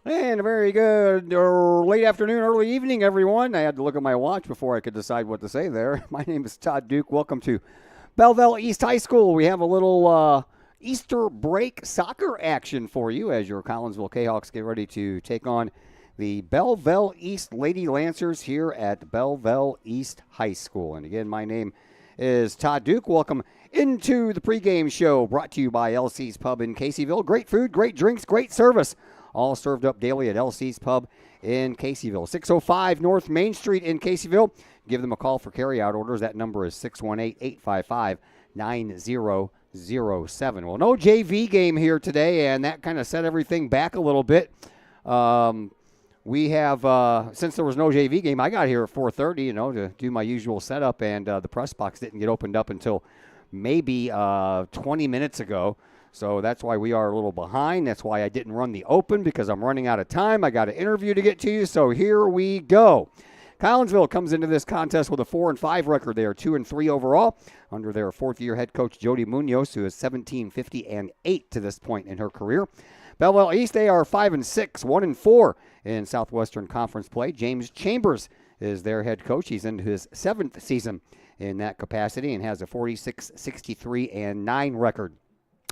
And a very good late afternoon, early evening, everyone. I had to look at my watch before I could decide what to say there. My name is Todd Duke. Welcome to Belleville East High School. We have a little Easter break soccer action for you as your Collinsville Kahawks get ready to take on the Belleville East Lady Lancers here at Belleville East High School. And again, my name is Todd Duke. Welcome into the pregame show brought to you by LC's Pub in Caseyville. Great food, great drinks, great service. All served up daily at LC's Pub in Caseyville. 605 North Main Street in Caseyville. Give them a call for carryout orders. That number is 618-855-9007. Well, no JV game here today, and that kind of set everything back a little bit. We have, since there was no JV game, I got here at 4:30, to do my usual setup, and the press box didn't get opened up until maybe 20 minutes ago. So that's why we are a little behind. That's why I didn't run the open, because I'm running out of time. I got an interview to get to you, so here we go. Collinsville comes into this contest with a 4-5 record. They are 2-3 overall under their fourth-year head coach Jody Munoz, who is 17-50-8 to this point in her career. Belleville East, they are 5-6, 1-4 in Southwestern Conference play. James Chambers is their head coach. He's into his seventh season in that capacity and has a 46-63-9 record.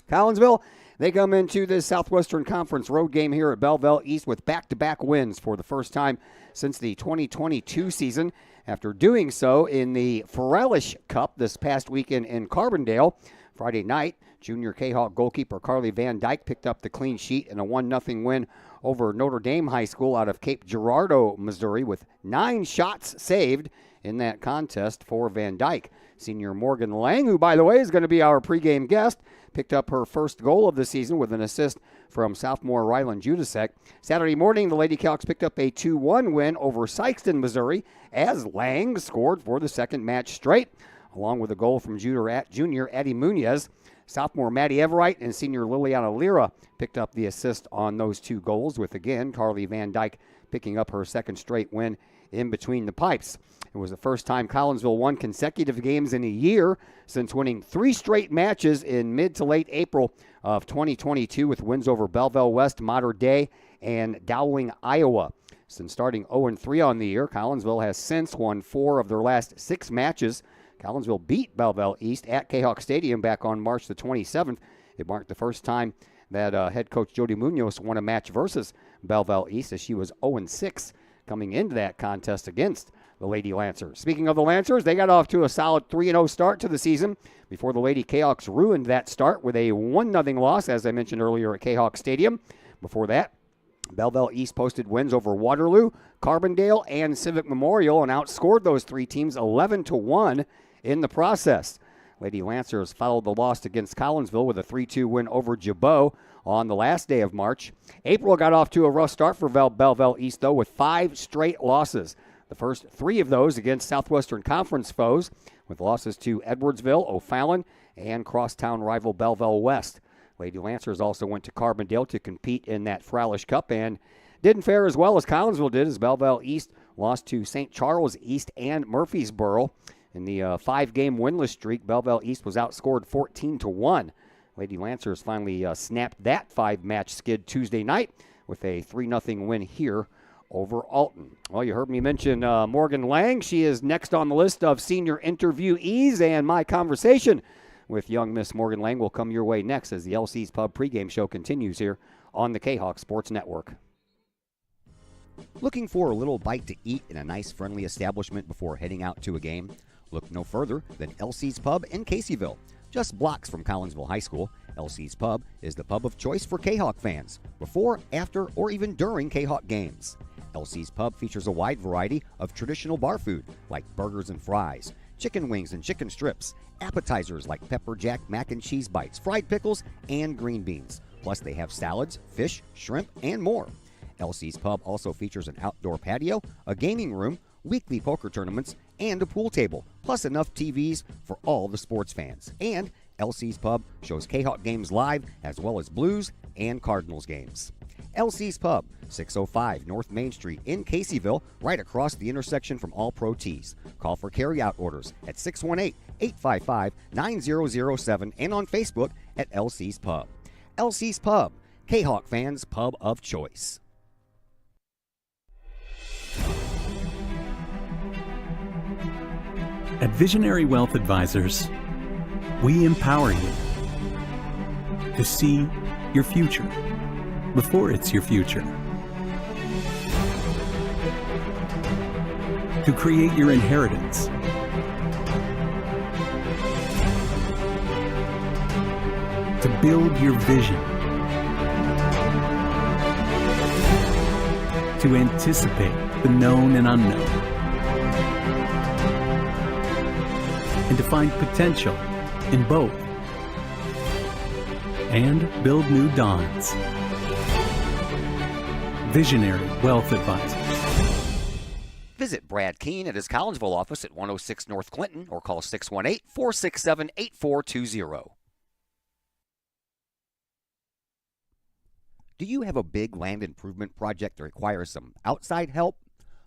Collinsville, they come into this Southwestern Conference road game here at Belleville East with back-to-back wins for the first time since the 2022 season. After doing so in the Forelish Cup this past weekend in Carbondale, Friday night, junior Kahok goalkeeper Carly Van Dyke picked up the clean sheet in a 1-0 win over Notre Dame High School out of Cape Girardeau, Missouri, with 9 shots saved in that contest for Van Dyke. Senior Morgan Lang, who, by the way, is going to be our pregame guest, picked up her first goal of the season with an assist from sophomore Rylan Judasek. Saturday morning, the Lady Calcs picked up a 2-1 win over Sikeston, Missouri, as Lang scored for the second match straight, along with a goal from junior Eddie Munoz. Sophomore Maddie Everett and senior Liliana Lira picked up the assist on those 2 goals, with, again, Carly Van Dyke picking up her second straight win in between the pipes. It was the first time Collinsville won consecutive games in a year since winning 3 straight matches in mid to late April of 2022 with wins over Belleville West, Mater Dei, and Dowling, Iowa. Since starting 0-3 on the year, Collinsville has since won 4 of their last 6 matches. Collinsville beat Belleville East at Kahok Stadium back on March the 27th. It marked the first time that head coach Jody Munoz won a match versus Belleville East, as she was 0-6 coming into that contest against the Lady Lancers. Speaking of the Lancers, they got off to a solid 3-0 start to the season before the Lady Kahawks ruined that start with a 1-0 loss, as I mentioned earlier, at Kahok Stadium. Before that, Belleville East posted wins over Waterloo, Carbondale, and Civic Memorial and outscored those 3 teams 11-1 in the process. Lady Lancers followed the loss against Collinsville with a 3-2 win over Jabot on the last day of March. April got off to a rough start for Belleville East, though, with 5 straight losses. The first 3 of those against Southwestern Conference foes, with losses to Edwardsville, O'Fallon, and crosstown rival Belleville West. Lady Lancers also went to Carbondale to compete in that Fralish Cup and didn't fare as well as Collinsville did, as Belleville East lost to St. Charles East and Murfreesboro. In the 5-game winless streak, Belleville East was outscored 14-1. Lady Lancers finally snapped that 5-match skid Tuesday night with a 3-0 win here over Alton. Well, you heard me mention Morgan Lang. She is next on the list of senior interviewees, and my conversation with young Miss Morgan Lang will come your way next as the LC's Pub pregame show continues here on the Kahawk Sports Network. Looking for a little bite to eat in a nice, friendly establishment before heading out to a game? Look no further than LC's Pub in Caseyville. Just blocks from Collinsville High School, LC's Pub is the pub of choice for Kahawk fans, before, after, or even during Kahawk games. LC's Pub features a wide variety of traditional bar food like burgers and fries, chicken wings and chicken strips, appetizers like pepper jack mac and cheese bites, fried pickles, and green beans. Plus they have salads, fish, shrimp, and more. LC's Pub also features an outdoor patio, a gaming room, weekly poker tournaments, and a pool table, plus enough TVs for all the sports fans. And LC's Pub shows Kahawk games live, as well as Blues and Cardinals games. LC's Pub, 605 North Main Street in Caseyville, right across the intersection from All Pro Tees. Call for carryout orders at 618-855-9007 and on Facebook at LC's Pub. LC's Pub, Kahawk fans' pub of choice. At Visionary Wealth Advisors, we empower you to see your future before it's your future, to create your inheritance, to build your vision, to anticipate the known and unknown, and to find potential in both, and build new dawns. Visionary Wealth Advisors. Visit Brad Keene at his Collinsville office at 106 North Clinton or call 618-467-8420. Do you have a big land improvement project that requires some outside help?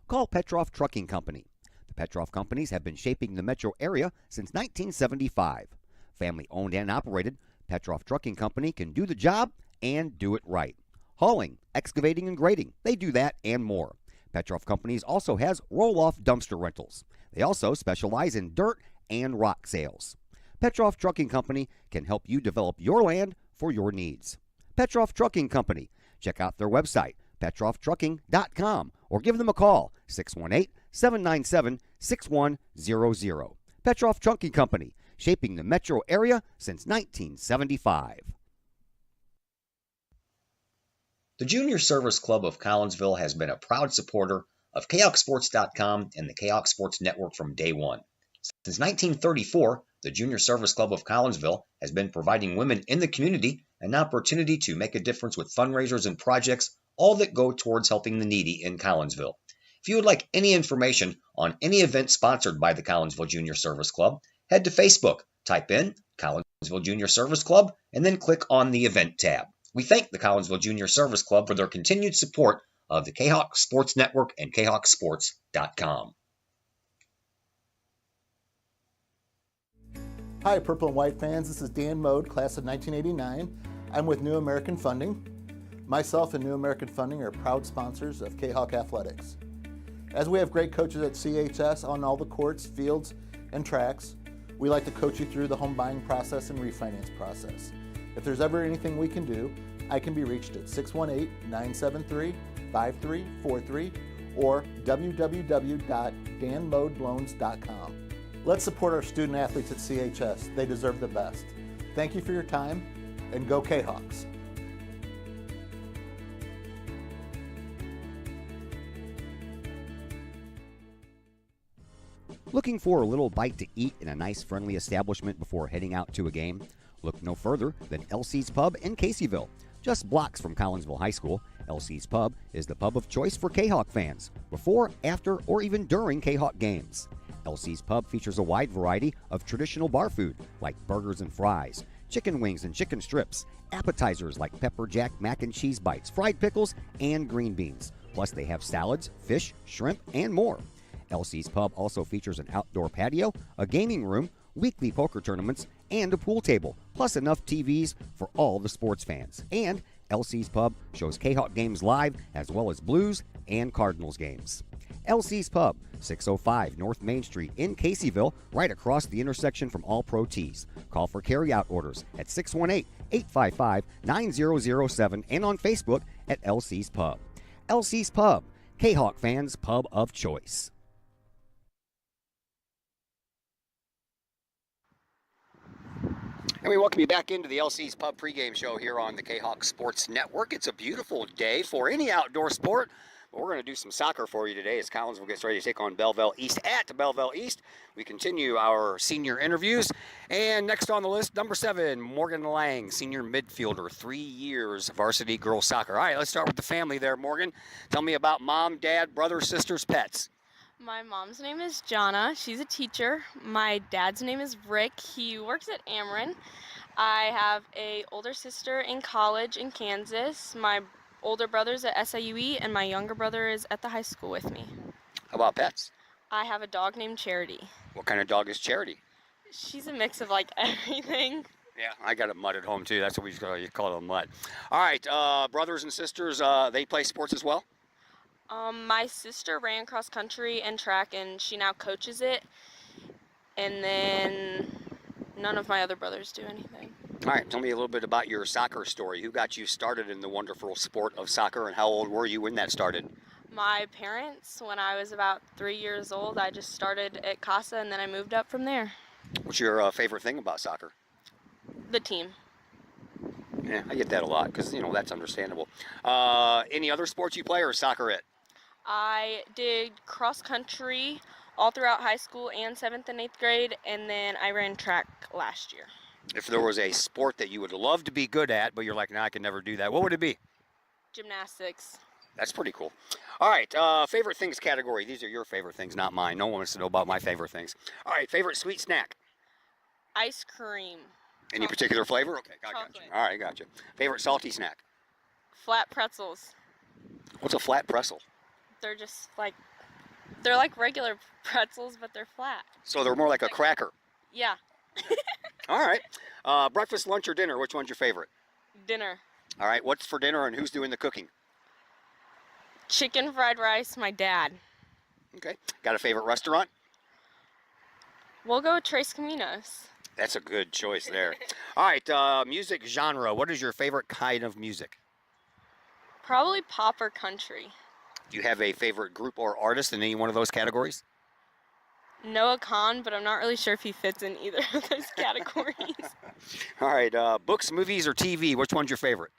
Call Petroff Trucking Company. The Petroff Companies have been shaping the metro area since 1975. Family owned and operated, Petroff Trucking Company can do the job and do it right. Hauling, excavating, and grading, they do that and more. Petroff Companies also has roll-off dumpster rentals. They also specialize in dirt and rock sales. Petroff Trucking Company can help you develop your land for your needs. Petroff Trucking Company. Check out their website, petrofftrucking.com, or give them a call, 618-797-6100. Petroff Trucking Company, shaping the metro area since 1975. The Junior Service Club of Collinsville has been a proud supporter of KahokSports.com and the Kahok Sports Network from day one. Since 1934, the Junior Service Club of Collinsville has been providing women in the community an opportunity to make a difference with fundraisers and projects, all that go towards helping the needy in Collinsville. If you would like any information on any event sponsored by the Collinsville Junior Service Club, head to Facebook, type in Collinsville Junior Service Club, and then click on the Event tab. We thank the Collinsville Junior Service Club for their continued support of the Kahok Sports Network and KahokSports.com. Hi, Purple and White fans. This is Dan Mode, class of 1989. I'm with New American Funding. Myself and New American Funding are proud sponsors of Kahok Athletics. As we have great coaches at CHS on all the courts, fields, and tracks, we like to coach you through the home buying process and refinance process. If there's ever anything we can do, I can be reached at 618-973-5343 or www.danmodeloans.com. Let's support our student athletes at CHS. They deserve the best. Thank you for your time, and go Kahawks. Looking for a little bite to eat in a nice, friendly establishment before heading out to a game? Look no further than LC's Pub in Caseyville. Just blocks from Collinsville High School, LC's Pub is the pub of choice for Kahawk fans, before, after, or even during Kahawk games. LC's Pub features a wide variety of traditional bar food like burgers and fries, chicken wings and chicken strips, appetizers like pepper jack mac and cheese bites, fried pickles, and green beans. Plus they have salads, fish, shrimp, and more. LC's Pub also features an outdoor patio, a gaming room, weekly poker tournaments, and a pool table, plus enough TVs for all the sports fans. And LC's Pub shows Kahawk games live as well as Blues and Cardinals games. LC's Pub, 605 North Main Street in Caseyville, right across the intersection from All Pro Tees. Call for carry-out orders at 618-855-9007 and on Facebook at LC's Pub. LC's Pub, Kahawk fans' pub of choice. And we welcome you back into the LC's Pub pregame show here on the Kahok Sports Network. It's a beautiful day for any outdoor sport. But we're going to do some soccer for you today as Collinsville gets ready to take on Belleville East at Belleville East. We continue our senior interviews. And next on the list, number 7, Morgan Lang, senior midfielder, 3 years varsity girls soccer. All right, let's start with the family there, Morgan. Tell me about mom, dad, brothers, sisters, pets. My mom's name is Jonna. She's a teacher. My dad's name is Rick. He works at Ameren. I have a older sister in college in Kansas. My older brother's at SIUE, and my younger brother is at the high school with me. How about pets? I have a dog named Charity. What kind of dog is Charity? She's a mix of, like, everything. Yeah, I got a mutt at home, too. That's what we call it, a mutt. All right, brothers and sisters, they play sports as well? My sister ran cross country and track, and she now coaches it. and then none of my other brothers do anything. All right, tell me a little bit about your soccer story. Who got you started in the wonderful sport of soccer, and how old were you when that started? My parents, when I was about 3 years old, I just started at Casa, and then I moved up from there. What's your favorite thing about soccer? The team. Yeah, I get that a lot because, that's understandable. Any other sports you play, or is soccer it? I did cross country all throughout high school and 7th and 8th grade, and then I ran track last year. If there was a sport that you would love to be good at, but you're like, I can never do that, what would it be? Gymnastics. That's pretty cool. All right, favorite things category. These are your favorite things, not mine. No one wants to know about my favorite things. All right, favorite sweet snack. Ice cream. Any particular flavor? Okay, got you. Chocolate. All right, got you. Favorite salty snack. Flat pretzels. What's a flat pretzel? They're just they're like regular pretzels, but they're flat. So they're more like a cracker. Yeah. All right. Breakfast, lunch, or dinner, which one's your favorite? Dinner. All right, what's for dinner and who's doing the cooking? Chicken fried rice, my dad. Okay. Got a favorite restaurant? We'll go with Tres Caminos. That's a good choice there. All right, music genre. What is your favorite kind of music? Probably pop or country. Do you have a favorite group or artist in any one of those categories? Noah Kahn, but I'm not really sure if he fits in either of those categories. All right, books, movies, or TV, which one's your favorite?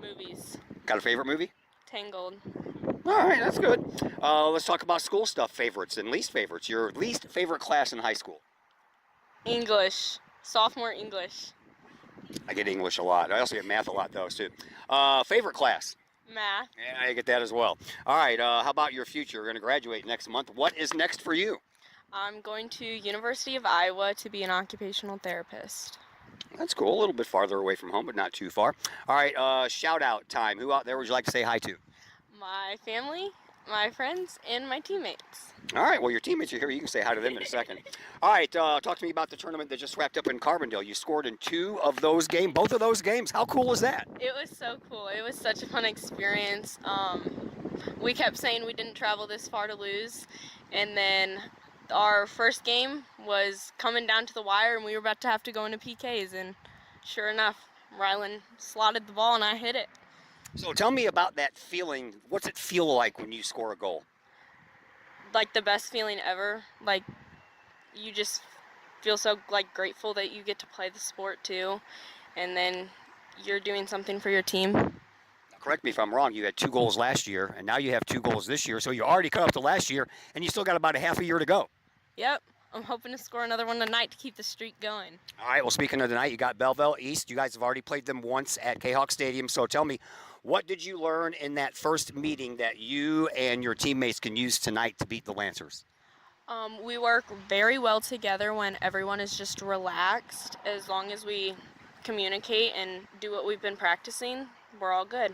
Movies. Got a favorite movie? Tangled. All right, that's good. Let's talk about school stuff, favorites and least favorites. Your least favorite class in high school? English. Sophomore English. I get English a lot. I also get math a lot, though, too. Favorite class? Math. Yeah, I get that as well. All right, how about your future? You're going to graduate next month. What is next for you? I'm going to University of Iowa to be an occupational therapist. That's cool. A little bit farther away from home, but not too far. All right, shout out time. Who out there would you like to say hi to? My family, my friends, and my teammates. All right, well, your teammates are here. You can say hi to them in a second. All right, talk to me about the tournament that just wrapped up in Carbondale. You scored in both of those games. How cool is that? It was so cool. It was such a fun experience. We kept saying we didn't travel this far to lose, and then our first game was coming down to the wire, and we were about to have to go into PKs, and sure enough, Rylan slotted the ball, and I hit it. So tell me about that feeling. What's it feel like when you score a goal? Like the best feeling ever. Like you just feel so grateful that you get to play the sport too, and then you're doing something for your team. Correct me if I'm wrong. You had 2 goals last year, and now you have 2 goals this year. So you already caught up to last year, and you still got about a half a year to go. Yep. I'm hoping to score another one tonight to keep the streak going. All right, well, speaking of tonight, you got Belleville East. You guys have already played them once at Kahok Stadium. So tell me, what did you learn in that first meeting that you and your teammates can use tonight to beat the Lancers? We work very well together when everyone is just relaxed. As long as we communicate and do what we've been practicing, we're all good.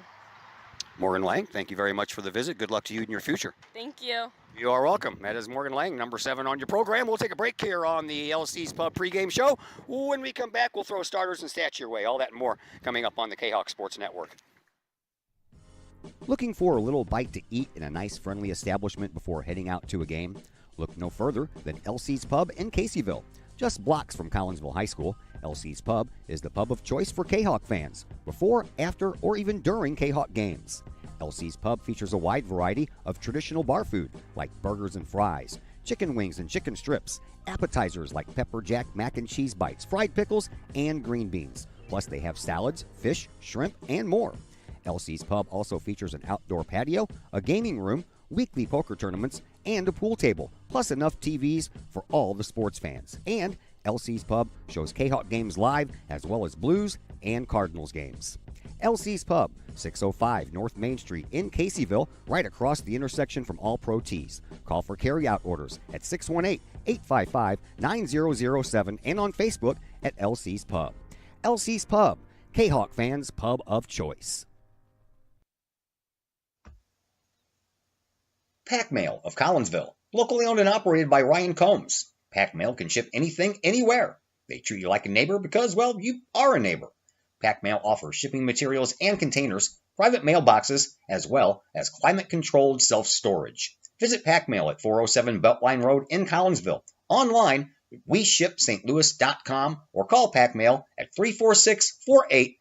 Morgan Lang, thank you very much for the visit. Good luck to you in your future. Thank you. You are welcome. That is Morgan Lang, number 7 on your program. We'll take a break here on the LC's Pub pregame show. When we come back, we'll throw starters and stats your way. All that and more coming up on the Kahok Sports Network. Looking for a little bite to eat in a nice, friendly establishment before heading out to a game? Look no further than LC's Pub in Caseyville. Just blocks from Collinsville High School, LC's Pub is the pub of choice for Kahok fans, before, after, or even during Kahok games. LC's Pub features a wide variety of traditional bar food like burgers and fries, chicken wings and chicken strips, appetizers like pepper jack mac and cheese bites, fried pickles, and green beans. Plus they have salads, fish, shrimp, and more. LC's Pub also features an outdoor patio, a gaming room, weekly poker tournaments, and a pool table, plus enough TVs for all the sports fans. And LC's Pub shows Kahok games live as well as Blues and Cardinals games. LC's Pub, 605 North Main Street in Caseyville, right across the intersection from All Pro Tees. Call for carry-out orders at 618-855-9007 and on Facebook at LC's Pub. LC's Pub, Kahok fans' pub of choice. Pack Mail of Collinsville, locally owned and operated by Ryan Combs. Pack Mail can ship anything, anywhere. They treat you like a neighbor because, well, you are a neighbor. Pack Mail offers shipping materials and containers, private mailboxes, as well as climate-controlled self-storage. Visit Pack Mail at 407 Beltline Road in Collinsville. Online, We ship stlouis.com or call Pack Mail at 346-4884.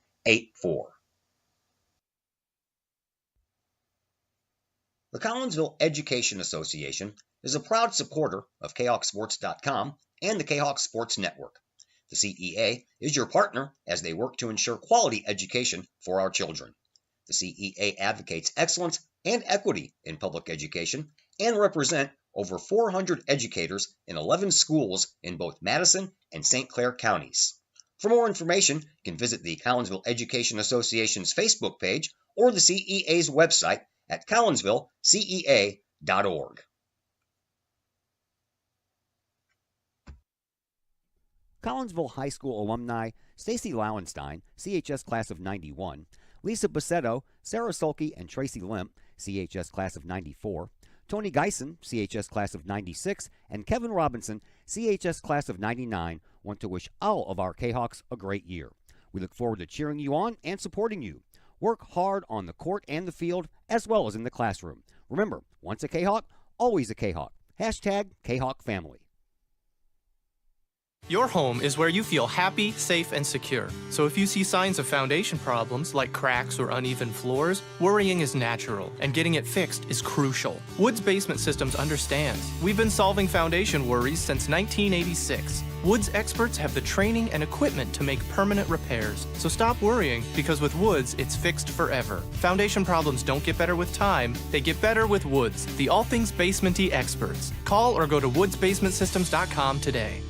The Collinsville Education Association is a proud supporter of KahokSports.com and the Kahok Sports Network. The CEA is your partner as they work to ensure quality education for our children. The CEA advocates excellence and equity in public education and represent over 400 educators in 11 schools in both Madison and St. Clair counties. For more information, you can visit the Collinsville Education Association's Facebook page or the CEA's website at collinsvillecea.org. Collinsville High School alumni Stacy Lauenstein, CHS class of 91, Lisa Bassetto, Sarah Sulke, and Tracy Limp, CHS class of 94, Tony Geisen, CHS class of 96, and Kevin Robinson, CHS class of 99, want to wish all of our Kahawks a great year. We look forward to cheering you on and supporting you. Work hard on the court and the field, as well as in the classroom. Remember, once a Kahawk, always a Kahawk. Hashtag Kahawk Family. Your home is where you feel happy, safe, and secure. So if you see signs of foundation problems like cracks or uneven floors, worrying is natural, and getting it fixed is crucial. Woods Basement Systems understands. We've been solving foundation worries since 1986. Woods experts have the training and equipment to make permanent repairs. So stop worrying, because with Woods, it's fixed forever. Foundation problems don't get better with time, they get better with Woods, the all things basement-y experts. Call or go to woodsbasementsystems.com today.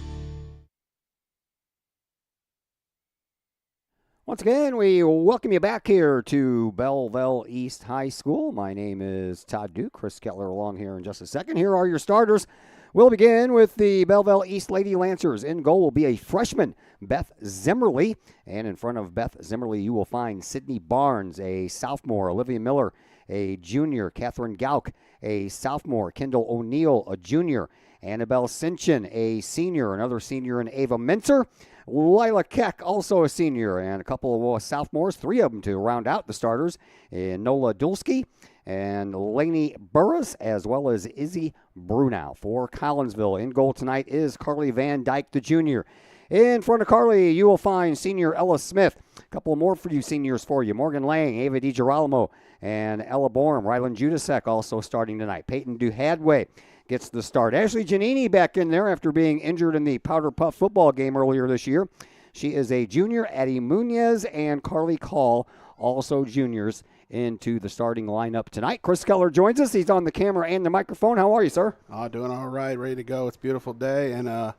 Once again, we welcome you back here to Belleville East High School. My name is Todd Duke. Chris Kettler along here in just a second. Here are your starters. We'll begin with the Belleville East Lady Lancers. In goal will be a freshman, Beth Zimmerly. And in front of Beth Zimmerly, you will find Sydney Barnes, a sophomore, Olivia Miller, a junior, Catherine Gauk, a sophomore, Kendall O'Neill, a junior, Annabelle Sinchin, a senior, another senior in Ava Mincer, Lila Keck, also a senior, and a couple of sophomores, three of them to round out the starters, Nola Dulski and Lainey Burris, as well as Izzy Brunau. For Collinsville, in goal tonight is Carly Van Dyke, the junior. In front of Carly, you will find senior Ella Smith. A couple more for you seniors for you. Morgan Lang, Ava DiGirolamo, and Ella Borum. Rylan Judasek also starting tonight. Peyton Duhadway gets the start. Ashley Giannini back in there after being injured in the Powder Puff football game earlier this year. She is a junior. Addie Munez and Carly Call, also juniors, into the starting lineup tonight. Chris Keller joins us. He's on the camera and the microphone. How are you, sir? Doing all right. Ready to go. It's a beautiful day, and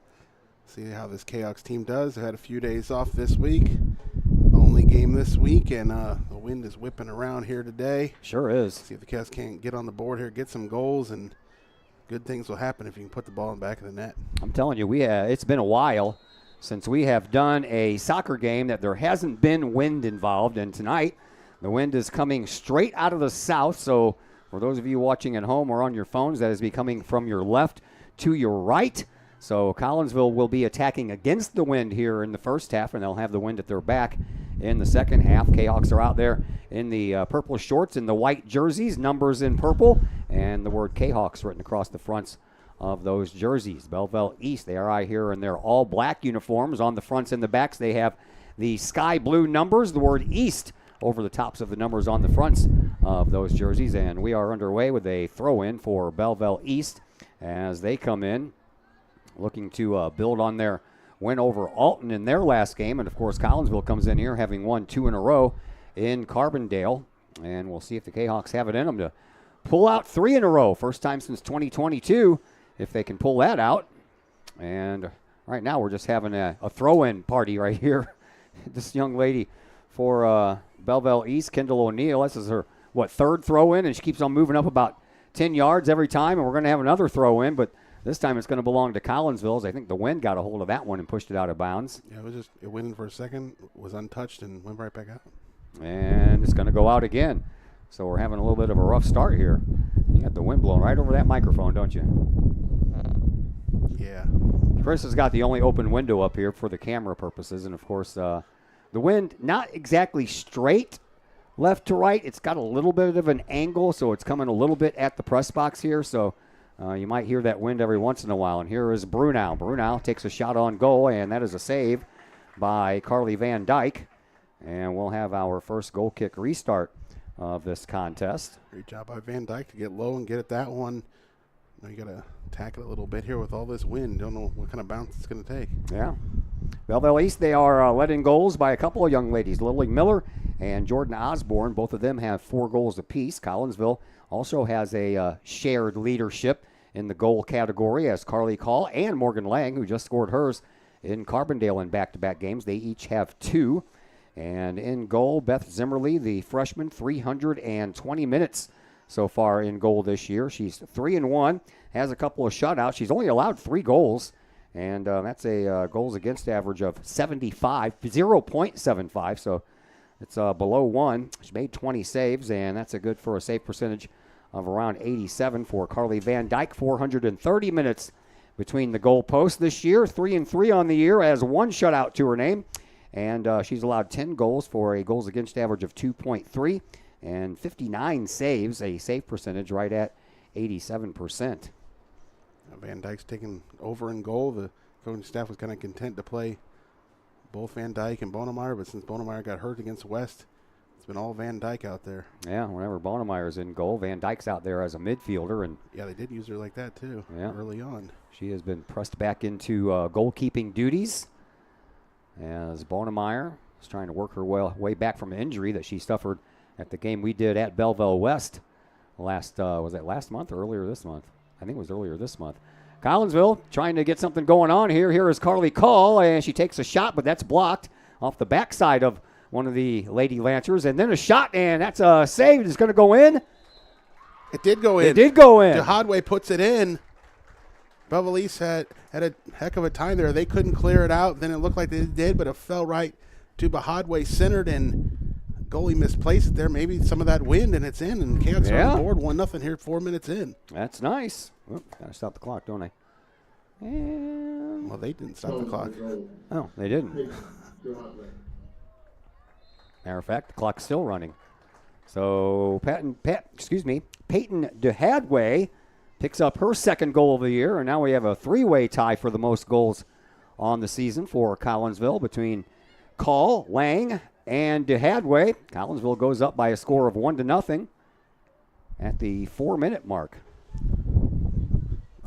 see how this Kahawks team does. They had a few days off this week. Only game this week, and the wind is whipping around here today. Sure is. See if the Cavs can't get on the board here, get some goals, and good things will happen if you can put the ball in the back of the net. I'm telling you, it's been a while since we have done a soccer game that there hasn't been wind involved, and tonight the wind is coming straight out of the south. So for those of you watching at home or on your phones, that is be coming from your left to your right. So Collinsville will be attacking against the wind here in the first half, and they'll have the wind at their back in the second half. Kahawks are out there in the purple shorts and the white jerseys, numbers in purple, and the word Kahawks written across the fronts of those jerseys. Belleville East, they are out here in their all black uniforms. On the fronts and the backs, they have the sky blue numbers, the word East over the tops of the numbers on the fronts of those jerseys. And we are underway with a throw-in for Belleville East as they come in looking to build on their win over Alton in their last game. And, of course, Collinsville comes in here having won 2 in a row in Carbondale. And we'll see if the Kahawks have it in them to pull out 3 in a row. First time since 2022, if they can pull that out. And right now we're just having a throw-in party right here. This young lady for Belleville East, Kendall O'Neill, this is her, third throw-in, and she keeps on moving up about 10 yards every time, and we're going to have another throw-in, but this time it's going to belong to Collinsville. I think the wind got a hold of that one and pushed it out of bounds. Yeah, it went in for a second, was untouched, and went right back out. And it's going to go out again. So we're having a little bit of a rough start here. You got the wind blowing right over that microphone, don't you? Yeah. Chris has got the only open window up here for the camera purposes, and of course the wind not exactly straight left to right. It's got a little bit of an angle, so it's coming a little bit at the press box here. So You might hear that wind every once in a while. And here is Brunau. Brunau takes a shot on goal, and that is a save by Carly Van Dyke. And we'll have our first goal kick restart of this contest. Great job by Van Dyke to get low and get at that one. Now you got to tackle it a little bit here with all this wind. Don't know what kind of bounce it's going to take. Yeah. Belleville East, they are led in goals by a couple of young ladies, Lily Miller and Jordan Osborne. Both of them have 4 goals apiece. Collinsville also has a shared leadership in the goal category as Carly Call and Morgan Lang, who just scored hers in Carbondale in back-to-back games. They each have 2. And in goal, Beth Zimmerly, the freshman, 320 minutes so far in goal this year. She's 3-1, has a couple of shutouts. She's only allowed 3 goals, and that's a goals against average of 0.75, so it's below 1. She made 20 saves, and that's a good for a save percentage of around 87 for Carly Van Dyke. 430 minutes between the goal posts this year, 3-3 on the year, has 1 shutout to her name. And she's allowed 10 goals for a goals against average of 2.3 and 59 saves, a save percentage right at 87%. Van Dyke's taking over in goal. The coaching staff was kind of content to play both Van Dyke and Bonemeyer, but since Bonemeyer got hurt against West, it's been all Van Dyke out there. Yeah, whenever Bonemeyer's in goal, Van Dyke's out there as a midfielder. And yeah, they did use her like that too early on. She has been pressed back into goalkeeping duties, as Bonemeyer is trying to work her way back from an injury that she suffered at the game we did at Belleville West was that last month or earlier this month? I think it was earlier this month. Collinsville trying to get something going on here. Here is Carly Call, and she takes a shot, but that's blocked off the backside of one of the Lady Lancers. And then a shot, and that's a save. It's going to go in. It did go in. It did go in. DeHodway puts it in. Belleville East had a heck of a time there. They couldn't clear it out. Then it looked like they did, but it fell right to Bahadway, centered, and goalie misplaced it there. Maybe some of that wind, and it's in. And Canucks are on the board 1-0 here, 4 minutes in. That's nice. Got to stop the clock, don't I? And well, they didn't stop the clock. Oh, they didn't. Matter of fact, the clock's still running. So Peyton DeHadway picks up her second goal of the year, and now we have a 3-way tie for the most goals on the season for Collinsville between Call, Lang, and DeHadway. Collinsville goes up by a score of 1-0 at the 4-minute mark.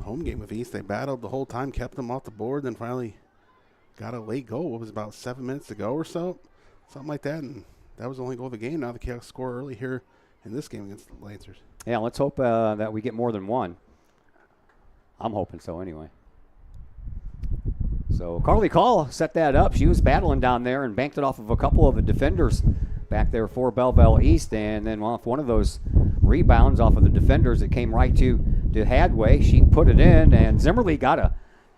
Home game with East, they battled the whole time, kept them off the board, then finally got a late goal. It was about 7 minutes to go or so, something like that, and that was the only goal of the game. Now the Canucks score early here in this game against the Lancers. Yeah, let's hope that we get more than one. I'm hoping so anyway. So Carly Call set that up. She was battling down there and banked it off of a couple of the defenders back there for Belleville East. And then off one of those rebounds off of the defenders, it came right to Hadway. She put it in, and Zimmerly got a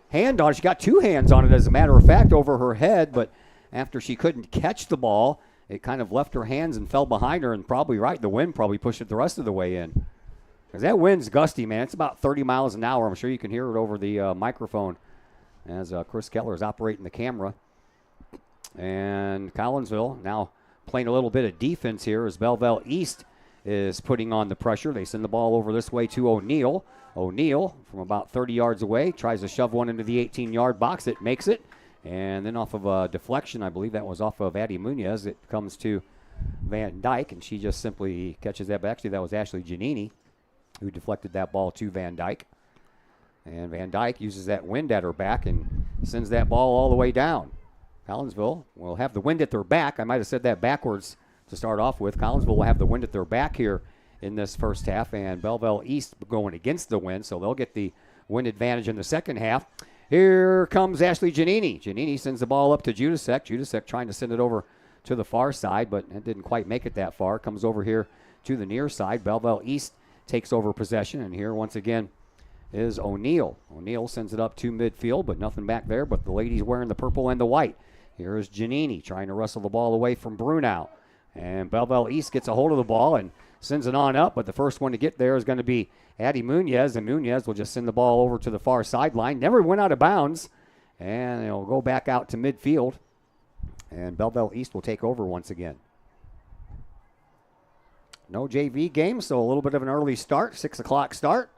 hand on it. She got 2 hands on it, as a matter of fact, over her head. But after she couldn't catch the ball, it kind of left her hands and fell behind her, and probably the wind probably pushed it the rest of the way in. Because that wind's gusty, man. It's about 30 miles an hour. I'm sure you can hear it over the microphone as Chris Keller is operating the camera. And Collinsville now playing a little bit of defense here as Belleville East is putting on the pressure. They send the ball over this way to O'Neill. O'Neill, from about 30 yards away, tries to shove one into the 18-yard box. It makes it. And then off of a deflection, I believe that was off of Addie Munoz, it comes to Van Dyke, and she just simply catches that. But actually, that was Ashley Giannini who deflected that ball to Van Dyke. And Van Dyke uses that wind at her back and sends that ball all the way down. Collinsville will have the wind at their back. I might have said that backwards to start off with. Collinsville will have the wind at their back here in this first half, and Belleville East going against the wind, so they'll get the wind advantage in the second half. Here comes Ashley Giannini. Giannini sends the ball up to Judasek. Judasek trying to send it over to the far side, but it didn't quite make it that far. Comes over here to the near side. Belleville East takes over possession, and here once again is O'Neill. O'Neill sends it up to midfield, but nothing back there, but the ladies wearing the purple and the white. Here is Giannini trying to wrestle the ball away from Brunau. And Belleville East gets a hold of the ball and sends it on up, but the first one to get there is going to be Addie Munoz, and Munoz will just send the ball over to the far sideline. Never went out of bounds, and it'll go back out to midfield, and Belleville East will take over once again. No JV game, so a little bit of an early start, 6 o'clock start.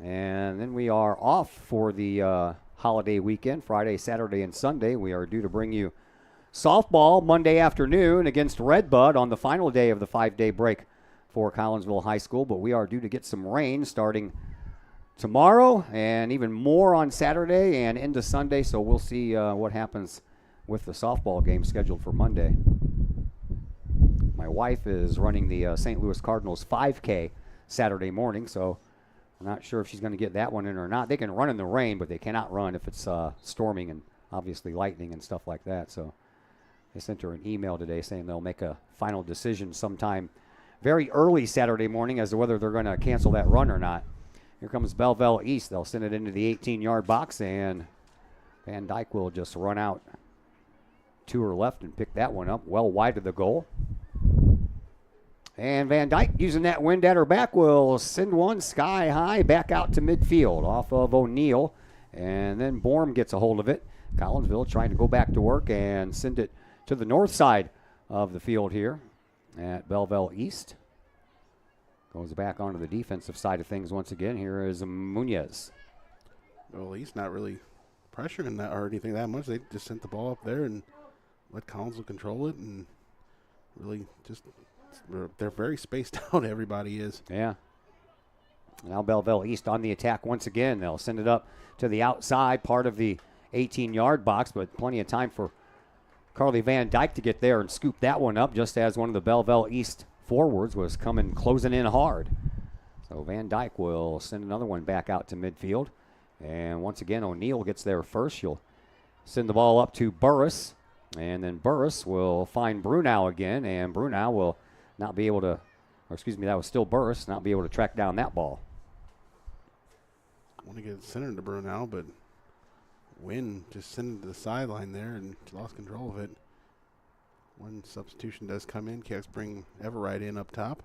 And then we are off for the holiday weekend, Friday, Saturday, and Sunday. We are due to bring you softball Monday afternoon against Redbud on the final day of the 5-day break for Collinsville High School. But we are due to get some rain starting tomorrow and even more on Saturday and into Sunday. So we'll see what happens with the softball game scheduled for Monday. My wife is running the St. Louis Cardinals 5K Saturday morning, so I'm not sure if she's going to get that one in or not. They can run in the rain, but they cannot run if it's storming and obviously lightning and stuff like that. So they sent her an email today saying they'll make a final decision sometime very early Saturday morning as to whether they're going to cancel that run or not. Here comes Belleville East. They'll send it into the 18-yard box, and Van Dyke will just run out to her left and pick that one up well wide of the goal. And Van Dyke, using that wind at her back, will send one sky high back out to midfield off of O'Neill. And then Borm gets a hold of it. Collinsville trying to go back to work and send it to the north side of the field here at Belleville East. Goes back onto the defensive side of things once again. Here is Munoz. Well, he's not really pressuring that or anything that much. They just sent the ball up there and let Collinsville control it, and really just they're very spaced out, everybody is. Yeah. Now Belleville East on the attack once again. They'll send it up to the outside part of the 18-yard box, but plenty of time for Carly Van Dyke to get there and scoop that one up just as one of the Belleville East forwards was closing in hard. So Van Dyke will send another one back out to midfield. And once again, O'Neill gets there first. She'll send the ball up to Burris. And then Burris will find Brunau again. And Brunau will not be able to, or excuse me, that was still Burris, not be able to track down that ball. I want to get it centered to Brunau, but Wynn just sent it to the sideline there and lost control of it. One substitution does come in. Cavs bring Everett in up top.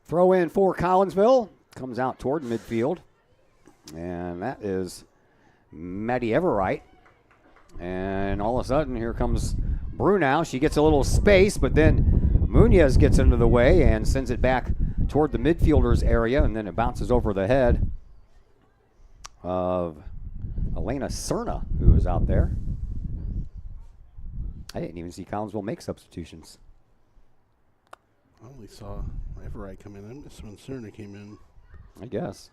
Throw in for Collinsville. Comes out toward midfield. And that is Maddie Everett. And all of a sudden, here comes Brunau. She gets a little space, but then Munoz gets into the way and sends it back toward the midfielders area, and then it bounces over the head of Elena Cerna, who is out there. I didn't even see Collinsville make substitutions. I only saw Everett come in. I missed when Cerna came in. I guess.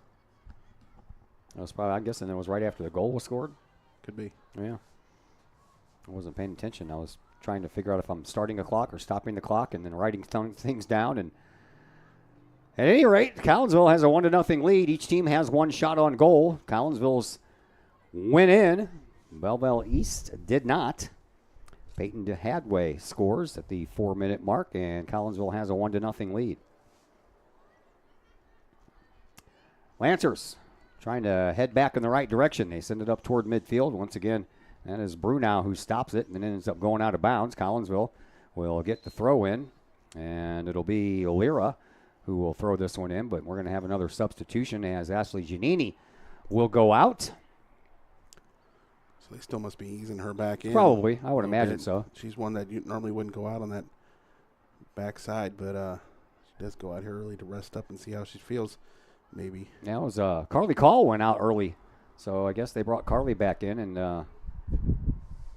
That was probably, I'm guessing it was right after the goal was scored. Could be. Yeah. I wasn't paying attention. I was trying to figure out if I'm starting a clock or stopping the clock and then writing things down. And at any rate, Collinsville has a 1-0 lead. Each team has one shot on goal. Collinsville's went in. Belleville East did not. Peyton DeHadway scores at the 4-minute mark, and Collinsville has a 1-0 lead. Lancers trying to head back in the right direction. They send it up toward midfield. Once again, that is Brunau who stops it and then ends up going out of bounds. Collinsville will get the throw in, and it'll be Lira who will throw this one in, but we're going to have another substitution as Ashley Giannini will go out. So they still must be easing her back in. Probably. I would imagine so. She's one that you normally wouldn't go out on that backside, but she does go out here early to rest up and see how she feels, maybe. Yeah, it was Carly Call went out early, so I guess they brought Carly back in and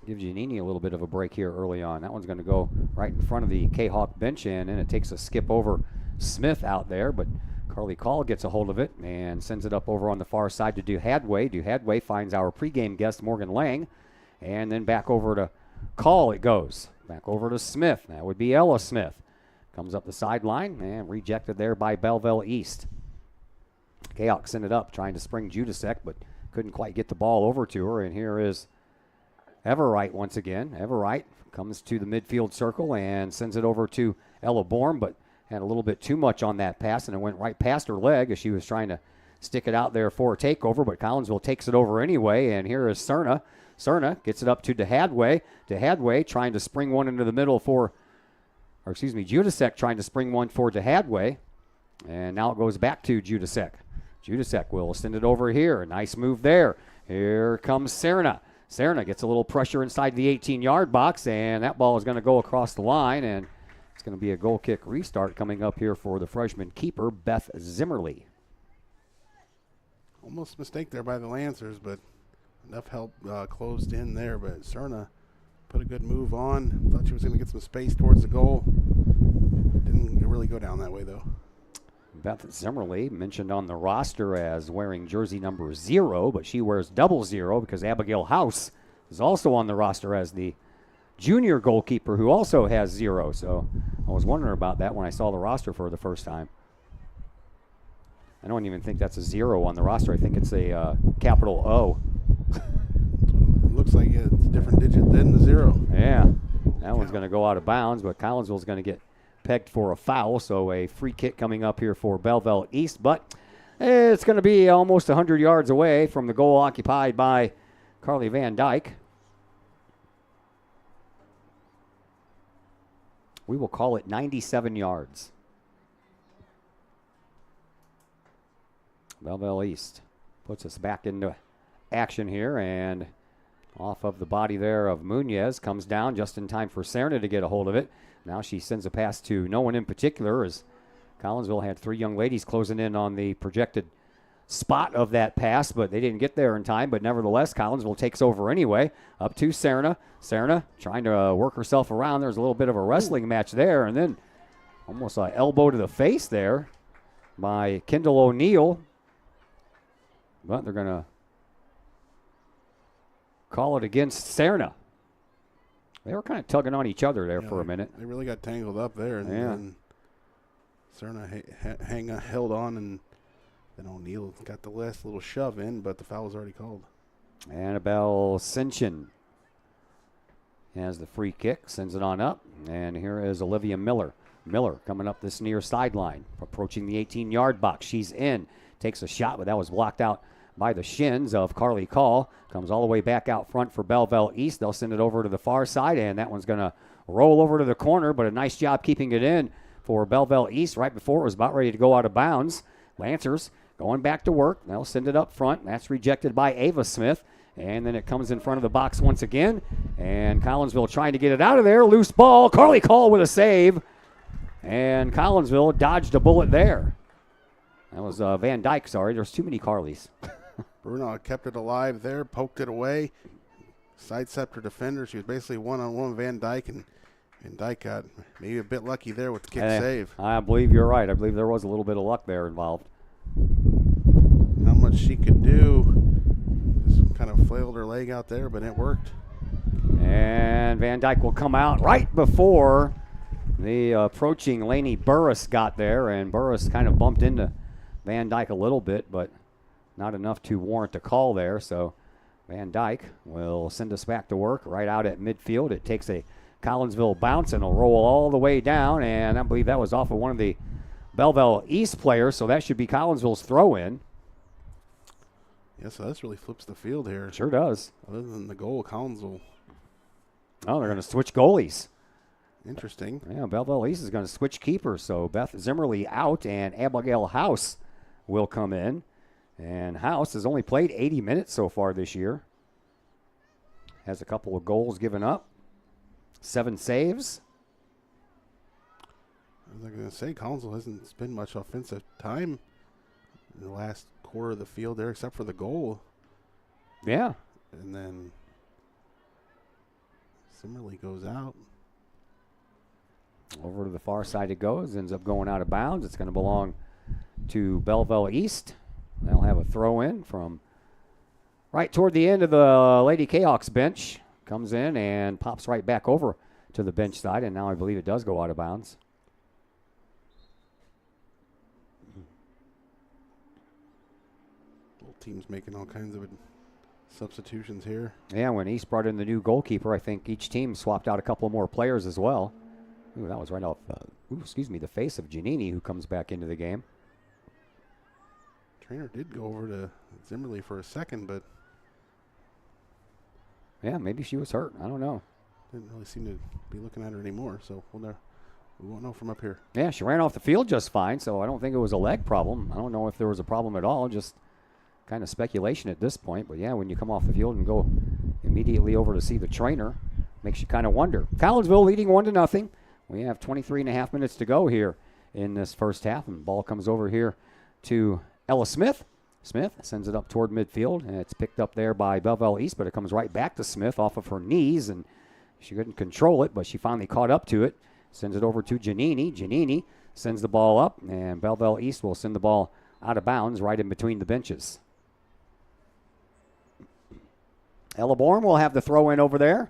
give Giannini a little bit of a break here early on. That one's going to go right in front of the Kahok bench, and it takes a skip over Smith out there, but Carly Call gets a hold of it and sends it up over on the far side to DeHadway. DeHadway finds our pregame guest, Morgan Lang, and then back over to Call it goes. Back over to Smith. That would be Ella Smith. Comes up the sideline and rejected there by Belleville East. Kahok sent it up, trying to spring Judasek, but couldn't quite get the ball over to her, and here is Everett once again. Everett comes to the midfield circle and sends it over to Ella Borm, but had a little bit too much on that pass, and it went right past her leg as she was trying to stick it out there for a takeover, but Collinsville takes it over anyway, and here is Cerna. Cerna gets it up to DeHadway. DeHadway trying to spring one into the middle Judasek trying to spring one for DeHadway, and now it goes back to Judasek. Judasek will send it over here. Nice move there. Here comes Cerna. Cerna gets a little pressure inside the 18-yard box, and that ball is going to go across the line, and It's going to be a goal kick restart coming up here for the freshman keeper, Beth Zimmerly. Almost a mistake there by the Lancers, but enough help closed in there. But Cerna put a good move on. Thought she was going to get some space towards the goal. Didn't really go down that way, though. Beth Zimmerly mentioned on the roster as wearing jersey number 0, but she wears 00 because Abigail House is also on the roster as the junior goalkeeper who also has 0. So I was wondering about that when I saw the roster for the first time. I don't even think that's a 0 on the roster. I think it's a capital O. It looks like it's a different digit than the 0. Yeah, that one's going to go out of bounds, but Collinsville's going to get pegged for a foul, so a free kick coming up here for Belleville East, but it's going to be almost 100 yards away from the goal occupied by Carly Van Dyke. We will call it 97 yards. Belleville East puts us back into action here, and off of the body there of Munoz comes down just in time for Serna to get a hold of it. Now she sends a pass to no one in particular, as Collinsville had 3 young ladies closing in on the projected spot of that pass, but they didn't get there in time. But nevertheless, Collinsville takes over anyway. Up to Serna. Serna trying to work herself around. There's a little bit of a wrestling match there, and then almost an elbow to the face there by Kendall O'Neill. But they're going to call it against Serna. They were kind of tugging on each other there for a minute. They really got tangled up there. And then Serna held on, and then O'Neill got the last little shove in, but the foul was already called. Annabelle Sinchen has the free kick, sends it on up. And here is Olivia Miller. Miller coming up this near sideline, approaching the 18-yard box. She's in, takes a shot, but that was blocked out by the shins of Carly Call. Comes all the way back out front for Belleville East. They'll send it over to the far side, and that one's going to roll over to the corner, but a nice job keeping it in for Belleville East right before it was about ready to go out of bounds. Lancers going back to work. They'll send it up front. That's rejected by Ava Smith, and then it comes in front of the box once again, and Collinsville trying to get it out of there. Loose ball. Carly Call with a save, and Collinsville dodged a bullet there. That was Van Dyke, sorry. There's too many Carlys. Bruno kept it alive there, poked it away, sidestepped her defender. She was basically one-on-one with Van Dyke, and Van Dyke got maybe a bit lucky there with the kick save. I believe you're right. I believe there was a little bit of luck there involved. Not much she could do. Just kind of flailed her leg out there, but it worked. And Van Dyke will come out right before the approaching Laney Burris got there, and Burris kind of bumped into Van Dyke a little bit, but not enough to warrant a call there. So Van Dyke will send us back to work right out at midfield. It takes a Collinsville bounce and will roll all the way down, and I believe that was off of one of the Belleville East players, so that should be Collinsville's throw-in. Yeah, so this really flips the field here. Sure does. Other than the goal, Collinsville. Oh, they're going to switch goalies. Interesting. Yeah, Belleville East is going to switch keepers, so Beth Zimmerly out, and Abigail House will come in. And House has only played 80 minutes so far this year. Has a couple of goals given up. 7 saves. I was going to say, Collinsville hasn't spent much offensive time in the last quarter of the field there, except for the goal. Yeah. And then Zimmerly goes out. Over to the far side it goes. Ends up going out of bounds. It's going to belong to Belleville East. They'll have a throw in from right toward the end of the Lady Kahawks bench. Comes in and pops right back over to the bench side, and now I believe it does go out of bounds. Both teams making all kinds of substitutions here. Yeah, when East brought in the new goalkeeper, I think each team swapped out a couple more players as well. Ooh, that was right off, the face of Giannini, who comes back into the game. Trainer did go over to Zimmerly for a second, but yeah, maybe she was hurt. I don't know. Didn't really seem to be looking at her anymore, so we won't know from up here. Yeah, she ran off the field just fine, so I don't think it was a leg problem. I don't know if there was a problem at all, just kind of speculation at this point. But yeah, when you come off the field and go immediately over to see the trainer, makes you kind of wonder. Collinsville leading 1-0. We have 23 and a half minutes to go here in this first half, and the ball comes over here to Ella Smith. Smith sends it up toward midfield, and it's picked up there by Belleville East, but it comes right back to Smith off of her knees, and she couldn't control it, but she finally caught up to it. Sends it over to Giannini. Giannini sends the ball up, and Belleville East will send the ball out of bounds right in between the benches. Ella Borm will have the throw in over there,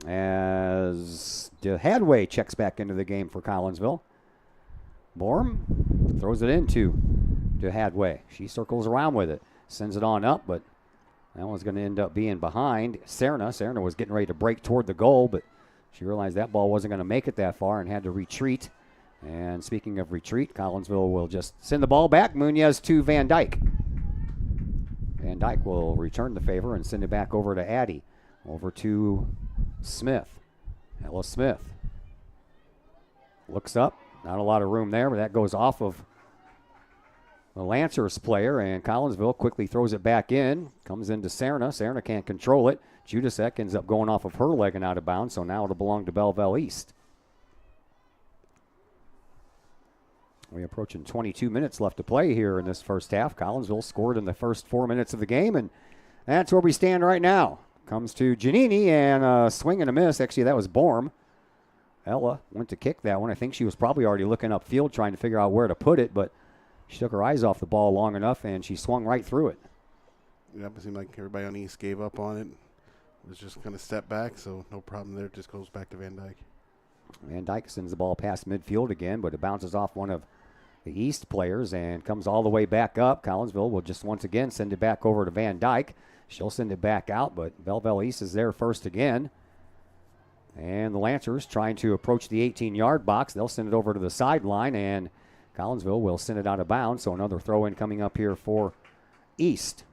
as Hadway checks back into the game for Collinsville. Borm throws it into Hadway. She circles around with it, sends it on up, but that one's going to end up being behind Serna. Serna was getting ready to break toward the goal, but she realized that ball wasn't going to make it that far and had to retreat. And speaking of retreat, Collinsville will just send the ball back. Munoz to Van Dyke. Van Dyke will return the favor and send it back over to Addy. Over to Smith. Ella Smith looks up. Not a lot of room there, but that goes off of the Lancers player, and Collinsville quickly throws it back in. Comes into Serna. Serna can't control it. Judasek ends up going off of her leg and out of bounds, so now it'll belong to Belleville East. We're approaching 22 minutes left to play here in this first half. Collinsville scored in the first 4 minutes of the game, and that's where we stand right now. Comes to Giannini, and a swing and a miss. Actually, that was Borm. Ella went to kick that one. I think she was probably already looking upfield trying to figure out where to put it, but she took her eyes off the ball long enough, and she swung right through it. Yeah, it seemed like everybody on East gave up on it. It was just going to step back, so no problem there. It just goes back to Van Dyke. Van Dyke sends the ball past midfield again, but it bounces off one of the East players and comes all the way back up. Collinsville will just once again send it back over to Van Dyke. She'll send it back out, but Belleville East is there first again. And the Lancers trying to approach the 18-yard box. They'll send it over to the sideline, and Collinsville will send it out of bounds. So another throw-in coming up here for East.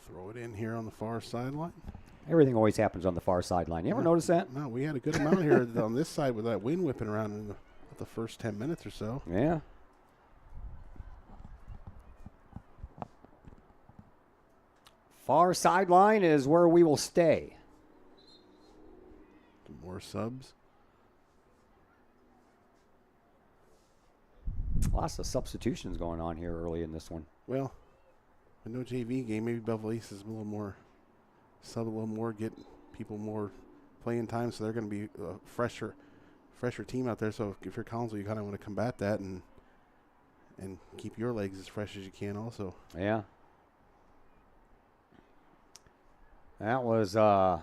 Throw it in here on the far sideline. Everything always happens on the far sideline. You ever notice that? No, we had a good amount here on this side with that wind whipping around in the first 10 minutes or so. Yeah. Far sideline is where we will stay. Some more subs. Lots of substitutions going on here early in this one. Well, with no JV game, maybe Belleville East is a little more, sub a little more, get people more playing time, so they're going to be a fresher team out there. So if you're Collinsville, you kind of want to combat that and keep your legs as fresh as you can also. Yeah. That was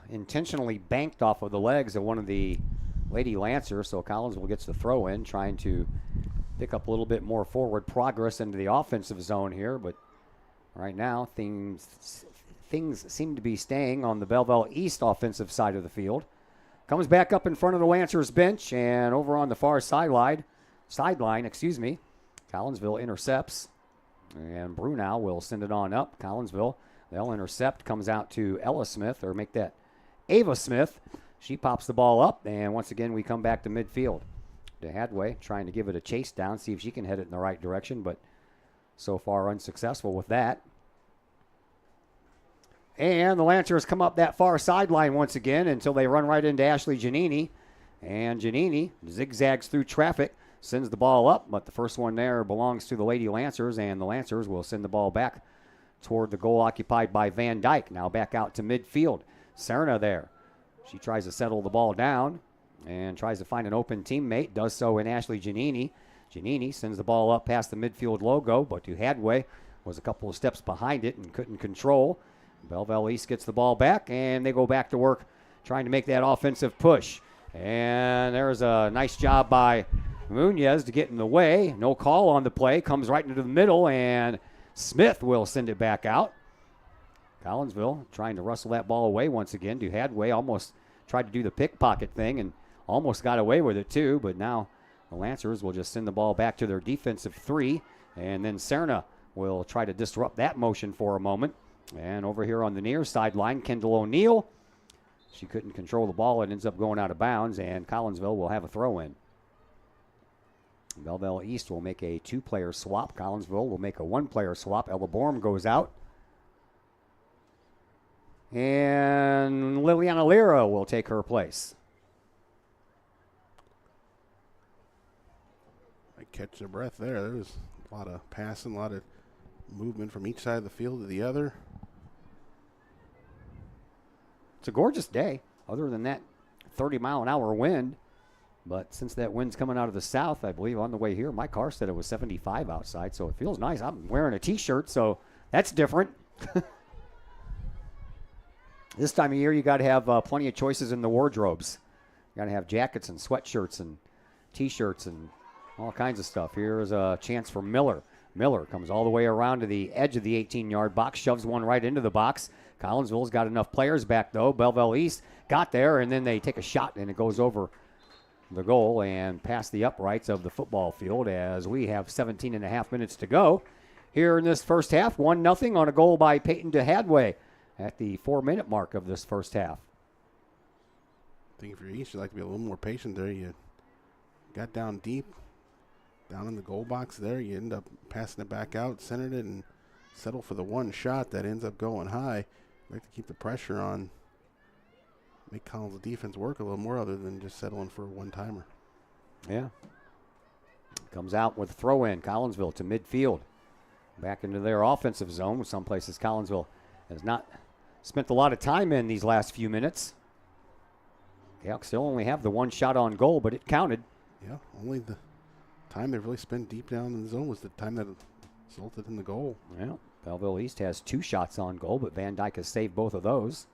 intentionally banked off of the legs of one of the Lady Lancers, so Collinsville gets the throw in, trying to pick up a little bit more forward progress into the offensive zone here, but right now things seem to be staying on the Belleville East offensive side of the field. Comes back up in front of the Lancers bench, and over on the far sideline, Collinsville intercepts, and Brunau will send it on up. Collinsville, they'll intercept, comes out to Ella Smith, or make that Ava Smith. She pops the ball up, and once again we come back to midfield. To Hadway, trying to give it a chase down, see if she can head it in the right direction, but so far unsuccessful with that. And the Lancers come up that far sideline once again until they run right into Ashley Giannini. And Giannini zigzags through traffic, sends the ball up, but the first one there belongs to the Lady Lancers, and the Lancers will send the ball back toward the goal occupied by Van Dyke. Now back out to midfield. Serna there. She tries to settle the ball down and tries to find an open teammate. Does so in Ashley Giannini. Giannini sends the ball up past the midfield logo, but to Hadway was a couple of steps behind it and couldn't control. Belleville East gets the ball back, and they go back to work trying to make that offensive push. And there's a nice job by Munoz to get in the way. No call on the play. Comes right into the middle, and Smith will send it back out. Collinsville trying to wrestle that ball away once again. To Hadway almost tried to do the pickpocket thing and almost got away with it too, but now the Lancers will just send the ball back to their defensive three, and then Serna will try to disrupt that motion for a moment. And over here on the near sideline, Kendall O'Neill. She couldn't control the ball and ends up going out of bounds, and Collinsville will have a throw-in. Belleville East will make a 2-player swap. Collinsville will make a 1-player swap. Ella Borm goes out. And Liliana Lira will take her place. I catch their breath there. There was a lot of passing, a lot of movement from each side of the field to the other. It's a gorgeous day, other than that 30-mile-an-hour wind. But since that wind's coming out of the south, I believe on the way here, my car said it was 75 outside, so it feels nice. I'm wearing a T-shirt, so that's different. This time of year, you got to have plenty of choices in the wardrobes. You got to have jackets and sweatshirts and T-shirts and all kinds of stuff. Here's a chance for Miller. Miller comes all the way around to the edge of the 18-yard box, shoves one right into the box. Collinsville's got enough players back, though. Belleville East got there, and then they take a shot, and it goes over the goal and past the uprights of the football field as we have 17 and a half minutes to go here in this first half. 1-0 on a goal by Peyton DeHadway at the 4-minute mark of this first half. I think if you're East, you'd like to be a little more patient there. You got down deep, down in the goal box there. You end up passing it back out, centered it, and settle for the one shot that ends up going high. You like to keep the pressure on, make Collins' defense work a little more other than just settling for a one-timer. Yeah. Comes out with a throw-in. Collinsville to midfield. Back into their offensive zone. Some places Collinsville has not spent a lot of time in these last few minutes. Kahok still only have the one shot on goal, but it counted. Yeah, only the time they've really spent deep down in the zone was the time that resulted in the goal. Well, Belleville East has 2 shots on goal, but Van Dyke has saved both of those.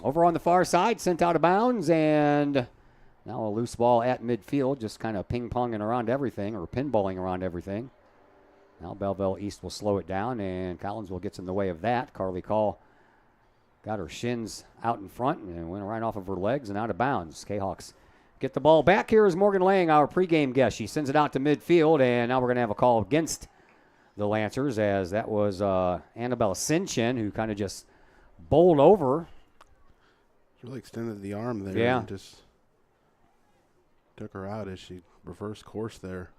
Over on the far side, sent out of bounds, and now a loose ball at midfield, just kind of ping-ponging around everything, or pinballing around everything. Now Belleville East will slow it down, and Collinsville gets in the way of that. Carly Call got her shins out in front and went right off of her legs and out of bounds. Kahawks get the ball back. Here is Morgan Lang, our pregame guest. She sends it out to midfield, and now we're going to have a call against the Lancers, as that was Annabelle Sinchin, who kind of just bowled over. She really extended the arm there and just took her out as she reversed course there.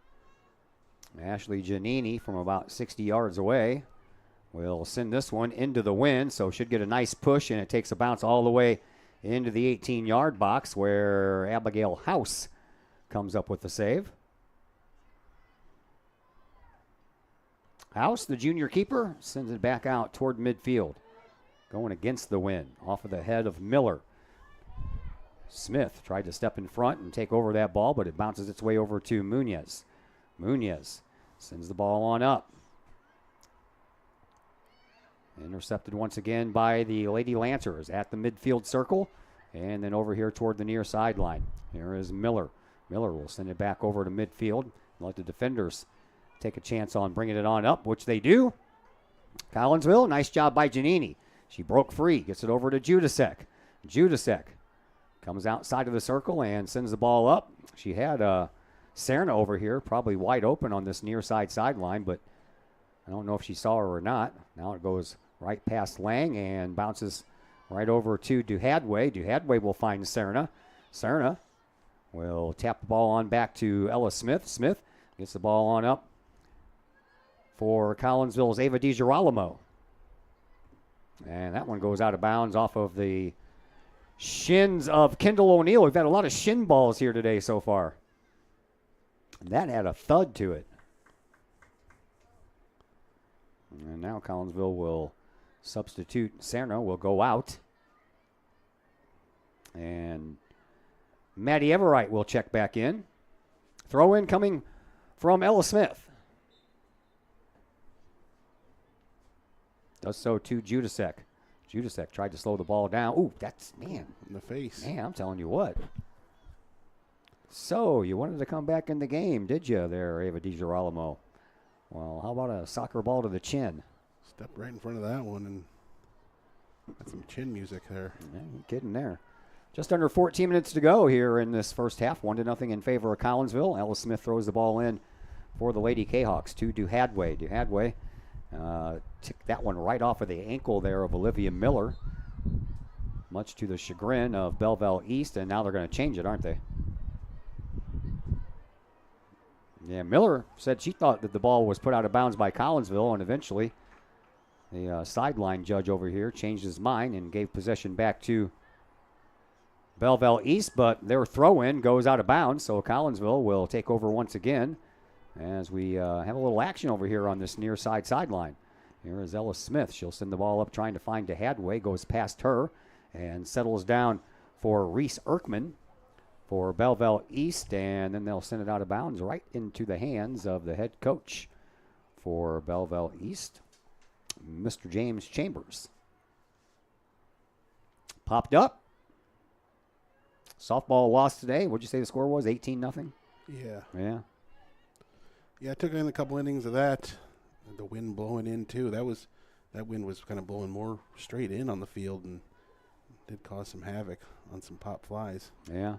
Ashley Giannini from about 60 yards away will send this one into the wind, so should get a nice push, and it takes a bounce all the way into the 18-yard box where Abigail House comes up with the save. House, the junior keeper, sends it back out toward midfield, going against the wind, off of the head of Miller. Smith tried to step in front and take over that ball, but it bounces its way over to Munoz. Munoz sends the ball on up. Intercepted once again by the Lady Lancers at the midfield circle, and then over here toward the near sideline. Here is Miller. Miller will send it back over to midfield and let the defenders take a chance on bringing it on up, which they do. Collinsville, nice job by Giannini. She broke free, gets it over to Judasek. Judasek comes outside of the circle and sends the ball up. She had Serna over here, probably wide open on this near side sideline, but I don't know if she saw her or not. Now it goes right past Lang and bounces right over to DeHadway. DeHadway will find Serna. Serna will tap the ball on back to Ella Smith. Smith gets the ball on up for Collinsville's Ava DiGirolamo. And that one goes out of bounds off of the shins of Kendall O'Neill. We've had a lot of shin balls here today so far. That had a thud to it. And now Collinsville will substitute. Serna will go out. And Maddie Everett will check back in. Throw in coming from Ella Smith. Does so to Judasek. Judasek tried to slow the ball down. Ooh, that's, man. In the face. Man, I'm telling you what. So, you wanted to come back in the game, did you there, Ava DiGirolamo? Well, how about a soccer ball to the chin? Stepped right in front of that one and got some chin music there. Yeah, no kidding there. Just under 14 minutes to go here in this first half. 1-0 in favor of Collinsville. Ella Smith throws the ball in for the Lady Kahawks to DeHadway. DeHadway took that one right off of the ankle there of Olivia Miller, much to the chagrin of Belleville East, and now they're going to change it, aren't they? Yeah, Miller said she thought that the ball was put out of bounds by Collinsville, and eventually the sideline judge over here changed his mind and gave possession back to Belleville East, but their throw-in goes out of bounds, so Collinsville will take over once again as we have a little action over here on this near side sideline. Here is Ella Smith. She'll send the ball up trying to find DeHadway, goes past her, and settles down for Reese Erkman for Belleville East, and then they'll send it out of bounds right into the hands of the head coach for Belleville East, Mr. James Chambers. Popped up. Softball lost today. What'd you say the score was? 18-0? Yeah. Yeah. Yeah, I took in a couple innings of that. The wind blowing in, too. That wind was kind of blowing more straight in on the field and did cause some havoc on some pop flies. Yeah.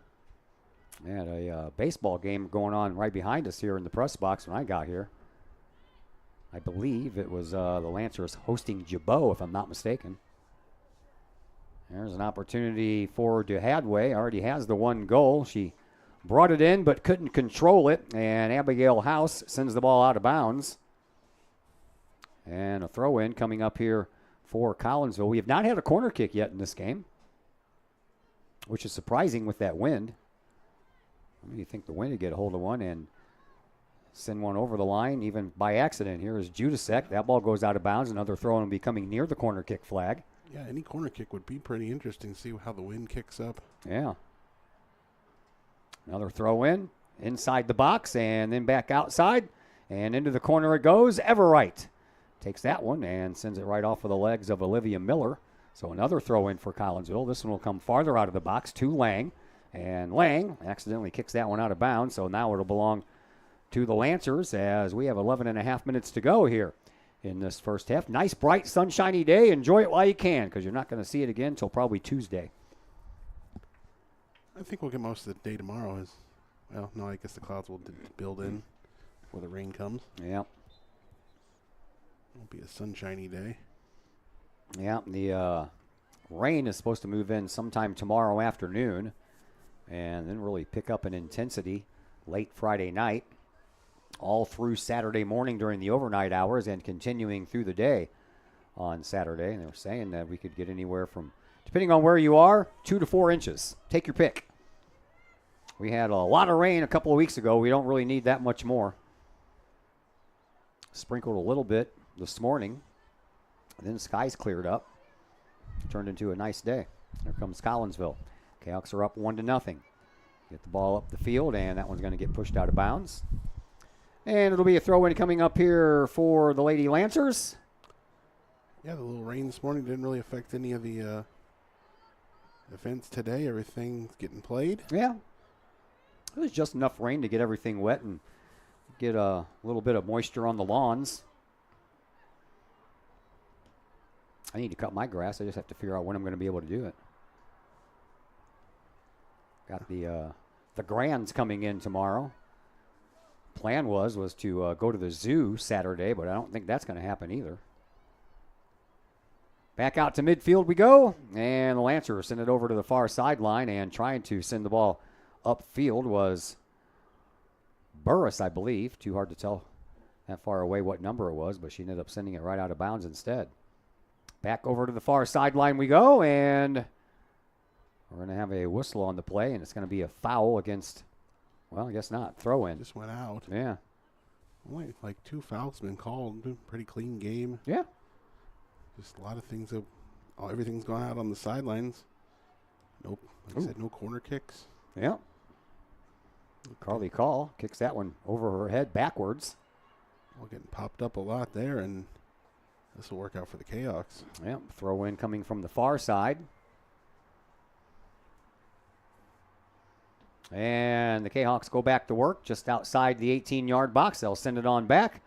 They had a baseball game going on right behind us here in the press box when I got here. I believe it was the Lancers hosting Jabot, if I'm not mistaken. There's an opportunity for DeHadway. Already has the one goal. She brought it in but couldn't control it, and Abigail House sends the ball out of bounds. And a throw-in coming up here for Collinsville. We have not had a corner kick yet in this game, which is surprising with that wind. You think the wind would get a hold of one and send one over the line, even by accident. Here is Judasek. That ball goes out of bounds. Another throw-in will be coming near the corner kick flag. Yeah, any corner kick would be pretty interesting to see how the wind kicks up. Yeah. Another throw-in inside the box and then back outside. And into the corner it goes. Everwright takes that one and sends it right off of the legs of Olivia Miller. So another throw-in for Collinsville. This one will come farther out of the box to Lang. And Lang accidentally kicks that one out of bounds, so now it'll belong to the Lancers as we have 11 and a half minutes to go here in this first half. Nice, bright, sunshiny day. Enjoy it while you can because you're not going to see it again until probably Tuesday. I think we'll get most of the day tomorrow. Well, no, I guess the clouds will build in before the rain comes. Yeah. It'll be a sunshiny day. Yeah, the rain is supposed to move in sometime tomorrow afternoon and then really pick up in intensity late Friday night, all through Saturday morning during the overnight hours and continuing through the day on Saturday. And they were saying that we could get anywhere from, depending on where you are, 2 to 4 inches. Take your pick. We had a lot of rain a couple of weeks ago. We don't really need that much more. Sprinkled a little bit this morning. And then the skies cleared up. Turned into a nice day. Here comes Collinsville. Canucks are up 1-0. Get the ball up the field, and that one's going to get pushed out of bounds. And it'll be a throw-in coming up here for the Lady Lancers. Yeah, the little rain this morning didn't really affect any of the events today. Everything's getting played. Yeah. It was just enough rain to get everything wet and get a little bit of moisture on the lawns. I need to cut my grass. I just have to figure out when I'm going to be able to do it. Got the Grands coming in tomorrow. Plan was to go to the zoo Saturday, but I don't think that's going to happen either. Back out to midfield we go, and the Lancers send it over to the far sideline, and trying to send the ball upfield was Burris, I believe. Too hard to tell that far away what number it was, but she ended up sending it right out of bounds instead. Back over to the far sideline we go, and we're going to have a whistle on the play, and it's going to be a foul against, well, I guess not, throw-in. Just went out. Yeah. Only like 2 fouls been called. Been a pretty clean game. Yeah. Just a lot of things. Everything's gone out on the sidelines. Nope. Like I said, no corner kicks. Yeah. Carly Call kicks that one over her head backwards. Well, getting popped up a lot there, and this will work out for the Canucks. Yeah. Throw-in coming from the far side. And the Cayhawks go back to work just outside the 18-yard box. They'll send it on back.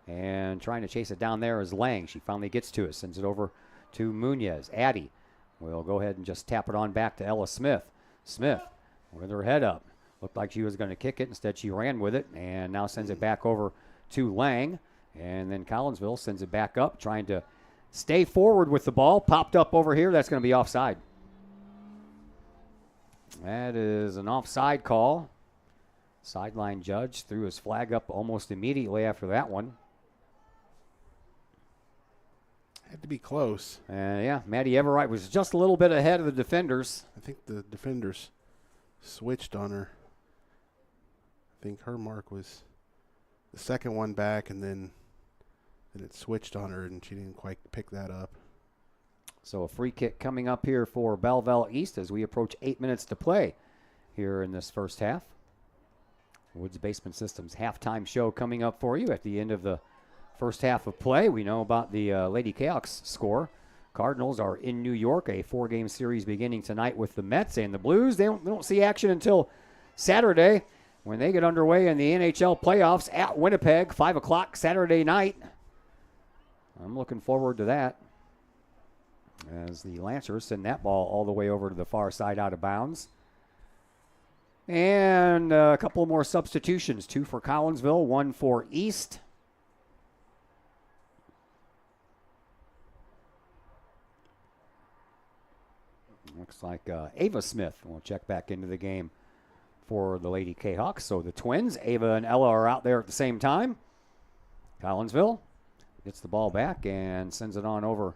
And trying to chase it down there is Lang. She finally gets to it, sends it over to Munoz. Addy will go ahead and just tap it on back to Ella Smith. Smith with her head up. Looked like she was going to kick it. Instead, she ran with it and now sends it back over to Lang. And then Collinsville sends it back up, trying to stay forward with the ball. Popped up over here. That's going to be offside. That is an offside call. Sideline judge threw his flag up almost immediately after that one. Had to be close. Yeah, Maddie Everett was just a little bit ahead of the defenders. I think the defenders switched on her. I think her mark was the second one back, and then it switched on her, and she didn't quite pick that up. So a free kick coming up here for Belleville East as we approach 8 minutes to play here in this first half. Woods Basement Systems halftime show coming up for you at the end of the first half of play. We know about the Lady Chaos score. Cardinals are in New York, a 4-game series beginning tonight with the Mets and the Blues. They don't see action until Saturday when they get underway in the NHL playoffs at Winnipeg, 5 o'clock Saturday night. I'm looking forward to that as the Lancers send that ball all the way over to the far side out of bounds. And a couple more substitutions, 2 for Collinsville, 1 for East. Looks like Ava Smith will check back into the game for the Lady Kahawks. So the twins, Ava and Ella, are out there at the same time. Collinsville gets the ball back and sends it on over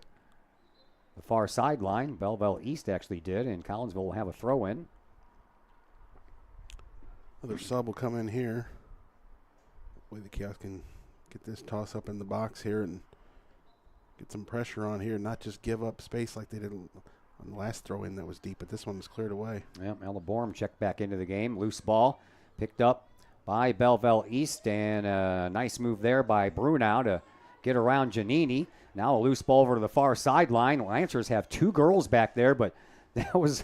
the far sideline. Belleville East actually did, and Collinsville will have a throw-in. Another sub will come in here. Hopefully the Chaos can get this toss up in the box here and get some pressure on here, not just give up space like they did on the last throw-in that was deep, but this one was cleared away. Yep, Ella Borm checked back into the game. Loose ball picked up by Belleville East, and a nice move there by Brunau to get around Giannini. Now a loose ball over to the far sideline. Lancers have 2 girls back there, but that was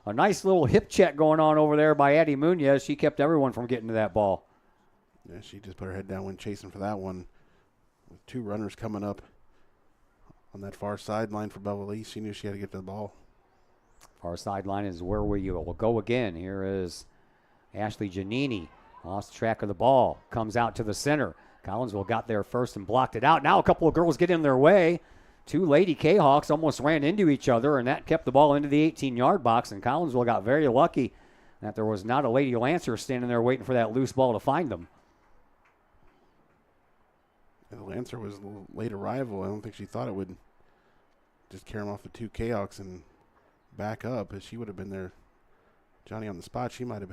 a nice little hip check going on over there by Addie Munoz. She kept everyone from getting to that ball. Yeah, she just put her head down when chasing for that one. With 2 runners coming up on that far sideline for Belleville East, she knew she had to get to the ball. Far sideline is where we will go again. Here is Ashley Giannini. Lost track of the ball. Comes out to the center. Collinsville got there first and blocked it out. Now a couple of girls get in their way. 2 Lady Kahawks almost ran into each other, and that kept the ball into the 18-yard box, and Collinsville got very lucky that there was not a Lady Lancer standing there waiting for that loose ball to find them. And the Lancer was a late arrival. I don't think she thought it would just carry them off the 2 Kahawks and back up. If she would have been there, Johnny on the spot, she might have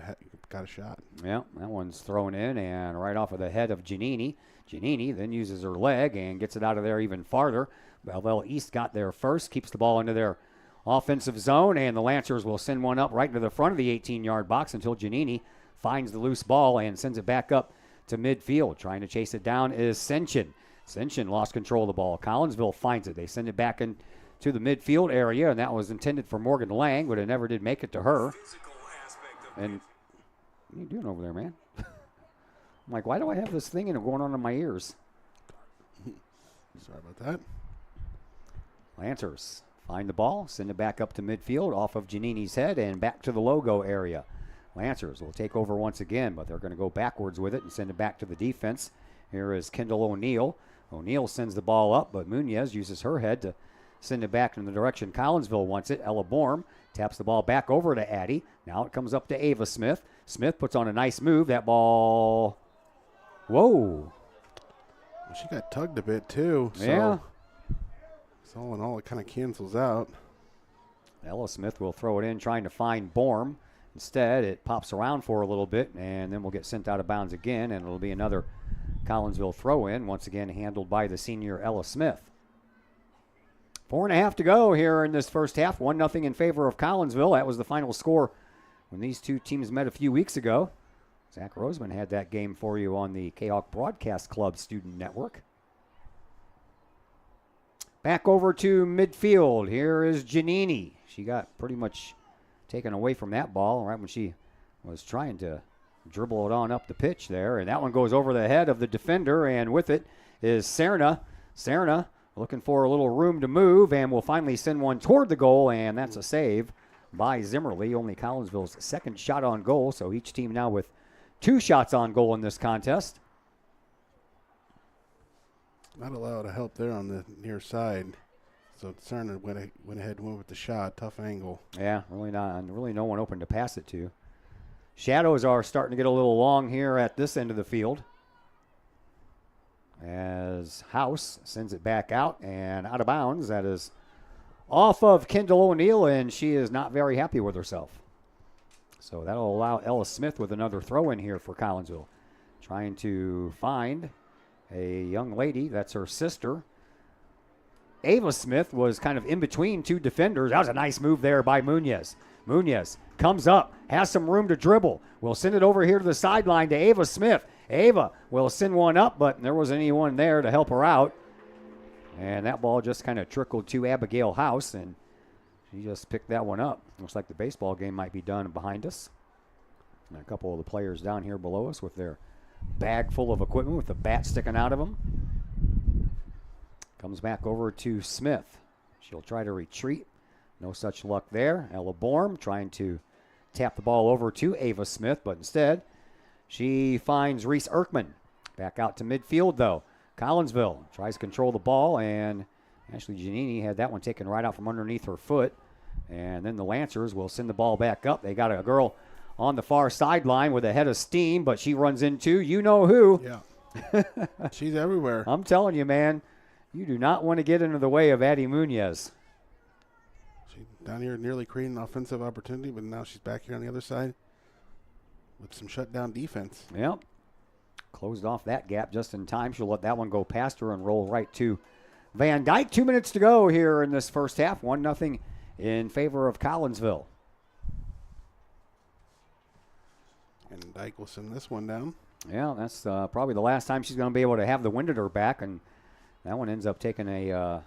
got a shot. Yeah, that one's thrown in and right off of the head of Giannini. Giannini then uses her leg and gets it out of there even farther. Belleville East got there first, keeps the ball into their offensive zone, and the Lancers will send one up right into the front of the 18-yard box until Giannini finds the loose ball and sends it back up to midfield. Trying to chase it down is Senshin. Senshin lost control of the ball. Collinsville finds it. They send it back into the midfield area, and that was intended for Morgan Lang, but it never did make it to her. And what are you doing over there, man? I'm like, why do I have this thing going on in my ears? Sorry about that. Lancers find the ball, send it back up to midfield off of Giannini's head and back to the logo area. Lancers will take over once again, but they're going to go backwards with it and send it back to the defense. Here is Kendall O'Neill. O'Neill sends the ball up, but Munoz uses her head to send it back in the direction Collinsville wants it. Ella Borm taps the ball back over to Addie. Now it comes up to Ava Smith. Smith puts on a nice move. That ball, whoa. Well, she got tugged a bit too. Yeah. So all in all, it kind of cancels out. Ella Smith will throw it in, trying to find Borm. Instead, it pops around for a little bit, and then we'll get sent out of bounds again, and it'll be another Collinsville throw-in, once again handled by the senior Ella Smith. 4.5 to go here in this first half. 1-0 in favor of Collinsville. That was the final score when these two teams met a few weeks ago. Zach Roseman had that game for you on the Kahok Broadcast Club Student Network. Back over to midfield. Here is Giannini. She got pretty much taken away from that ball right when she was trying to dribble it on up the pitch there. And that one goes over the head of the defender, and with it is Serna. Serna looking for a little room to move, and will finally send one toward the goal, and that's a save by Zimmerly. Only Collinsville's second shot on goal, so each team now with 2 shots on goal in this contest. Not a lot of help there on the near side. So Cerner went ahead and went with the shot. Tough angle. Yeah, really no one open to pass it to. Shadows are starting to get a little long here at this end of the field, as House sends it back out and out of bounds. That is off of Kendall O'Neill, and she is not very happy with herself. So that'll allow Ella Smith with another throw in here for Collinsville. Trying to find a young lady. That's her sister. Ava Smith was kind of in between two defenders. That was a nice move there by Munoz. Munoz comes up, has some room to dribble. We'll send it over here to the sideline to Ava Smith. Ava will send one up, but there wasn't anyone there to help her out. And that ball just kind of trickled to Abigail House, and she just picked that one up. Looks like the baseball game might be done behind us. And a couple of the players down here below us with their bag full of equipment with the bat sticking out of them. Comes back over to Smith. She'll try to retreat. No such luck there. Ella Borm trying to tap the ball over to Ava Smith, but instead she finds Reese Erkman. Back out to midfield, though. Collinsville tries to control the ball, and Ashley Giannini had that one taken right out from underneath her foot. And then the Lancers will send the ball back up. They got a girl on the far sideline with a head of steam, but she runs into you-know-who. Yeah. She's everywhere. I'm telling you, man, you do not want to get into the way of Addie Munoz. She's down here nearly creating an offensive opportunity, but now she's back here on the other side with some shutdown defense. Yep. Closed off that gap just in time. She'll let that one go past her and roll right to Van Dyke. 2 minutes to go here in this first half. 1-0 in favor of Collinsville. And Dyke will send this one down. Yeah, that's probably the last time she's going to be able to have the wind at her back, and that one ends up taking a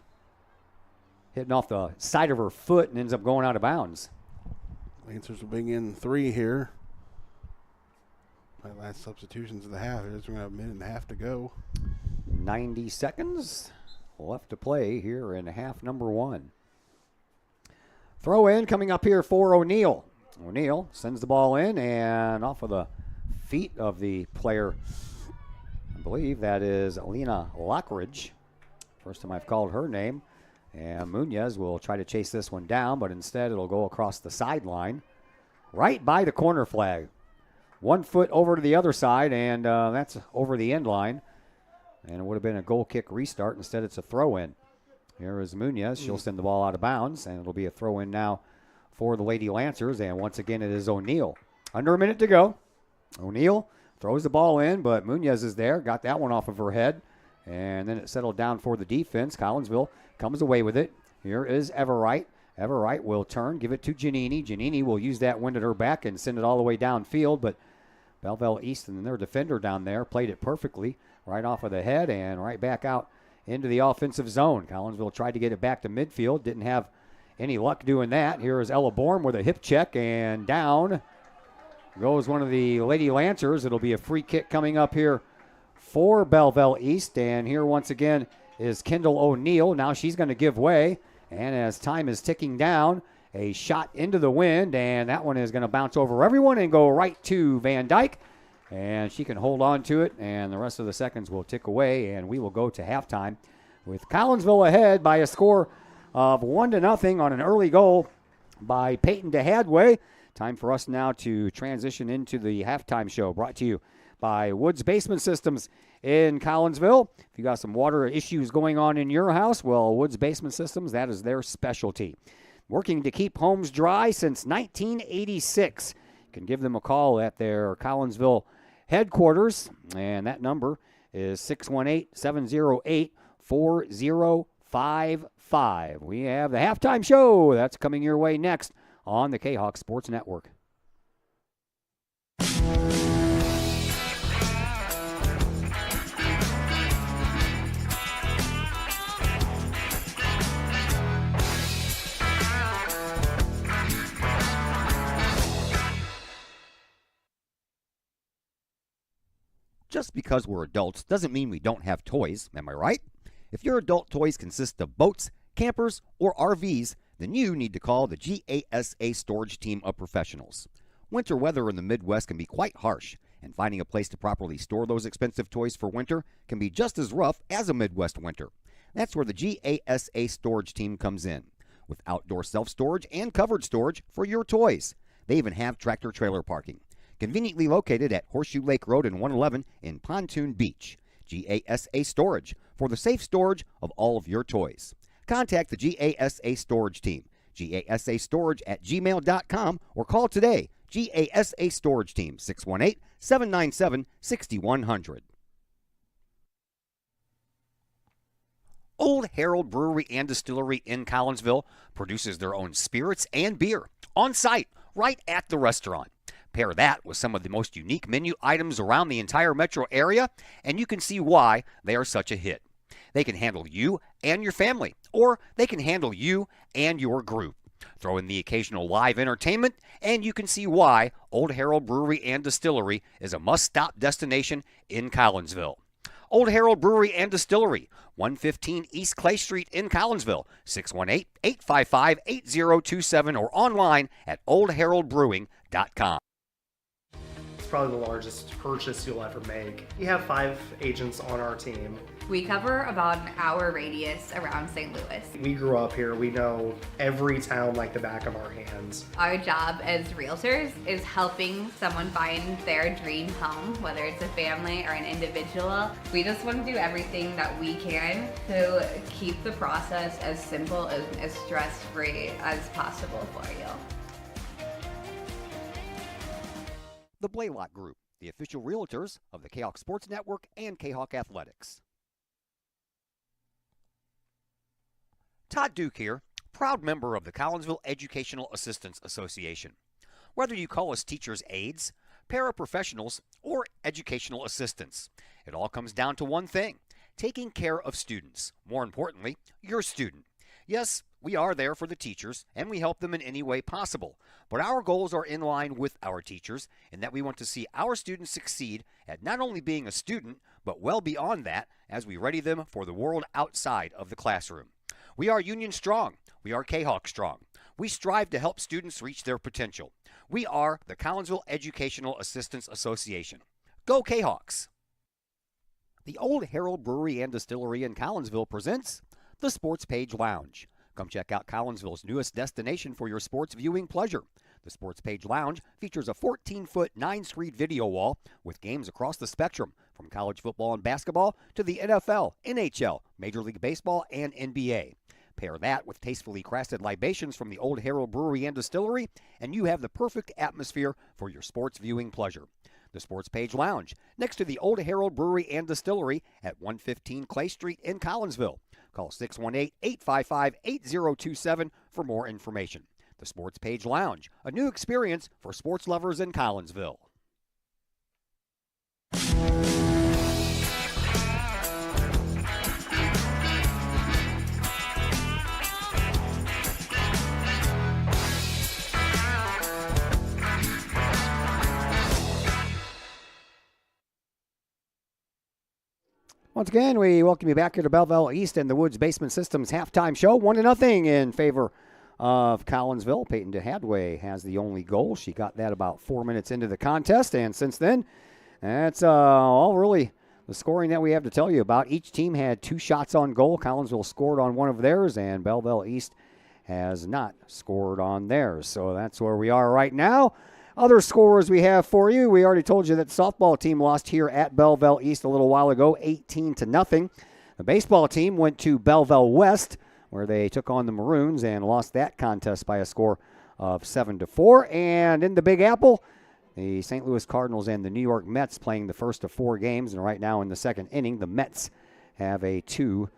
hitting off the side of her foot and ends up going out of bounds. Lancers will bring in 3 here. My last substitutions of the half. We're going to have a minute and a half to go. 90 seconds left to play here in half number 1. Throw in coming up here for O'Neill. O'Neill sends the ball in, and off of the feet of the player, I believe that is Alina Lockridge. First time I've called her name. And Munoz will try to chase this one down, but instead it'll go across the sideline right by the corner flag. 1 foot over to the other side, and that's over the end line. And it would have been a goal kick restart. Instead, it's a throw-in. Here is Munoz. She'll send the ball out of bounds, and it'll be a throw-in now for the Lady Lancers. And once again, it is O'Neill. Under a minute to go. O'Neill throws the ball in, but Munoz is there. Got that one off of her head. And then it settled down for the defense. Collinsville comes away with it. Here is Everwright. Everwright will turn, give it to Giannini. Giannini will use that wind at her back and send it all the way downfield, but Belleville East and their defender down there played it perfectly right off of the head and right back out into the offensive zone. Collinsville tried to get it back to midfield. Didn't have any luck doing that. Here is Ella Borm with a hip check, and down goes one of the Lady Lancers. It'll be a free kick coming up here for Belleville East. And here once again is Kendall O'Neill. Now she's going to give way. And as time is ticking down, a shot into the wind, and that one is going to bounce over everyone and go right to Van Dyke. And she can hold on to it, and the rest of the seconds will tick away, and we will go to halftime with Collinsville ahead by a score of 1-0 on an early goal by Peyton DeHadway. Time for us now to transition into the halftime show, brought to you by Woods Basement Systems in Collinsville. If you got some water issues going on in your house, well, Woods Basement Systems, that is their specialty. Working to keep homes dry since 1986. You can give them a call at their Collinsville headquarters, and that number is 618-708-4055. We have the halftime show. That's coming your way next on the Kahok Sports Network. Just because we're adults doesn't mean we don't have toys, am I right? If your adult toys consist of boats, campers, or RVs, then you need to call the GASA storage team of professionals. Winter weather in the Midwest can be quite harsh, and finding a place to properly store those expensive toys for winter can be just as rough as a Midwest winter. That's where the GASA storage team comes in, with outdoor self-storage and covered storage for your toys. They even have tractor-trailer parking. conveniently located at Horseshoe Lake Road and 111 in Pontoon Beach. GASA Storage, for the safe storage of all of your toys. Contact the GASA Storage team, gasastorage@gmail.com, or call today, GASA Storage Team, 618-797-6100. Old Herald Brewery and Distillery in Collinsville produces their own spirits and beer on site, right at the restaurant. Pair that with some of the most unique menu items around the entire metro area, and you can see why they are such a hit. They can handle you and your family, or they can handle you and your group. Throw in the occasional live entertainment, and you can see why Old Herald Brewery and Distillery is a must-stop destination in Collinsville. Old Herald Brewery and Distillery, 115 East Clay Street in Collinsville, 618-855-8027, or online at oldheraldbrewing.com. It's probably the largest purchase you'll ever make. We have 5 agents on our team. We cover about an hour radius around St. Louis. We grew up here. We know every town like the back of our hands. Our job as realtors is helping someone find their dream home, whether it's a family or an individual. We just want to do everything that we can to keep the process as simple and as stress-free as possible for you. The Blaylock Group, the official realtors of the Kahok Sports Network and Kahok Athletics. Todd Duke here, proud member of the Collinsville Educational Assistance Association. Whether you call us teachers' aides, paraprofessionals, or educational assistants, it all comes down to one thing: taking care of students. More importantly, your student. Yes, we are there for the teachers, and we help them in any way possible. But our goals are in line with our teachers, in that we want to see our students succeed at not only being a student, but well beyond that as we ready them for the world outside of the classroom. We are Union Strong. We are Kahok Strong. We strive to help students reach their potential. We are the Collinsville Educational Assistance Association. Go Kahawks! The Old Herald Brewery and Distillery in Collinsville presents the Sports Page Lounge. Come check out Collinsville's newest destination for your sports viewing pleasure. The Sports Page Lounge features a 14-foot 9-screen video wall with games across the spectrum, from college football and basketball to the NFL, NHL, Major League Baseball, and NBA. Pair that with tastefully crafted libations from the Old Herald Brewery and Distillery, and you have the perfect atmosphere for your sports viewing pleasure. The Sports Page Lounge, next to the Old Herald Brewery and Distillery at 115 Clay Street in Collinsville. Call 618-855-8027 for more information. The Sports Page Lounge, a new experience for sports lovers in Collinsville. Once again, we welcome you back here to Belleville East and the Woods Basement Systems halftime show. 1-0 in favor of Collinsville. Peyton DeHadway has the only goal. She got that about 4 minutes into the contest, and since then, that's all really the scoring that we have to tell you about. Each team had 2 shots on goal. Collinsville scored on one of theirs, and Belleville East has not scored on theirs. So that's where we are right now. Other scores we have for you. We already told you that the softball team lost here at Belleville East a little while ago, 18-0. The baseball team went to Belleville West, where they took on the Maroons and lost that contest by a score of 7-4. And in the Big Apple, the St. Louis Cardinals and the New York Mets playing the first of 4 games. And right now in the second inning, the Mets have a 2-0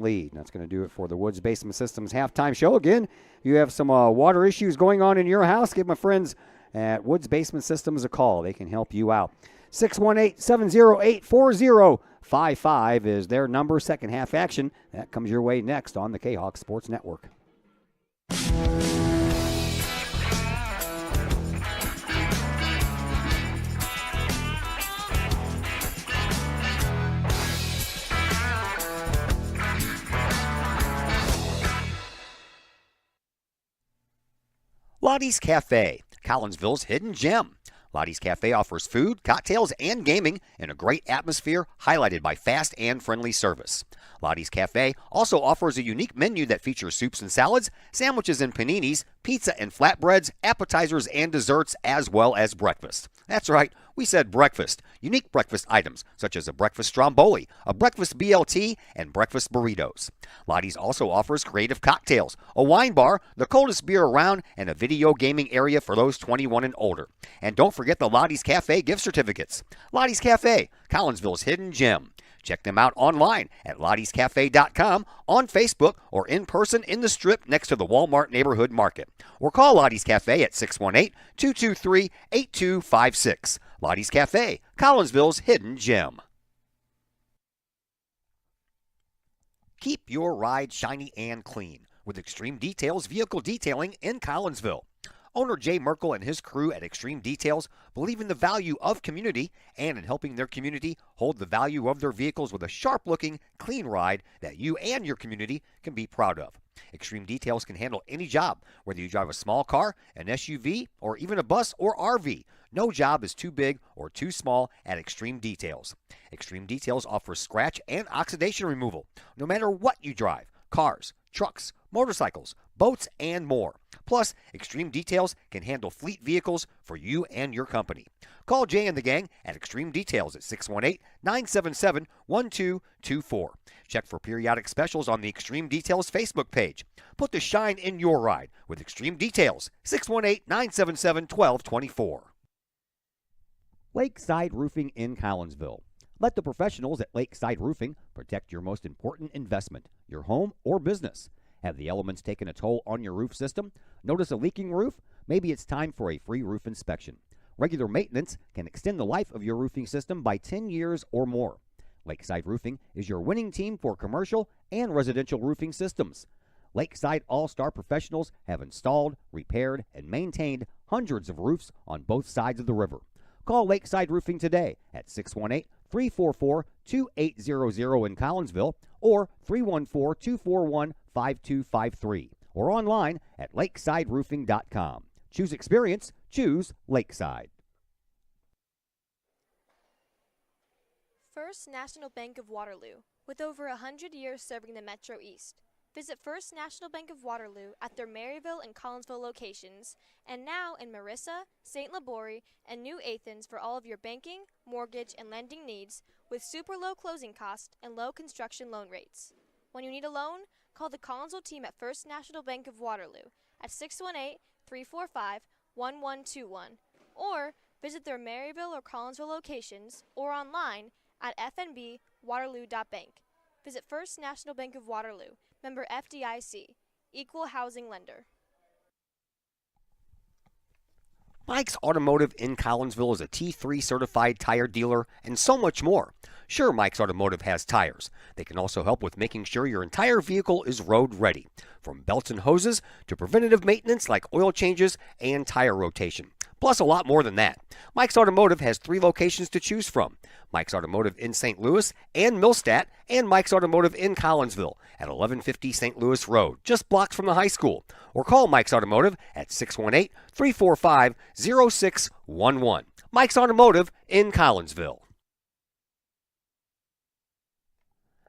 lead. That's going to do it for the Woods Basement Systems halftime show. Again, you have some water issues going on in your house, give my friends at Woods Basement Systems a call. They can help you out. 618-708-4055 is their number. Second half action, that comes your way next on the Kahok Sports Network. Lottie's Cafe, Collinsville's hidden gem. Lottie's Cafe offers food, cocktails, and gaming in a great atmosphere highlighted by fast and friendly service. Lottie's Cafe also offers a unique menu that features soups and salads, sandwiches and paninis, pizza and flatbreads, appetizers and desserts, as well as breakfast. That's right, we said breakfast. Unique breakfast items such as a breakfast stromboli, a breakfast BLT, and breakfast burritos. Lottie's also offers creative cocktails, a wine bar, the coldest beer around, and a video gaming area for those 21 and older. And don't forget the Lottie's Cafe gift certificates. Lottie's Cafe, Collinsville's hidden gem. Check them out online at lottiescafe.com, on Facebook, or in person in the Strip next to the Walmart Neighborhood Market. Or call Lottie's Cafe at 618-223-8256. Lottie's Cafe, Collinsville's hidden gem. Keep your ride shiny and clean with Extreme Details Vehicle Detailing in Collinsville. Owner Jay Merkel and his crew at Extreme Details believe in the value of community and in helping their community hold the value of their vehicles with a sharp-looking, clean ride that you and your community can be proud of. Extreme Details can handle any job, whether you drive a small car, an SUV, or even a bus or RV. No job is too big or too small at Extreme Details. Extreme Details offers scratch and oxidation removal, no matter what you drive: cars, trucks, motorcycles, boats, and more. Plus, Extreme Details can handle fleet vehicles for you and your company. Call Jay and the gang at Extreme Details at 618-977-1224. Check for periodic specials on the Extreme Details Facebook page. Put the shine in your ride with Extreme Details, 618-977-1224. Lakeside Roofing in Collinsville. Let the professionals at Lakeside Roofing protect your most important investment, your home or business. Have the elements taken a toll on your roof system? Notice a leaking roof? Maybe it's time for a free roof inspection. Regular maintenance can extend the life of your roofing system by 10 years or more. Lakeside Roofing is your winning team for commercial and residential roofing systems. Lakeside All-Star professionals have installed, repaired, and maintained hundreds of roofs on both sides of the river. Call Lakeside Roofing today at 618-344-2800 in Collinsville or 314-241-5253 or online at lakesideroofing.com. Choose experience, choose Lakeside. First National Bank of Waterloo, with over 100 years serving the Metro East. Visit First National Bank of Waterloo at their Maryville and Collinsville locations, and now in Marissa, St. Laborie, and New Athens for all of your banking, mortgage, and lending needs with super low closing costs and low construction loan rates. When you need a loan, call the Collinsville team at First National Bank of Waterloo at 618-345-1121 or visit their Maryville or Collinsville locations or online at fnbwaterloo.bank. Visit First National Bank of Waterloo, member FDIC, equal housing lender. Mike's Automotive in Collinsville is a T3 certified tire dealer and so much more. Sure, Mike's Automotive has tires. They can also help with making sure your entire vehicle is road ready, from belts and hoses to preventative maintenance like oil changes and tire rotation. Plus a lot more than that. Mike's Automotive has 3 locations to choose from: Mike's Automotive in St. Louis and Millstadt, and Mike's Automotive in Collinsville at 1150 St. Louis Road, just blocks from the high school. Or call Mike's Automotive at 618-345-0611. Mike's Automotive in Collinsville.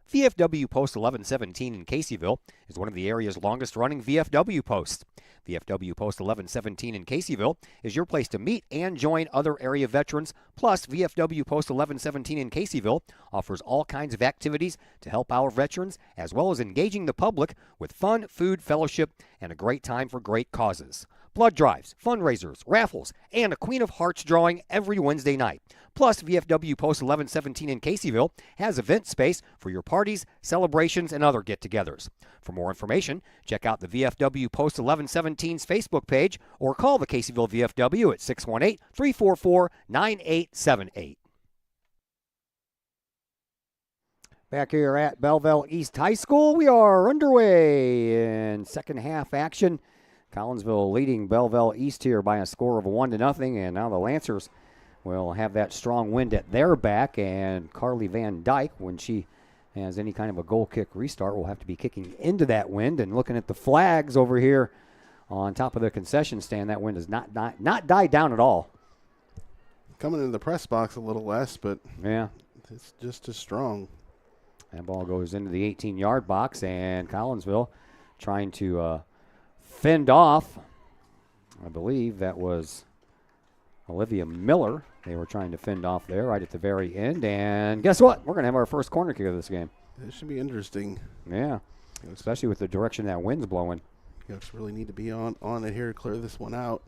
VFW Post 1117 in Caseyville is one of the area's longest-running VFW posts. VFW Post 1117 in Caseyville is your place to meet and join other area veterans. Plus, VFW Post 1117 in Caseyville offers all kinds of activities to help our veterans, as well as engaging the public with fun, food, fellowship, and a great time for great causes. Blood drives, fundraisers, raffles, and a Queen of Hearts drawing every Wednesday night. Plus, VFW Post 1117 in Caseyville has event space for your parties, celebrations, and other get-togethers. For more information, check out the VFW Post 1117's Facebook page or call the Caseyville VFW at 618-344-9878. Back here at Belleville East High School, we are underway in second half action. Collinsville leading Belleville East here by a score of 1-0, and now the Lancers will have that strong wind at their back, and Carly Van Dyke, when she has any kind of a goal kick restart, will have to be kicking into that wind. And looking at the flags over here on top of the concession stand, that wind has not died down at all. Coming into the press box a little less, but yeah, it's just as strong. That ball goes into the 18-yard box, and Collinsville trying to fend off I believe that was Olivia Miller. They were trying to fend off there right at the very end. And guess what? We're going to have our first corner kick of this game. This should be interesting. Yeah, especially with the direction that wind's blowing. Canucks really need to be on it here to clear this one out.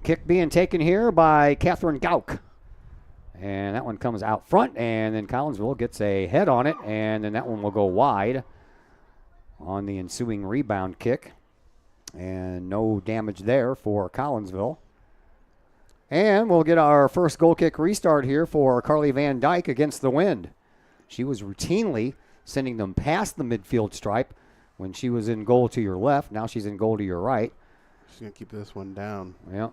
Kick being taken here by Catherine Gauk. And that one comes out front, and then Collinsville gets a head on it, and then that one will go wide on the ensuing rebound kick. And no damage there for Collinsville. And we'll get our first goal kick restart here for Carly Van Dyke against the Wind. She was routinely sending them past the midfield stripe when she was in goal to your left. Now she's in goal to your right. She's going to keep this one down. Yeah.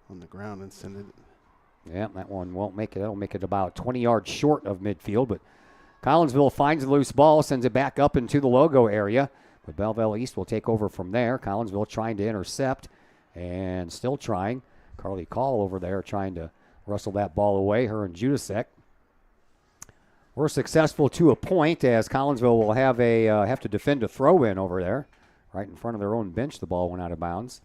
On the ground and send it. Yeah, that one won't make it. That'll make it about 20 yards short of midfield. But Collinsville finds the loose ball, sends it back up into the logo area. But Belleville East will take over from there. Collinsville trying to intercept and still trying. Carly Call over there trying to wrestle that ball away, her and Judasek. We're successful to a point as Collinsville will have to defend a throw-in over there. Right in front of their own bench, the ball went out of bounds.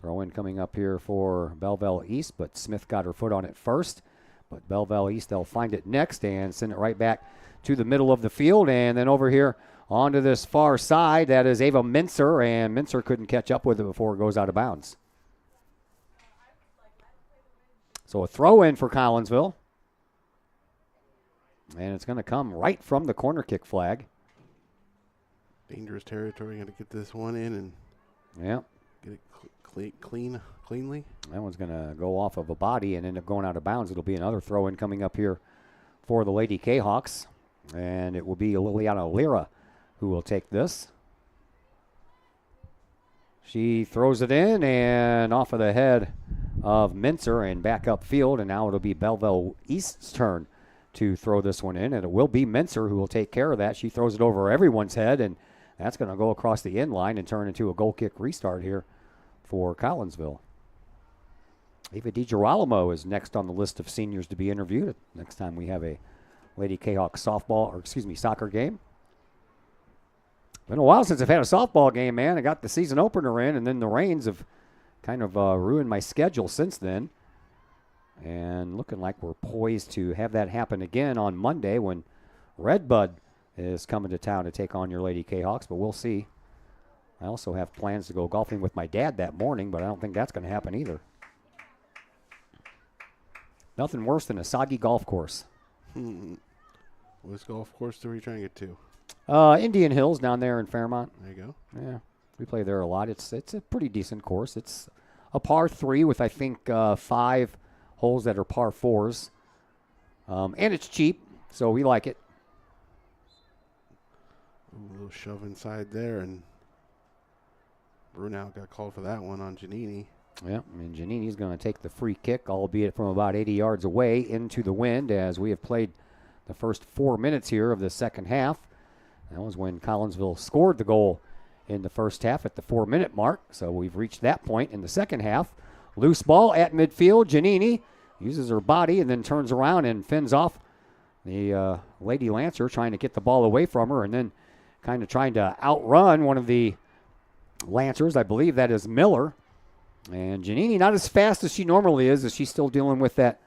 Throw-in coming up here for Belleville East, but Smith got her foot on it first. But Belleville East, they'll find it next and send it right back to the middle of the field. And then over here onto this far side, that is Ava Mincer, and Mincer couldn't catch up with it before it goes out of bounds. So a throw-in for Collinsville. And it's going to come right from the corner kick flag. Dangerous territory. Got to get this one in and get it cleanly. That one's going to go off of a body and end up going out of bounds. It'll be another throw-in coming up here for the Lady Kahawks. And it will be Liliana Lira who will take this. She throws it in and off of the head of Mincer and back upfield. And now it'll be Belleville East's turn to throw this one in. And it will be Mincer who will take care of that. She throws it over everyone's head, and that's going to go across the end line and turn into a goal kick restart here for Collinsville. Ava DiGirolamo is next on the list of seniors to be interviewed next time we have a Lady Kahawk soccer game. Been a while since I've had a softball game, man. I got the season opener in, and then the rains have kind of ruined my schedule since then. And looking like we're poised to have that happen again on Monday when Redbud is coming to town to take on your Lady Kahawks, but we'll see. I also have plans to go golfing with my dad that morning, but I don't think that's going to happen either. Nothing worse than a soggy golf course. Which golf course are we trying to get to? Indian Hills down there in Fairmont. There you go. Yeah, we play there a lot. It's a pretty decent course. It's a par 3 with, I think, 5 holes that are par 4s. And it's cheap, so we like it. Ooh, a little shove inside there, and Brunel got called for that one on Giannini. Yeah, and Giannini's going to take the free kick, albeit from about 80 yards away, into the wind as we have played the first 4 minutes here of the second half. That was when Collinsville scored the goal in the first half at the 4-minute mark, so we've reached that point in the second half. Loose ball at midfield. Giannini uses her body and then turns around and fends off the Lady Lancer, trying to get the ball away from her and then kind of trying to outrun one of the Lancers. I believe that is Miller. And Giannini not as fast as she normally is, as she's still dealing with that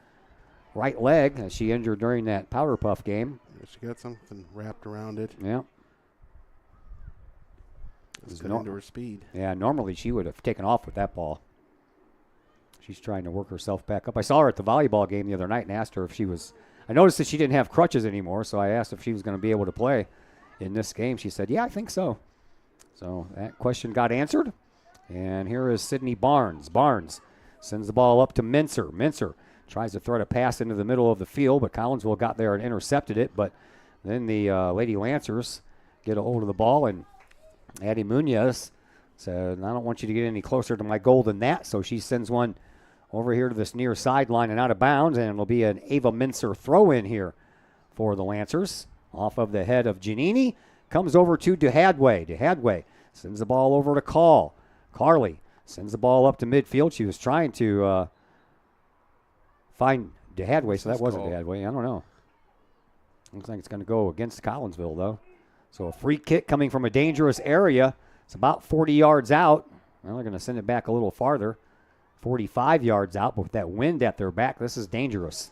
right leg that she injured during that Powder Puff game. Yeah, she got something wrapped around it. Yeah. It's cut into her speed. Yeah, normally she would have taken off with that ball. She's trying to work herself back up. I saw her at the volleyball game the other night and asked her if she was – I noticed that she didn't have crutches anymore, so I asked if she was going to be able to play in this game. She said, yeah, I think so. So that question got answered. And here is Sydney Barnes. Barnes sends the ball up to Mincer. Mincer tries to throw a pass into the middle of the field, but Collinsville got there and intercepted it. But then the Lady Lancers get a hold of the ball, and Addie Munoz said, I don't want you to get any closer to my goal than that. So she sends one over here to this near sideline and out of bounds, and it'll be an Ava Mincer throw-in here for the Lancers. Off of the head of Giannini, comes over to DeHadway. DeHadway sends the ball over to Call. Carly sends the ball up to midfield. She was trying to find DeHadway, so that wasn't DeHadway. I don't know. Looks like it's going to go against Collinsville, though. So a free kick coming from a dangerous area. It's about 40 yards out. Well, they're going to send it back a little farther. 45 yards out, but with that wind at their back, this is dangerous.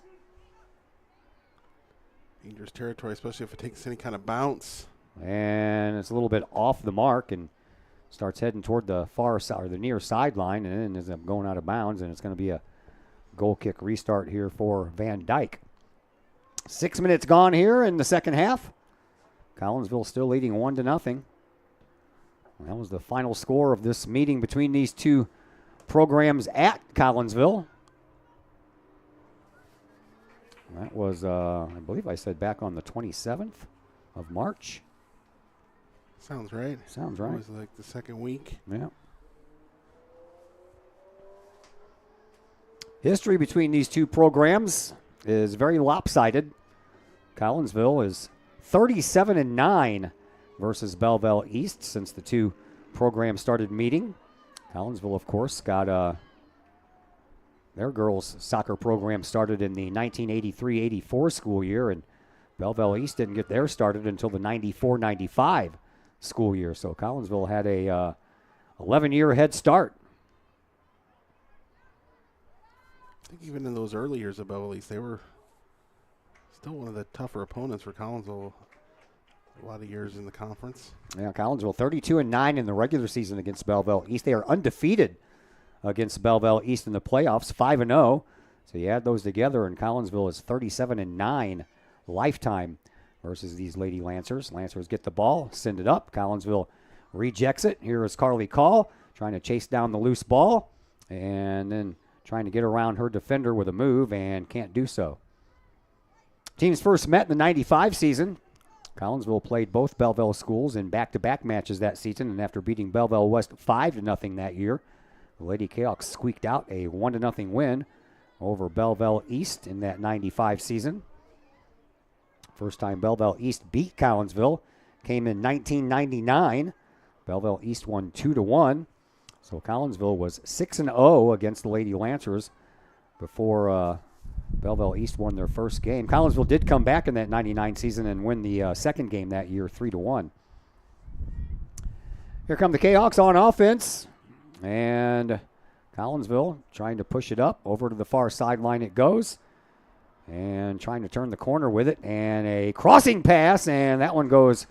Dangerous territory, especially if it takes any kind of bounce. And it's a little bit off the mark and starts heading toward the far side or the near sideline, and then ends up going out of bounds, and it's going to be a goal kick restart here for Van Dyke. 6 minutes gone here in the second half. Collinsville still leading 1-0. That was the final score of this meeting between these two programs at Collinsville. That was, I believe I said back on the 27th of March. Sounds right. Sounds right. It was like the second week. Yeah. History between these two programs is very lopsided. Collinsville is 37-9 versus Belleville East since the two programs started meeting. Collinsville, of course, got their girls' soccer program started in the 1983-84 school year, and Belleville East didn't get theirs started until the 94-95 school year. So Collinsville had a 11-year head start. I think even in those early years of Belleville East, they were still one of the tougher opponents for Collinsville a lot of years in the conference. Yeah, Collinsville 32-9 in the regular season against Belleville East. They are undefeated against Belleville East in the playoffs, 5-0. So you add those together, and Collinsville is 37-9 lifetime versus these Lady Lancers. Lancers get the ball, send it up. Collinsville rejects it. Here is Carly Call trying to chase down the loose ball and then trying to get around her defender with a move and can't do so. Teams first met in the 95 season. Collinsville played both Belleville schools in back-to-back matches that season, and after beating Belleville West 5-0 that year, the Lady Kahok squeaked out a 1-0 win over Belleville East in that 95 season. First time Belleville East beat Collinsville came in 1999. Belleville East won 2-1. So Collinsville was 6-0 against the Lady Lancers before Belleville East won their first game. Collinsville did come back in that 99 season and win the second game that year 3-1. Here come the Kahawks on offense. And Collinsville trying to push it up. Over to the far sideline it goes. And trying to turn the corner with it. And a crossing pass. And that one goes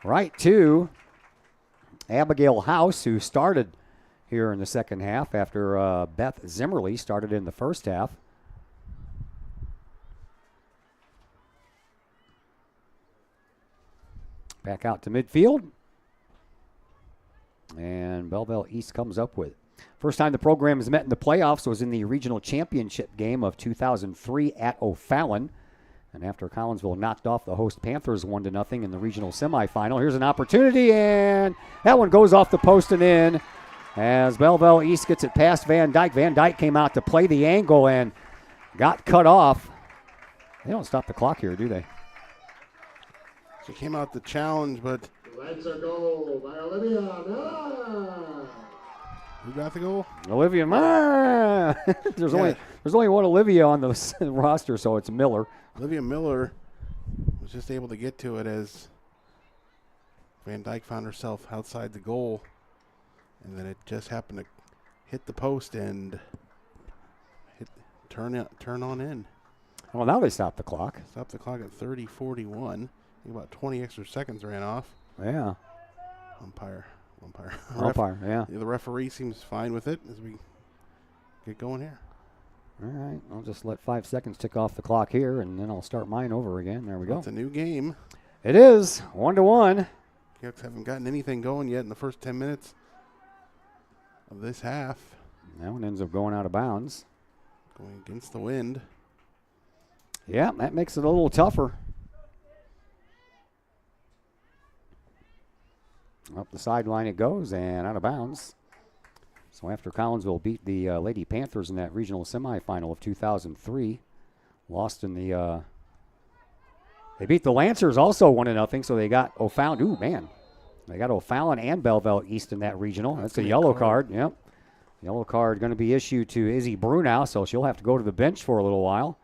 right to Abigail House, who started here in the second half after Beth Zimmerly started in the first half. Back out to midfield. And Belleville East comes up with it. First time the program has met in the playoffs was in the regional championship game of 2003 at O'Fallon. And after Collinsville knocked off the host Panthers 1-0 in the regional semifinal, here's an opportunity, and that one goes off the post and in as Belleville East gets it past Van Dyke. Van Dyke came out to play the angle and got cut off. They don't stop the clock here, do they? She came out to challenge, but Reds are goal by Olivia Miller. who got the goal? Olivia Miller. There's only one Olivia on the roster, so it's Miller. Olivia Miller was just able to get to it as Van Dyke found herself outside the goal, and then it just happened to hit the post and turn on in. Well, now they stop the clock. Stop the clock at 30:41. About 20 extra seconds ran off. Yeah. Umpire, yeah. The referee seems fine with it as we get going here. All right, I'll just let 5 seconds tick off the clock here, and then I'll start mine over again. There we go. It's a new game. It is 1-1. Cats haven't gotten anything going yet in the first 10 minutes of this half. That one ends up going out of bounds. Going against the wind. Yeah, that makes it a little tougher. Up the sideline it goes and out of bounds. So after Collinsville beat the Lady Panthers in that regional semifinal of 2003, lost in the they beat the Lancers also 1-0, so they got O'Fallon. Ooh, man. They got O'Fallon and Belleville East in that regional. That's a yellow card. Yep. Yellow card going to be issued to Izzy Brunow, so she'll have to go to the bench for a little while.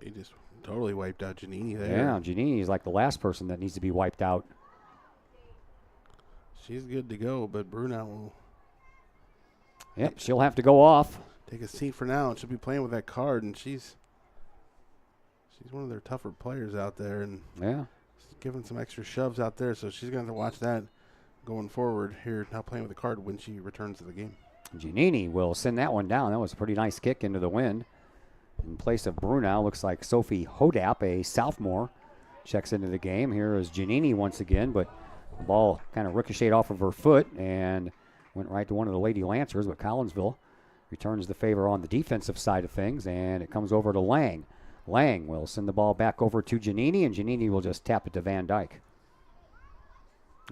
She just totally wiped out Giannini there. Yeah, Giannini is like the last person that needs to be wiped out. She's good to go, but Brunel will Yep, she'll have to go off. take a seat for now, and she'll be playing with that card, and she's one of their tougher players out there, and Yeah. she's giving some extra shoves out there, so she's going to watch that going forward here, now playing with the card when she returns to the game. Giannini will send that one down. That was a pretty nice kick into the wind. In place of Brunel, looks like Sophie Hodap, a sophomore, checks into the game. Here is Giannini once again, but the ball kind of ricocheted off of her foot and went right to one of the Lady Lancers, but Collinsville returns the favor on the defensive side of things, and it comes over to Lang. Lang will send the ball back over to Giannini, and Giannini will just tap it to Van Dyke.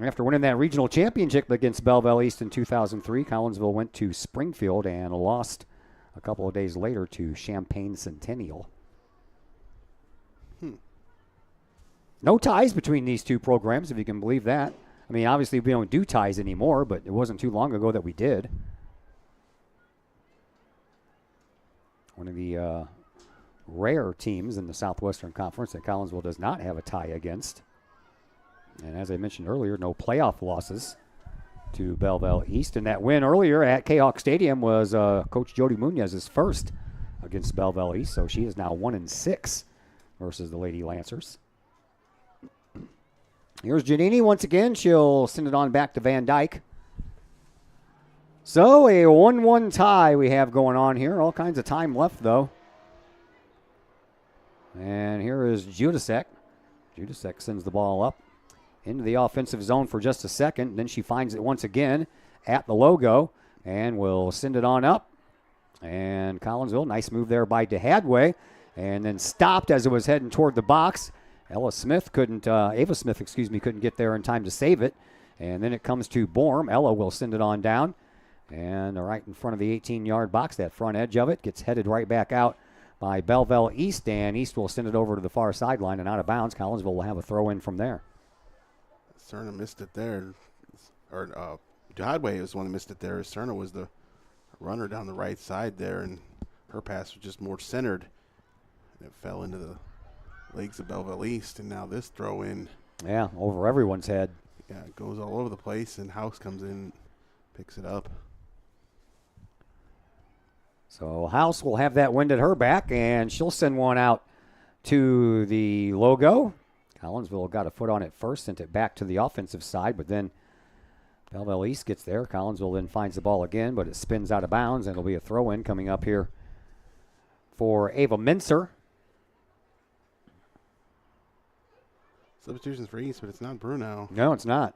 After winning that regional championship against Belleville East in 2003, Collinsville went to Springfield and lost a couple of days later to Champaign Centennial. No ties between these two programs, if you can believe that. I mean, obviously we don't do ties anymore, but it wasn't too long ago that we did. One of the rare teams in the Southwestern Conference that Collinsville does not have a tie against. And as I mentioned earlier, no playoff losses to Belleville East. And that win earlier at Kahok Stadium was Coach Jody Munez's first against Belleville East. So she is now 1-6 versus the Lady Lancers. Here's Giannini once again. She'll send it on back to Van Dyke. So a 1-1 tie we have going on here. All kinds of time left, though. And here is Judasek. Judasek sends the ball up into the offensive zone for just a second. Then she finds it once again at the logo and will send it on up. And Collinsville, nice move there by DeHadway. And then stopped as it was heading toward the box. Ava Smith couldn't get there in time to save it. And then it comes to Borm. Ella will send it on down. And right in front of the 18-yard box, that front edge of it gets headed right back out by Belleville East. And East will send it over to the far sideline and out of bounds. Collinsville will have a throw in from there. Cerna missed it there. Or Hadway was the one that missed it there. Cerna was the runner down the right side there, and her pass was just more centered. And it fell into the legs of Belleville East, and now this throw in. Yeah, over everyone's head. Yeah, it goes all over the place, and House comes in, picks it up. So House will have that wind at her back, and she'll send one out to the logo. Collinsville got a foot on it first, sent it back to the offensive side, but then Belleville East gets there. Collinsville then finds the ball again, but it spins out of bounds, and it'll be a throw-in coming up here for Ava Mincer. Substitutions for East, but it's not Bruno. No, it's not.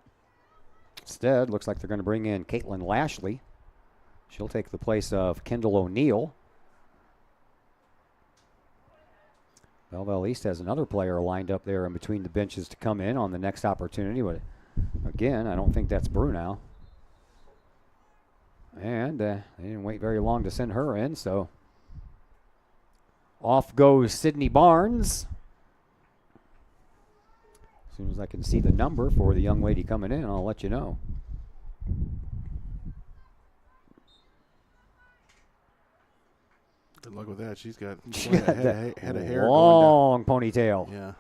Instead, looks like they're going to bring in Caitlin Lashley. She'll take the place of Kendall O'Neill. Belleville East has another player lined up there in between the benches to come in on the next opportunity, but again, I don't think that's Brunel. And they didn't wait very long to send her in, so off goes Sydney Barnes. As soon as I can see the number for the young lady coming in, I'll let you know. Good luck with that. She's got head of hair long ponytail. Yeah.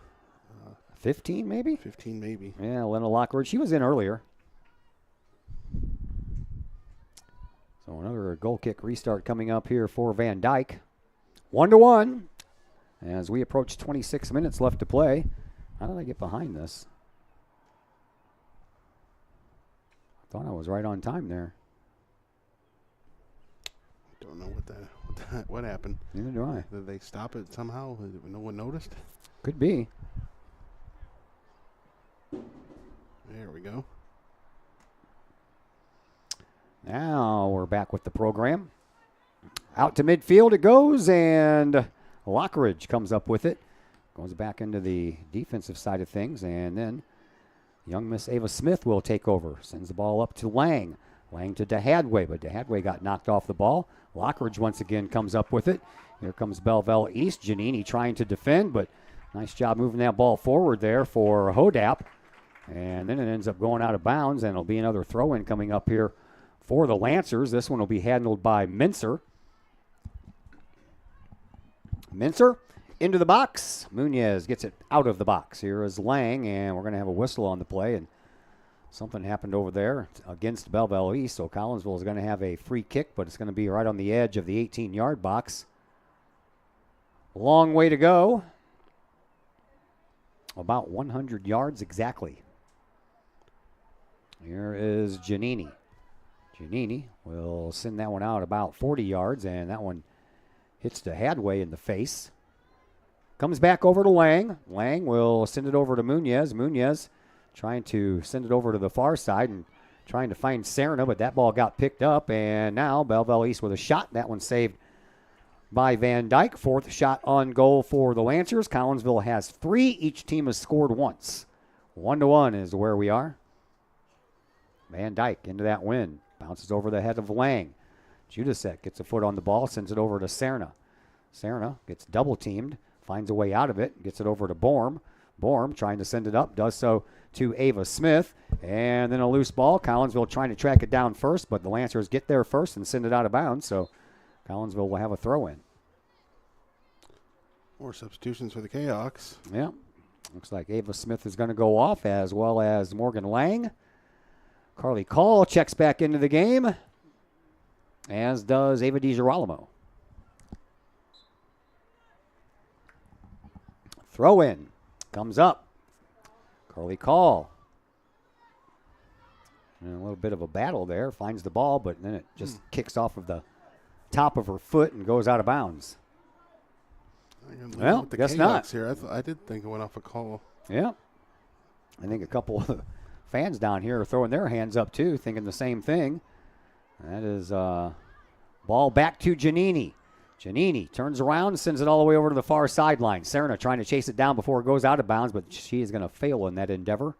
15 maybe? 15 maybe. Yeah, Lena Lockwood. She was in earlier. So another goal kick restart coming up here for Van Dyke. 1-1 as we approach 26 minutes left to play. How did I get behind this? I thought I was right on time there. Don't know what happened. Neither do I. Did they stop it somehow? No one noticed? Could be. There we go. Now we're back with the program. Out to midfield it goes, and Lockridge comes up with it. Goes back into the defensive side of things, and then young Miss Ava Smith will take over. Sends the ball up to Lang. Lang to DeHadway, but DeHadway got knocked off the ball. Lockridge once again comes up with it. Here comes Belleville East. Giannini trying to defend, but nice job moving that ball forward there for Hodap. And then it ends up going out of bounds, and it'll be another throw-in coming up here for the Lancers. This one will be handled by Mincer. Mincer into the box. Munez gets it out of the box. Here is Lang, and we're going to have a whistle on the play. And Something happened over there against Belleville East, so Collinsville is going to have a free kick, but it's going to be right on the edge of the 18-yard box. Long way to go. About 100 yards exactly. Here is Giannini. Giannini will send that one out about 40 yards, and that one hits the Hadway in the face. Comes back over to Lang. Lang will send it over to Munoz. Munoz trying to send it over to the far side and trying to find Serna, but that ball got picked up, and now Belleville East with a shot. That one saved by Van Dyke. 4th shot on goal for the Lancers. Collinsville has 3. Each team has scored once. 1-1 is where we are. Van Dyke into that win. Bounces over the head of Lang. Judasek gets a foot on the ball, sends it over to Serna. Serna gets double teamed, finds a way out of it, gets it over to Borm. Borm trying to send it up, does so to Ava Smith. And then a loose ball. Collinsville trying to track it down first, but the Lancers get there first and send it out of bounds. So Collinsville will have a throw in. More substitutions for the Kahawks. Yeah. Looks like Ava Smith is going to go off, as well as Morgan Lang. Carly Call checks back into the game, as does Ava DiGirolamo. Throw in. Comes up. Carly Call. And a little bit of a battle there. Finds the ball, but then it just kicks off of the top of her foot and goes out of bounds. Well, guess not. Here. I did think it went off a call. Yeah. I think a couple of fans down here are throwing their hands up too, thinking the same thing. That is ball back to Giannini. Giannini turns around, sends it all the way over to the far sideline. Serna trying to chase it down before it goes out of bounds, but she is going to fail in that endeavor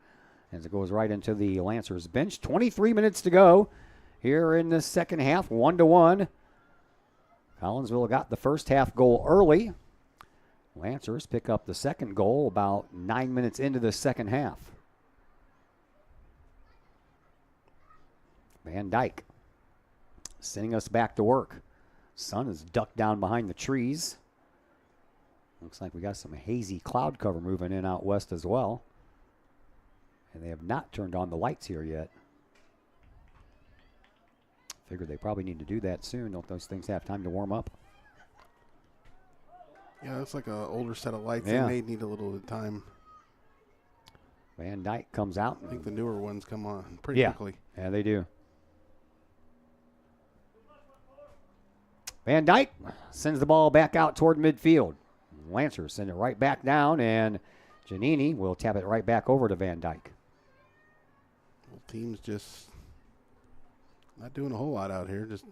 as it goes right into the Lancers bench. 23 minutes to go here in the second half, 1-1. Collinsville got the first half goal early. Lancers pick up the second goal about 9 minutes into the second half. Van Dyke sending us back to work. Sun is ducked down behind the trees. Looks like we got some hazy cloud cover moving in out west as well. And they have not turned on the lights here yet. Figure they probably need to do that soon. Don't those things have time to warm up? Yeah, it's like an older set of lights. Yeah. They may need a little bit of time. Van Dyke comes out. I think the newer ones come on pretty quickly. Yeah, they do. Van Dyke sends the ball back out toward midfield. Lancers send it right back down, and Giannini will tap it right back over to Van Dyke. Well, team's just not doing a whole lot out here, just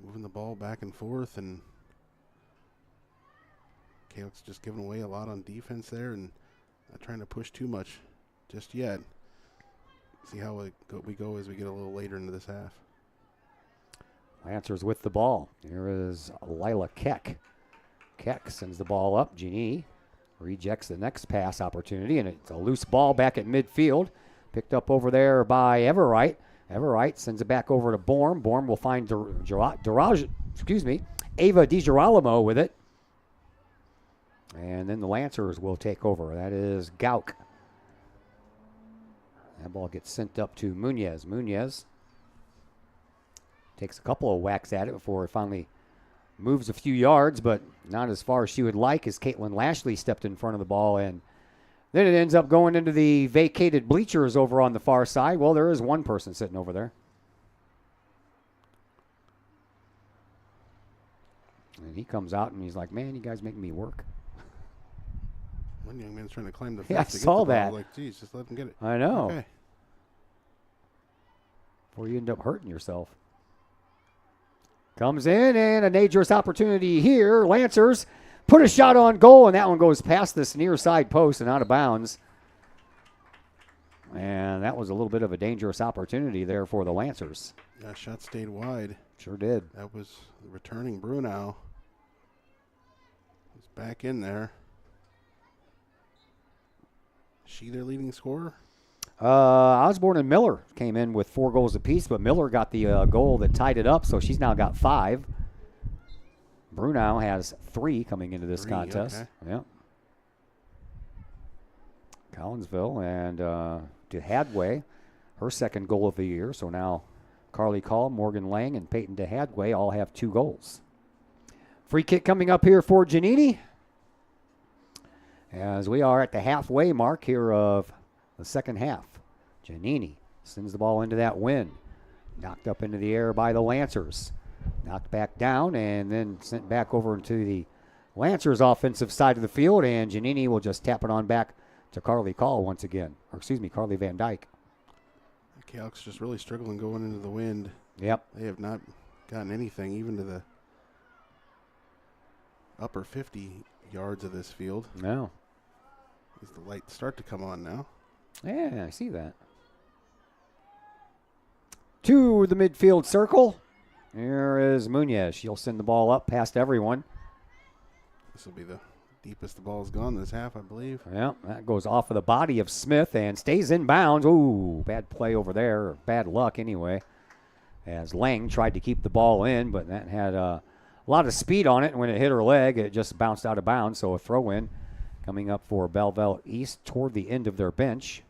moving the ball back and forth, and Kahok's just giving away a lot on defense there and not trying to push too much just yet. See how we go as we get a little later into this half. Lancers with the ball. Here is Lila Keck. Keck sends the ball up. Giannini rejects the next pass opportunity, and it's a loose ball back at midfield. Picked up over there by Everwright. Everwright sends it back over to Borm. Borm will find Ava DiGirolamo with it. And then the Lancers will take over. That is Gauk. That ball gets sent up to Munoz. Munoz takes a couple of whacks at it before it finally moves a few yards, but not as far as she would like, as Caitlin Lashley stepped in front of the ball. And then it ends up going into the vacated bleachers over on the far side. Well, there is one person sitting over there. And he comes out and he's like, man, you guys making me work. One young man's trying to climb the fence. Yeah, I to get saw the ball. that. Like, geez, just let him get it. I know. Okay. Before you end up hurting yourself. Comes in, and a dangerous opportunity here. Lancers put a shot on goal, and that one goes past this near side post and out of bounds. And that was a little bit of a dangerous opportunity there for the Lancers. Yeah, shot stayed wide. Sure did. That was returning Brunau. He's back in there. Is she their leading scorer? Osborne and Miller came in with 4 goals apiece, but Miller got the goal that tied it up, so she's now got 5. Brunau has 3 coming into this contest. Okay. Yeah. Collinsville and to Hadway, her second goal of the year. So now Carly Call, Morgan Lang, and Peyton DeHadway all have 2 goals. Free kick coming up here for Giannini, as we are at the halfway mark here of the second half. Giannini sends the ball into that wind. Knocked up into the air by the Lancers. Knocked back down and then sent back over into the Lancers' offensive side of the field, and Giannini will just tap it on back to Carly Call once again. Or excuse me, Carly Van Dyke. Kahok's just really struggling going into the wind. Yep. They have not gotten anything even to the upper 50 yards of this field. No. Is the light start to come on now? Yeah, I see that. To the midfield circle. Here is Munoz. She'll send the ball up past everyone. This will be the deepest the ball's gone this half, I believe. Yeah, that goes off of the body of Smith and stays in bounds. Ooh, bad play over there, or bad luck anyway, as Lang tried to keep the ball in, but that had a lot of speed on it, and when it hit her leg, it just bounced out of bounds, so a throw-in coming up for Belleville East toward the end of their bench.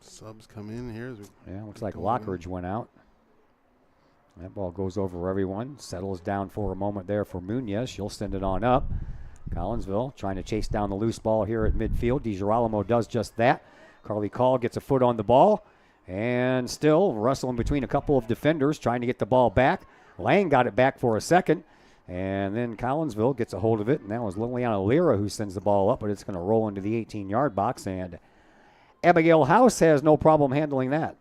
Subs come in here. As we yeah, looks like Lockridge went out. That ball goes over everyone. Settles down for a moment there for Munoz. She'll send it on up. Collinsville trying to chase down the loose ball here at midfield. DiGirolamo does just that. Carly Call gets a foot on the ball. And still wrestling between a couple of defenders trying to get the ball back. Lang got it back for a second. And then Collinsville gets a hold of it. And that was Liliana Lira who sends the ball up. But it's going to roll into the 18-yard box. And Abigail House has no problem handling that.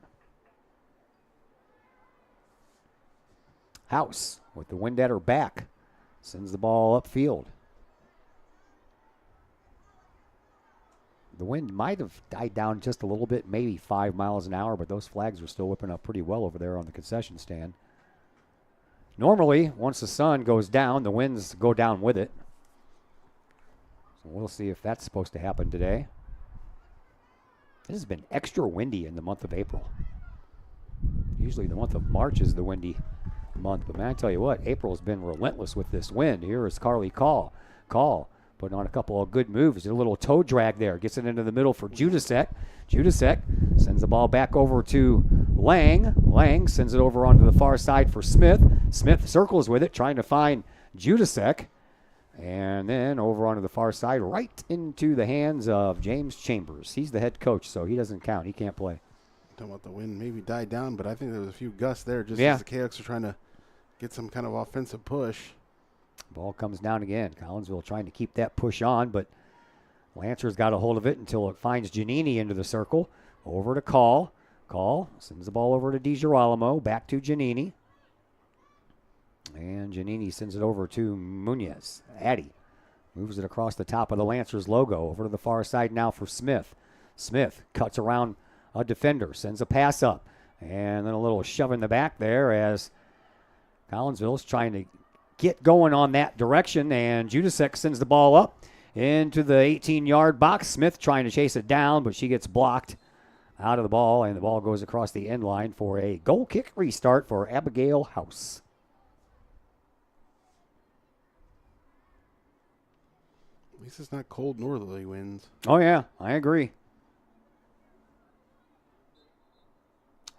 House with the wind at her back sends the ball upfield. The wind might have died down just a little bit, maybe 5 miles an hour, but those flags are still whipping up pretty well over there on the concession stand. Normally, once the sun goes down, the winds go down with it. So we'll see if that's supposed to happen today. This has been extra windy in the month of April. Usually the month of March is the windy month, but man, I tell you what, April's been relentless with this wind. Here is Carly Call. Putting on a couple of good moves. A little toe drag there. Gets it into the middle for Judasek. Judasek sends the ball back over to Lang. Lang sends it over onto the far side for Smith. Smith circles with it, trying to find Judasek. And then over onto the far side, right into the hands of James Chambers. He's the head coach, so he doesn't count. He can't play. Talking about the wind maybe died down, but I think there was a few gusts there just as the Cahoks are trying to get some kind of offensive push. Ball comes down again. Collinsville trying to keep that push on, but Lancer's got a hold of it until it finds Giannini into the circle. Over to Call. Call sends the ball over to DiGirolamo. Back to Giannini. And Giannini sends it over to Munoz. Addy moves it across the top of the Lancers logo. Over to the far side now for Smith. Smith cuts around a defender. Sends a pass up. And then a little shove in the back there as Collinsville's trying to get going on that direction, and Judasek sends the ball up into the 18-yard box. Smith trying to chase it down, but she gets blocked out of the ball, and the ball goes across the end line for a goal kick restart for Abigail House. At least it's not cold northerly winds. Oh, yeah, I agree.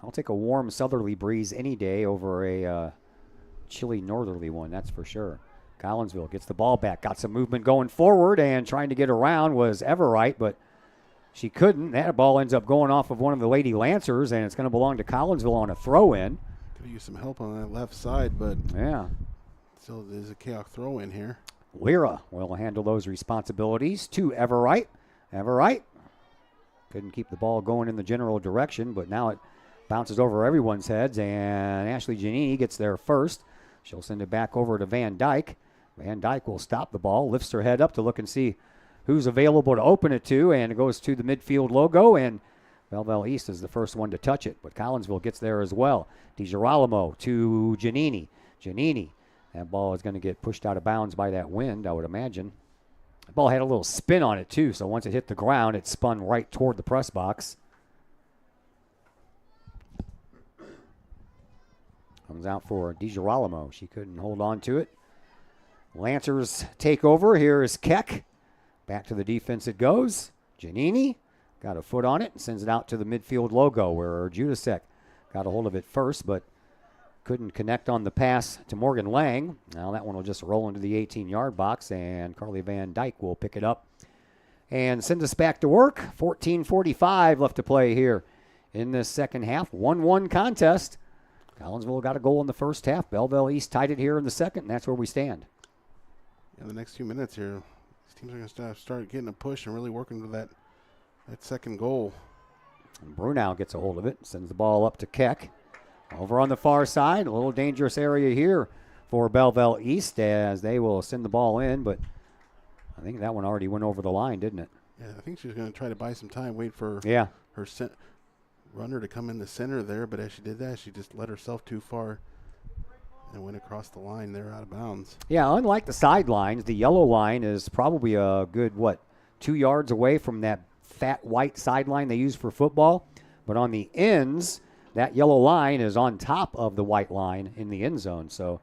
I'll take a warm southerly breeze any day over a chilly northerly one, that's for sure. Collinsville gets the ball back, got some movement going forward, and trying to get around was Everett, but she couldn't. That ball ends up going off of one of the Lady Lancers, and it's going to belong to Collinsville on a throw-in. Could use some help on that left side, but yeah, still there's a Kahok throw-in here. Lyra will handle those responsibilities to Everett. Everett couldn't keep the ball going in the general direction, but now it bounces over everyone's heads, and Ashley Giannini gets there first. She'll send it back over to Van Dyke. Van Dyke will stop the ball, lifts her head up to look and see who's available to open it to, and it goes to the midfield logo, and Belleville East is the first one to touch it, but Collinsville gets there as well. DiGirolamo to Giannini. Giannini, that ball is going to get pushed out of bounds by that wind, I would imagine. The ball had a little spin on it, too, so once it hit the ground, it spun right toward the press box. Comes out for DiGirolamo. She couldn't hold on to it. Lancers take over. Here is Keck. Back to the defense it goes. Giannini got a foot on it and sends it out to the midfield logo where Judasek got a hold of it first, but couldn't connect on the pass to Morgan Lang. Now that one will just roll into the 18-yard box, and Carly Van Dyke will pick it up and send us back to work. 14:45 left to play here in this second half. 1-1 contest. Collinsville got a goal in the first half. Belleville East tied it here in the second, and that's where we stand. Yeah, the next few minutes here, these teams are going to start getting a push and really working to that second goal. And Brunau gets a hold of it, sends the ball up to Keck. Over on the far side, a little dangerous area here for Belleville East as they will send the ball in, but I think that one already went over the line, didn't it? Yeah, I think she was going to try to buy some time, wait for her runner to come in the center there, but as she did that, she just let herself too far and went across the line there out of bounds. Yeah, unlike the sidelines, the yellow line is probably a good, 2 yards away from that fat white sideline they use for football. But on the ends, that yellow line is on top of the white line in the end zone. So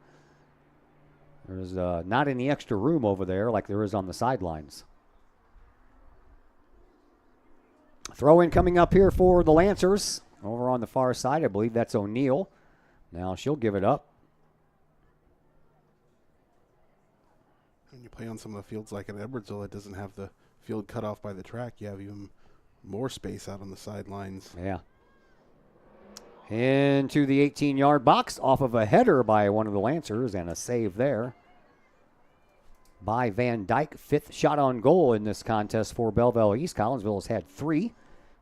there's not any extra room over there like there is on the sidelines. Throw in coming up here for the Lancers. Over on the far side, I believe that's O'Neill. Now she'll give it up. When you play on some of the fields like at Edwardsville, it doesn't have the field cut off by the track. You have even more space out on the sidelines. Yeah. Into the 18-yard box off of a header by one of the Lancers and a save there by Van Dyke. 5th shot on goal in this contest for Belleville East. Collinsville has had 3.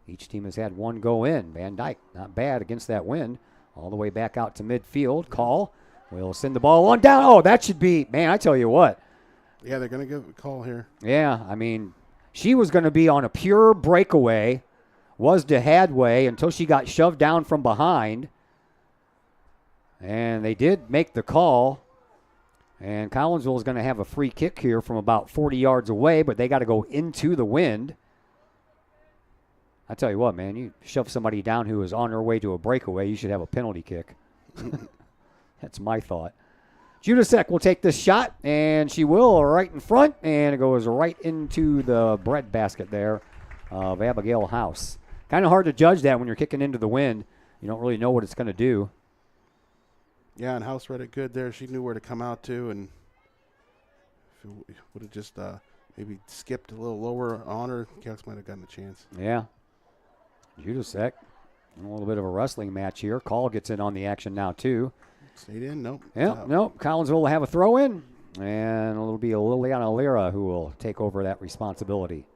Each team has had 1 go in. Van Dyke, not bad against that wind. All the way back out to midfield. Call will send the ball on down. Oh, that should be, man, I tell you what. Yeah, they're going to give a call here. Yeah, I mean, she was going to be on a pure breakaway, was to headway until she got shoved down from behind. And they did make the call. And Collinsville is going to have a free kick here from about 40 yards away, but they got to go into the wind. I tell you what, man, you shove somebody down who is on their way to a breakaway, you should have a penalty kick. That's my thought. Judasek will take this shot, and she will right in front, and it goes right into the bread basket there of Abigail House. Kind of hard to judge that when you're kicking into the wind. You don't really know what it's going to do. Yeah, and House read it good there. She knew where to come out to, and if it would have just maybe skipped a little lower on her, Cats might have gotten a chance. Yeah. Judasek, a little bit of a wrestling match here. Call gets in on the action now, too. Stayed in, nope. Yep, nope. Collinsville will have a throw in, and it'll be Liliana Lira who will take over that responsibility.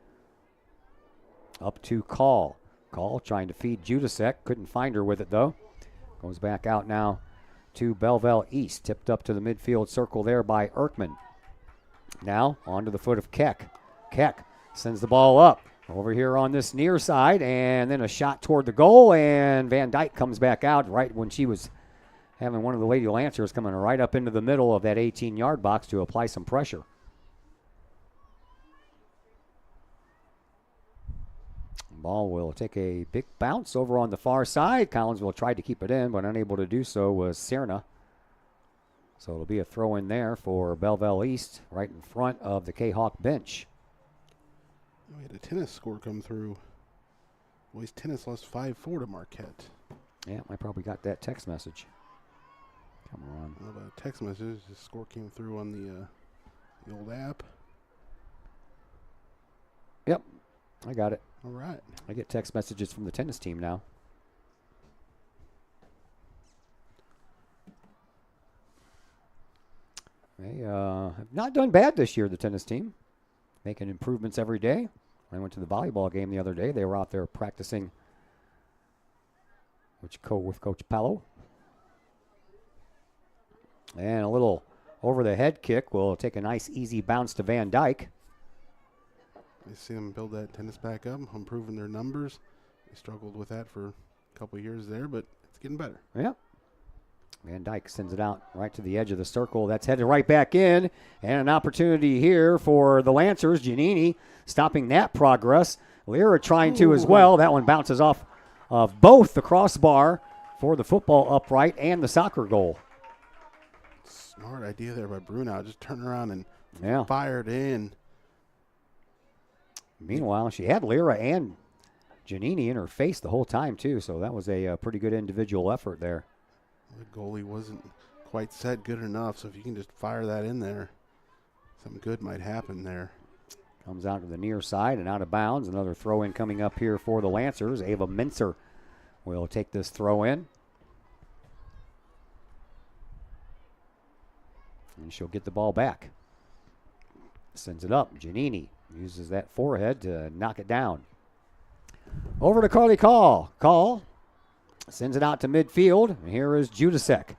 Up to Call. Call trying to feed Judasek. Couldn't find her with it, though. Goes back out now to Belleville East. Tipped up to the midfield circle there by Erkman. Now onto the foot of Keck. Keck sends the ball up over here on this near side, and then a shot toward the goal, and Van Dyke comes back out right when she was having one of the Lady Lancers coming right up into the middle of that 18-yard box to apply some pressure. Ball will take a big bounce over on the far side. Collinsville tried to keep it in, but unable to do so was Serna. So it'll be a throw in there for Belleville East right in front of the Kahok bench. We had a tennis score come through. Boys tennis lost 5-4 to Marquette. Yeah, I probably got that text message. Come on. Well, about a text message, the score came through on the old app. Yep, I got it. All right. I get text messages from the tennis team now. They have not done bad this year, the tennis team. Making improvements every day. I went to the volleyball game the other day. They were out there practicing with Coach Palo. And a little over-the-head kick will take a nice, easy bounce to Van Dyke. I see them build that tennis back up, improving their numbers. They struggled with that for a couple of years there, but it's getting better. Yep. Van Dyke sends it out right to the edge of the circle. That's headed right back in. And an opportunity here for the Lancers. Giannini stopping that progress. Lira trying to as well. That one bounces off of both the crossbar for the football upright and the soccer goal. Smart idea there by Brunau. Just turn around and Yeah. fired in. Meanwhile, she had Lyra and Giannini in her face the whole time, too, so that was a pretty good individual effort there. The goalie wasn't quite set good enough, so if you can just fire that in there, something good might happen there. Comes out to the near side and out of bounds. Another throw-in coming up here for the Lancers. Ava Mincer will take this throw-in. And she'll get the ball back. Sends it up. Giannini uses that forehead to knock it down. Over to Carly Call. Call sends it out to midfield. And here is Judasek.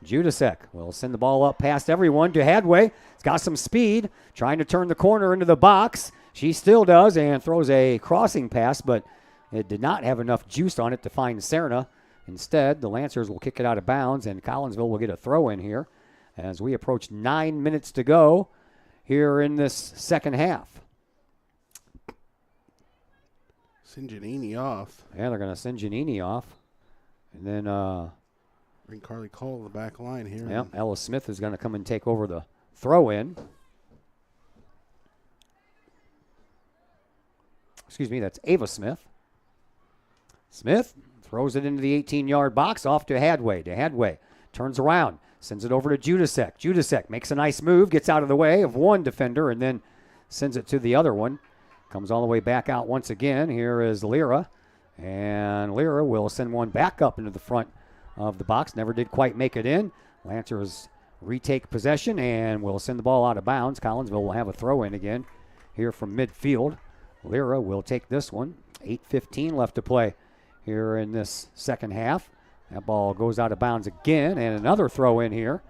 Judasek will send the ball up past everyone to Hadway. It's got some speed, trying to turn the corner into the box. She still does and throws a crossing pass, but it did not have enough juice on it to find Serna. Instead, the Lancers will kick it out of bounds, and Collinsville will get a throw in here as we approach 9 minutes to go here in this second half. Send Giannini off. Yeah, they're going to send Giannini off. And then bring Carly Cole to the back line here. Yeah, Ella Smith is going to come and take over the throw-in. Excuse me, that's Ava Smith. Smith throws it into the 18-yard box off to Hadway. Turns around, sends it over to Judasek. Judasek makes a nice move, gets out of the way of one defender, and then sends it to the other one. Comes all the way back out once again. Here is Lyra. And Lyra will send one back up into the front of the box. Never did quite make it in. Lancers retake possession and will send the ball out of bounds. Collinsville will have a throw-in again here from midfield. Lyra will take this one. 8:15 left to play here in this second half. That ball goes out of bounds again, and another throw-in here.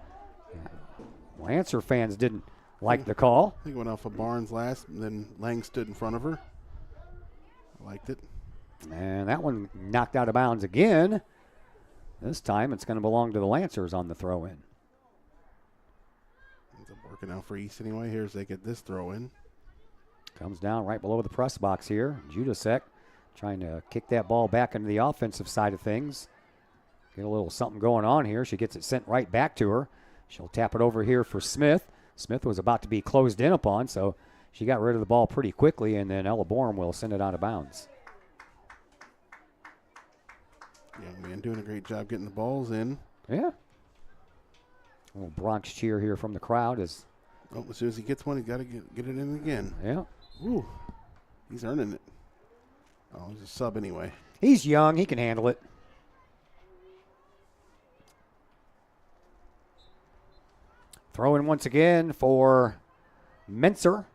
Lancer fans didn't like the call. I think it went off of Barnes last, and then Lang stood in front of her. I liked it. And that one knocked out of bounds again. This time it's going to belong to the Lancers on the throw-in. Ends up working out for East anyway. Here's they get this throw-in. Comes down right below the press box here. Judasek trying to kick that ball back into the offensive side of things. Get a little something going on here. She gets it sent right back to her. She'll tap it over here for Smith. Smith was about to be closed in upon, so she got rid of the ball pretty quickly, and then Ella Borum will send it out of bounds. Young man doing a great job getting the balls in. Yeah. A little Bronx cheer here from the crowd. As soon as he gets one, he's got to get it in again. Yeah. Ooh, he's earning it. Oh, he's a sub anyway. He's young. He can handle it. Throw in once again for Mincer.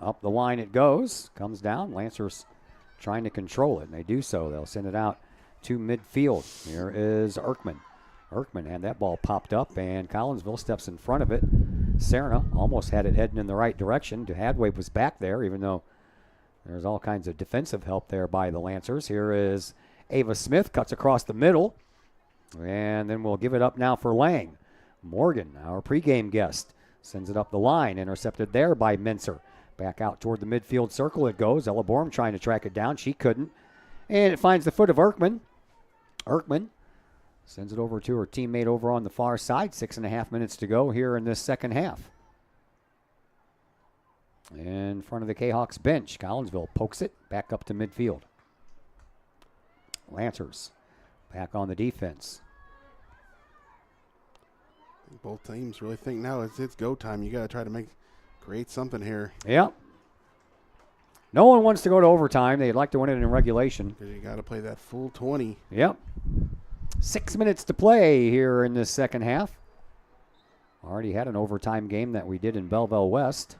Up the line it goes. Comes down. Lancers trying to control it, and they do so. They'll send it out to midfield. Here is Erkman. Erkman had that ball popped up, and Collinsville steps in front of it. Serna almost had it heading in the right direction. Hadway was back there, even though there's all kinds of defensive help there by the Lancers. Here is Ava Smith, cuts across the middle, and then we'll give it up now for Lang. Morgan, our pregame guest, sends it up the line, intercepted there by Mincer. Back out toward the midfield circle it goes. Ella Borum trying to track it down. She couldn't. And it finds the foot of Erkman. Erkman sends it over to her teammate over on the far side. 6.5 minutes to go here in this second half. In front of the Kahawks bench, Collinsville pokes it back up to midfield. Lancers back on the defense. Both teams really think now it's go time. You got to try to create something here. Yep. No one wants to go to overtime. They'd like to win it in regulation. Because you got to play that full 20. Yep. 6 minutes to play here in this second half. Already had an overtime game that we did in Belleville West.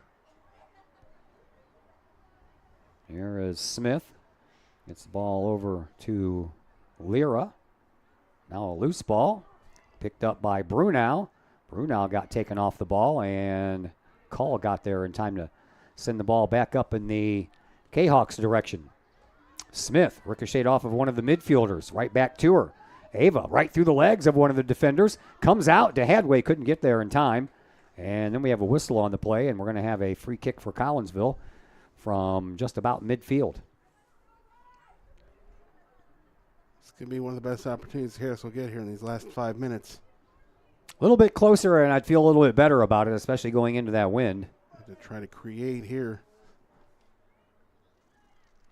Here is Smith. Gets the ball over to Lyra. Now a loose ball. Picked up by Brunau. Brunau got taken off the ball, and Call got there in time to send the ball back up in the Kahawks direction. Smith ricocheted off of one of the midfielders, right back to her. Ava right through the legs of one of the defenders. Comes out to Hadway, couldn't get there in time. And then we have a whistle on the play, and we're going to have a free kick for Collinsville from just about midfield. It's going to be one of the best opportunities Harris will get here in these last 5 minutes. A little bit closer, and I'd feel a little bit better about it, especially going into that wind. To try to create here.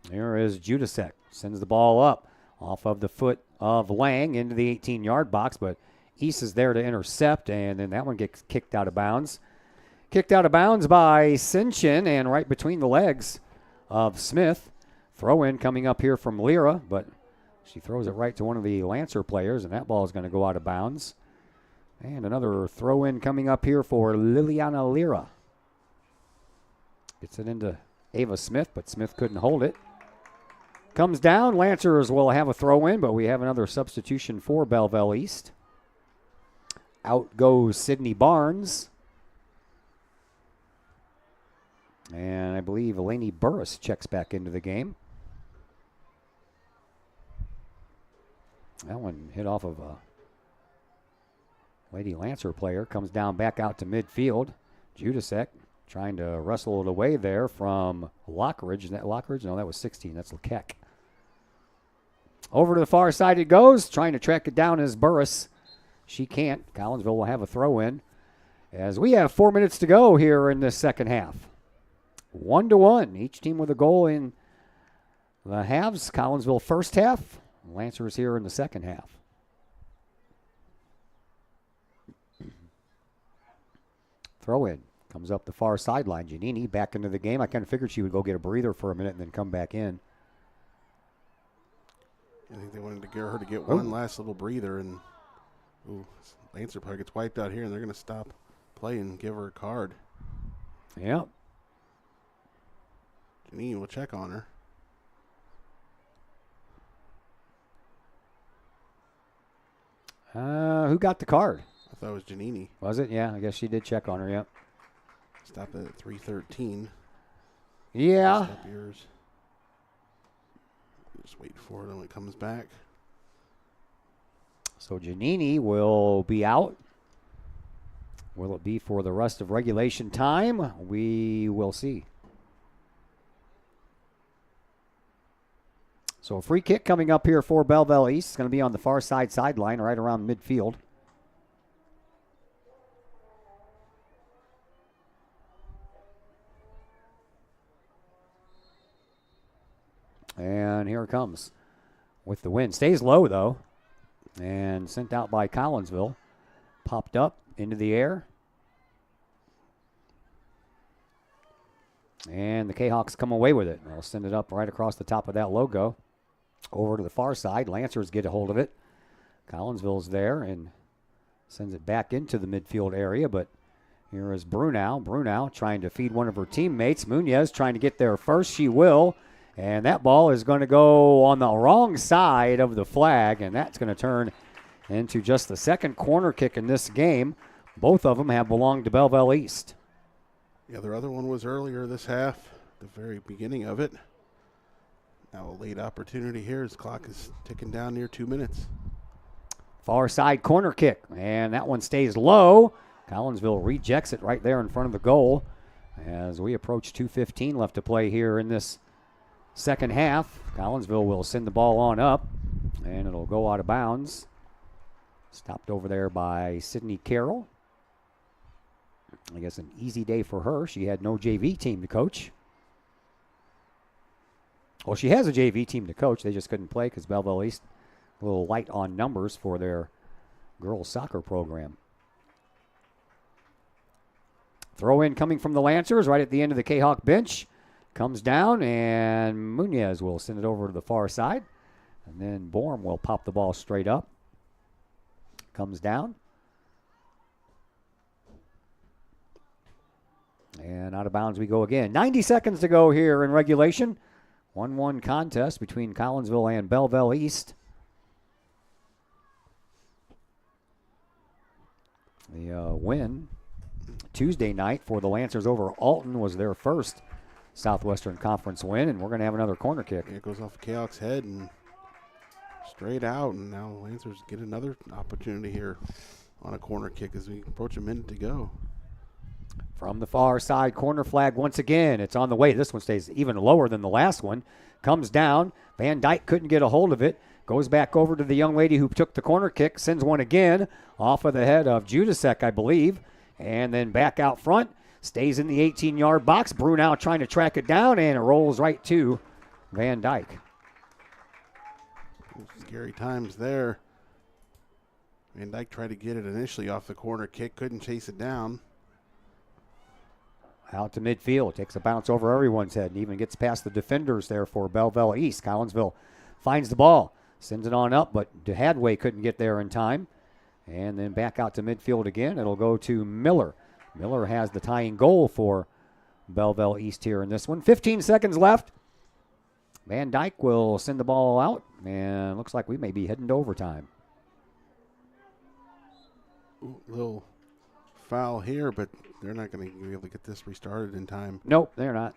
There is Judasek. Sends the ball up off of the foot of Lang into the 18-yard box, but East is there to intercept, and then that one gets kicked out of bounds. Kicked out of bounds by Sinchin, and right between the legs of Smith. Throw in coming up here from Lyra, but she throws it right to one of the Lancer players, and that ball is going to go out of bounds. And another throw in coming up here for Liliana Lyra. Gets it into Ava Smith, but Smith couldn't hold it. Comes down. Lancers will have a throw in, but we have another substitution for Belleville East. Out goes Sydney Barnes. And I believe Eleni Burris checks back into the game. That one hit off of a Lady Lancer player. Comes down back out to midfield. Judasek trying to wrestle it away there from Lockridge. Is that Lockridge? No, that was 16. That's Lekeck. Over to the far side it goes. Trying to track it down is Burris. She can't. Collinsville will have a throw in as we have 4 minutes to go here in this second half. 1-1. Each team with a goal in the halves. Collinsville first half. Lancers here in the second half. Throw in. Comes up the far sideline. Giannini back into the game. I kind of figured she would go get a breather for a minute and then come back in. I think they wanted to get her to get one last little breather, and Lancer player gets wiped out here, and they're going to stop play and give her a card. Yep. Janine will check on her. Who got the card? I thought it was Giannini. Was it? Yeah, I guess she did check on her, yep. Stop at 3:13. Yeah. Stop yours. Just wait for it when it comes back. So Giannini will be out. Will it be for the rest of regulation time? We will see. So a free kick coming up here for Belleville East. It's going to be on the far sideline, right around midfield. And here it comes with the wind. Stays low, though, and sent out by Collinsville. Popped up into the air. And the Kahawks come away with it. They'll send it up right across the top of that logo. Over to the far side. Lancers get a hold of it. Collinsville's there and sends it back into the midfield area, but here is Brunau. Brunau trying to feed one of her teammates. Munoz trying to get there first. She will. And that ball is going to go on the wrong side of the flag, and that's going to turn into just the second corner kick in this game. Both of them have belonged to Belleville East. Yeah, their other one was earlier this half, the very beginning of it. Now a late opportunity here as the clock is ticking down near 2 minutes. Far side corner kick, and that one stays low. Collinsville rejects it right there in front of the goal as we approach 2:15 left to play here in this second half. Collinsville will send the ball on up, and it'll go out of bounds. Stopped over there by Sydney Carroll. I guess an easy day for her. She had no JV team to coach. Well, she has a JV team to coach. They just couldn't play because Belleville East a little light on numbers for their girls soccer program. Throw in coming from the Lancers right at the end of the Kahawk bench. Comes down, and Munoz will send it over to the far side. And then Borm will pop the ball straight up. Comes down. And out of bounds we go again. 90 seconds to go here in regulation. 1-1 contest between Collinsville and Belleville East. The win Tuesday night for the Lancers over Alton was their first Southwestern Conference win, and we're going to have another corner kick. It goes off Kahawk's head and straight out, and now the Lancers get another opportunity here on a corner kick as we approach a minute to go. From the far side, corner flag once again. It's on the way. This one stays even lower than the last one. Comes down. Van Dyke couldn't get a hold of it. Goes back over to the young lady who took the corner kick. Sends one again off of the head of Judasek, I believe. And then back out front. Stays in the 18-yard box. Brunau trying to track it down, and it rolls right to Van Dyke. Scary times there. Van Dyke tried to get it initially off the corner kick, couldn't chase it down. Out to midfield, takes a bounce over everyone's head and even gets past the defenders there for Belleville East. Collinsville finds the ball, sends it on up, but DeHadway couldn't get there in time. And then back out to midfield again. It'll go to Miller. Miller has the tying goal for Belleville East here in this one. 15 seconds left. Van Dyke will send the ball out, and looks like we may be heading to overtime. Little foul here, but they're not going to be able to get this restarted in time. Nope, they're not.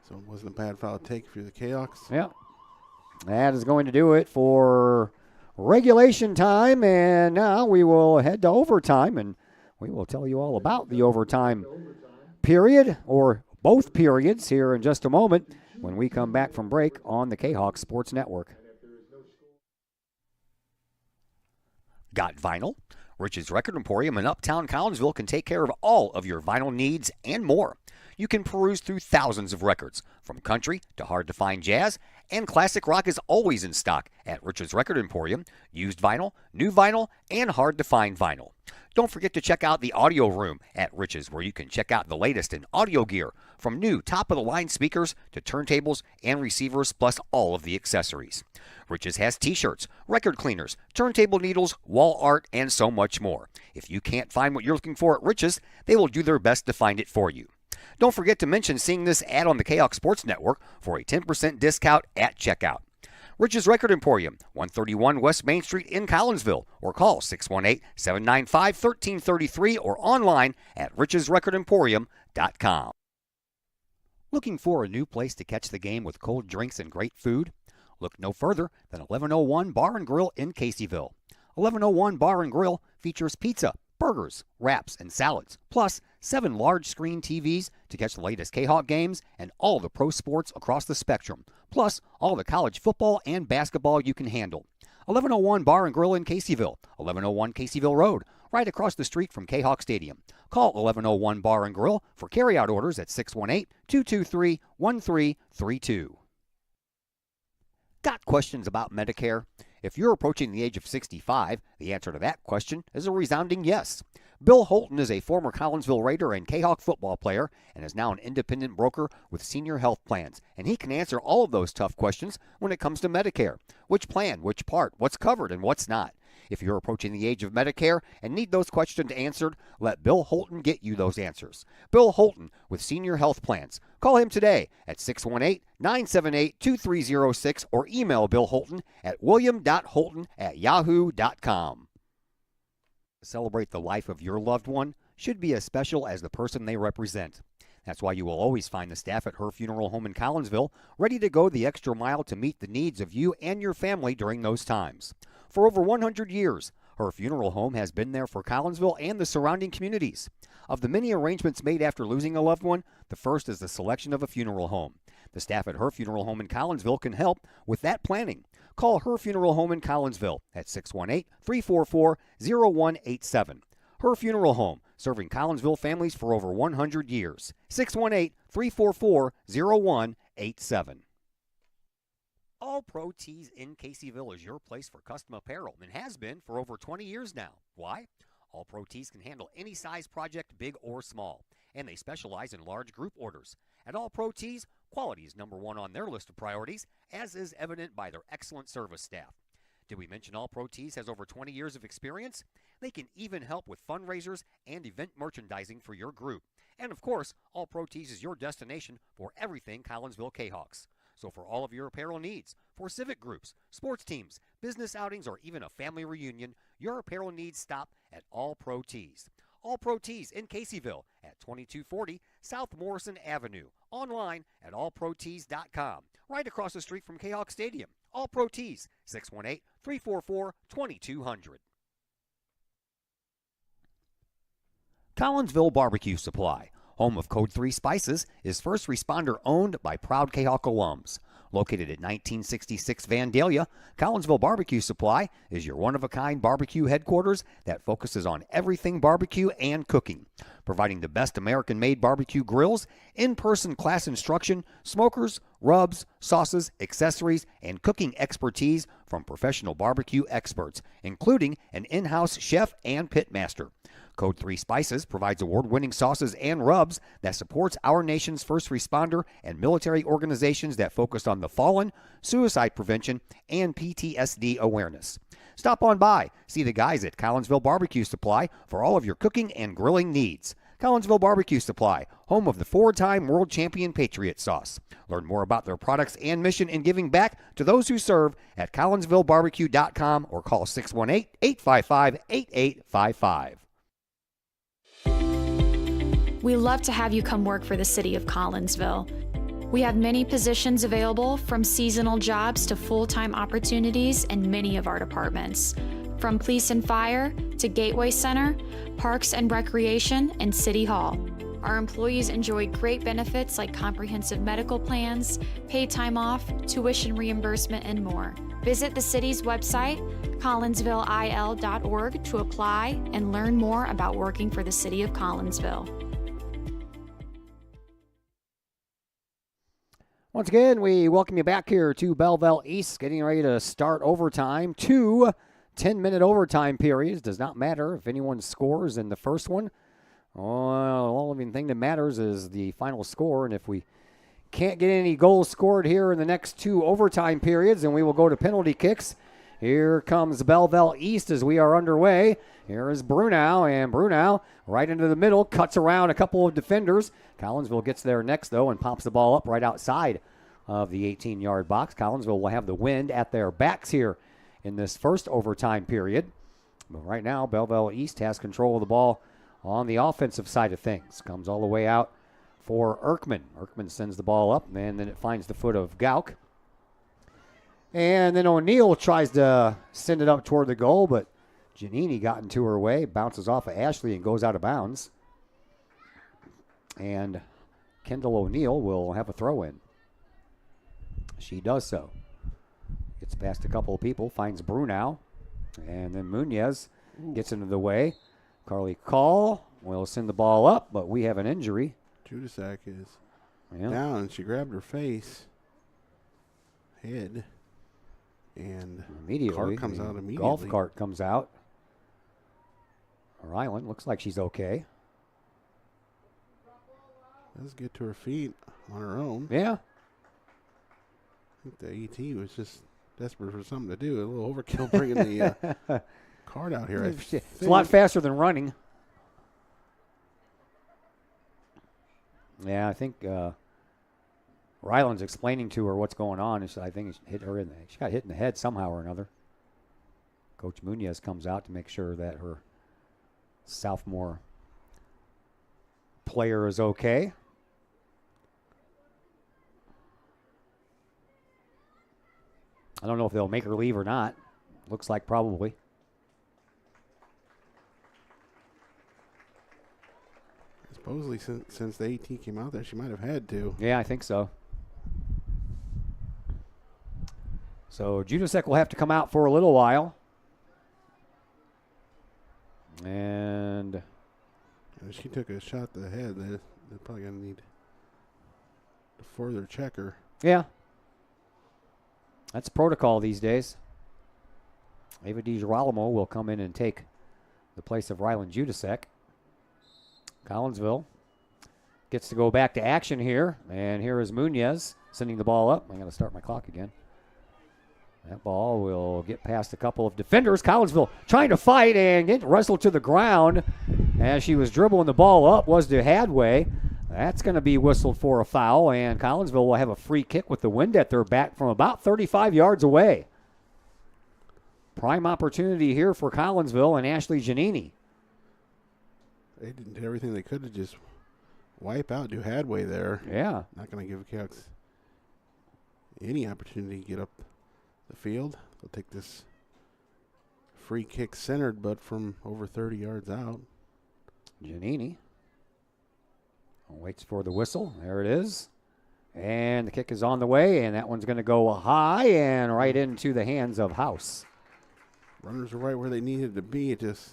So it wasn't a bad foul to take for the Kahawks. Yeah. That is going to do it for regulation time, and now we will head to overtime, and we will tell you all about the overtime period, or both periods, here in just a moment when we come back from break on the Kahawk Sports Network. Got vinyl? Rich's Record Emporium in Uptown Collinsville can take care of all of your vinyl needs and more. You can peruse through thousands of records, from country to hard-to-find jazz, and classic rock is always in stock at Rich's Record Emporium. Used vinyl, new vinyl, and hard-to-find vinyl. Don't forget to check out the audio room at Rich's, where you can check out the latest in audio gear, from new top-of-the-line speakers to turntables and receivers, plus all of the accessories. Rich's has t-shirts, record cleaners, turntable needles, wall art, and so much more. If you can't find what you're looking for at Rich's, they will do their best to find it for you. Don't forget to mention seeing this ad on the Kahok Sports Network for a 10% discount at checkout. Rich's Record Emporium, 131 West Main Street in Collinsville, or call 618-795-1333 or online at richesrecordemporium.com. Looking for a new place to catch the game with cold drinks and great food? Look no further than 1101 Bar and Grill in Caseyville. 1101 Bar and Grill features pizza, burgers, wraps, and salads, plus 7 large screen TVs to catch the latest Kahawk games and all the pro sports across the spectrum, plus all the college football and basketball you can handle. 1101 Bar and Grill in Caseyville, 1101 Caseyville Road, right across the street from Kahawk Stadium. Call 1101 Bar and Grill for carryout orders at 618-223-1332. Got questions about Medicare? If you're approaching the age of 65, the answer to that question is a resounding yes. Bill Holton is a former Collinsville Raider and Kahawk football player and is now an independent broker with Senior Health Plans, and he can answer all of those tough questions when it comes to Medicare. Which plan, which part, what's covered, and what's not. If you're approaching the age of Medicare and need those questions answered, let Bill Holton get you those answers. Bill Holton with Senior Health Plans. Call him today at 618-978-2306 or email Bill Holton at william.holton@yahoo.com. Celebrate the life of your loved one should be as special as the person they represent. That's why you will always find the staff at Her Funeral Home in Collinsville ready to go the extra mile to meet the needs of you and your family during those times. For over 100 years, Her Funeral Home has been there for Collinsville and the surrounding communities. Of the many arrangements made after losing a loved one, the first is the selection of a funeral home. The staff at Her Funeral Home in Collinsville can help with that planning. Call Her Funeral Home in Collinsville at 618-344-0187. Her Funeral Home, serving Collinsville families for over 100 years. 618-344-0187. All Pro Tees in Caseyville is your place for custom apparel and has been for over 20 years now. Why? All Pro Tees can handle any size project, big or small, and they specialize in large group orders. At All Pro Tees, quality is number one on their list of priorities, as is evident by their excellent service staff. Did we mention All Pro Tees has over 20 years of experience? They can even help with fundraisers and event merchandising for your group. And of course, All Pro Tees is your destination for everything Collinsville Kahawks. So for all of your apparel needs, for civic groups, sports teams, business outings, or even a family reunion, your apparel needs stop at All Pro Tees. All Pro Tees in Caseyville at 2240 South Morrison Avenue. Online at allprotees.com. Right across the street from Kahawk Stadium. All Pro Tees, 618-344-2200. Collinsville Barbecue Supply, home of Code 3 Spices, is first responder owned by proud Kahawk alums. Located at 1966 Vandalia, Collinsville Barbecue Supply is your one-of-a-kind barbecue headquarters that focuses on everything barbecue and cooking, providing the best American-made barbecue grills, in-person class instruction, smokers, rubs, sauces, accessories, and cooking expertise from professional barbecue experts, including an in-house chef and pitmaster. Code 3 Spices provides award-winning sauces and rubs that supports our nation's first responder and military organizations that focus on the fallen, suicide prevention, and PTSD awareness. Stop on by, see the guys at Collinsville Barbecue Supply for all of your cooking and grilling needs. Collinsville Barbecue Supply, home of the 4-time world champion Patriot Sauce. Learn more about their products and mission in giving back to those who serve at collinsvillebarbecue.com or call 618-855-8855. We love to have you come work for the City of Collinsville. We have many positions available, from seasonal jobs to full-time opportunities in many of our departments. From police and fire to Gateway Center, Parks and Recreation, and City Hall. Our employees enjoy great benefits like comprehensive medical plans, paid time off, tuition reimbursement, and more. Visit the city's website, collinsvilleil.org, to apply and learn more about working for the City of Collinsville. Once again, we welcome you back here to Belleville East, getting ready to start overtime. 2 10-minute overtime periods. Does not matter if anyone scores in the first one. All only thing that matters is the final score, and if we can't get any goals scored here in the next 2 overtime periods, then we will go to penalty kicks. Here comes Belleville East as we are underway. Here is Brunau, and Brunau right into the middle, cuts around a couple of defenders. Collinsville gets there next, though, and pops the ball up right outside of the 18-yard box. Collinsville will have the wind at their backs here in this first overtime period. But right now, Belleville East has control of the ball on the offensive side of things. Comes all the way out for Erkman. Erkman sends the ball up, and then it finds the foot of Gauk. And then O'Neill tries to send it up toward the goal, but Giannini got into her way, bounces off of Ashley and goes out of bounds. And Kendall O'Neill will have a throw in. She does so. Gets past a couple of people, finds Brunau, and then Munoz gets into the way. Carly Call will send the ball up, but we have an injury. Judasak is down, and she grabbed her face, head, and immediately cart comes out immediately. Golf cart comes out. Ryland looks like she's okay. Does get to her feet on her own. Yeah. I think the AT was just desperate for something to do. A little overkill bringing the cart out here. It's a lot faster than running. Yeah, I think Ryland's explaining to her what's going on. I think she got hit in the head somehow or another. Coach Munoz comes out to make sure that her sophomore player is okay. I don't know if they'll make her leave or not. Looks like probably. Supposedly, since the AT came out there, she might have had to. Yeah, I think so. So Judasek will have to come out for a little while. And she took a shot to the head. They're probably going to need to further check her. Yeah. That's protocol these days. Ava DiGirolamo will come in and take the place of Ryland Judasek. Collinsville gets to go back to action here. And here is Munoz sending the ball up. I got to start my clock again. That ball will get past a couple of defenders. Collinsville trying to fight and get wrestled to the ground as she was dribbling the ball up was to Hadway. That's going to be whistled for a foul, and Collinsville will have a free kick with the wind at their back from about 35 yards away. Prime opportunity here for Collinsville and Ashley Giannini. They did everything they could to just wipe out New Hadway there. Yeah. Not going to give Cowks any opportunity to get up the field. They'll take this free kick centered, but from over 30 yards out. Giannini waits for the whistle. There it is. And the kick is on the way, and that one's going to go high and right into the hands of House. Runners are right where they needed to be. It just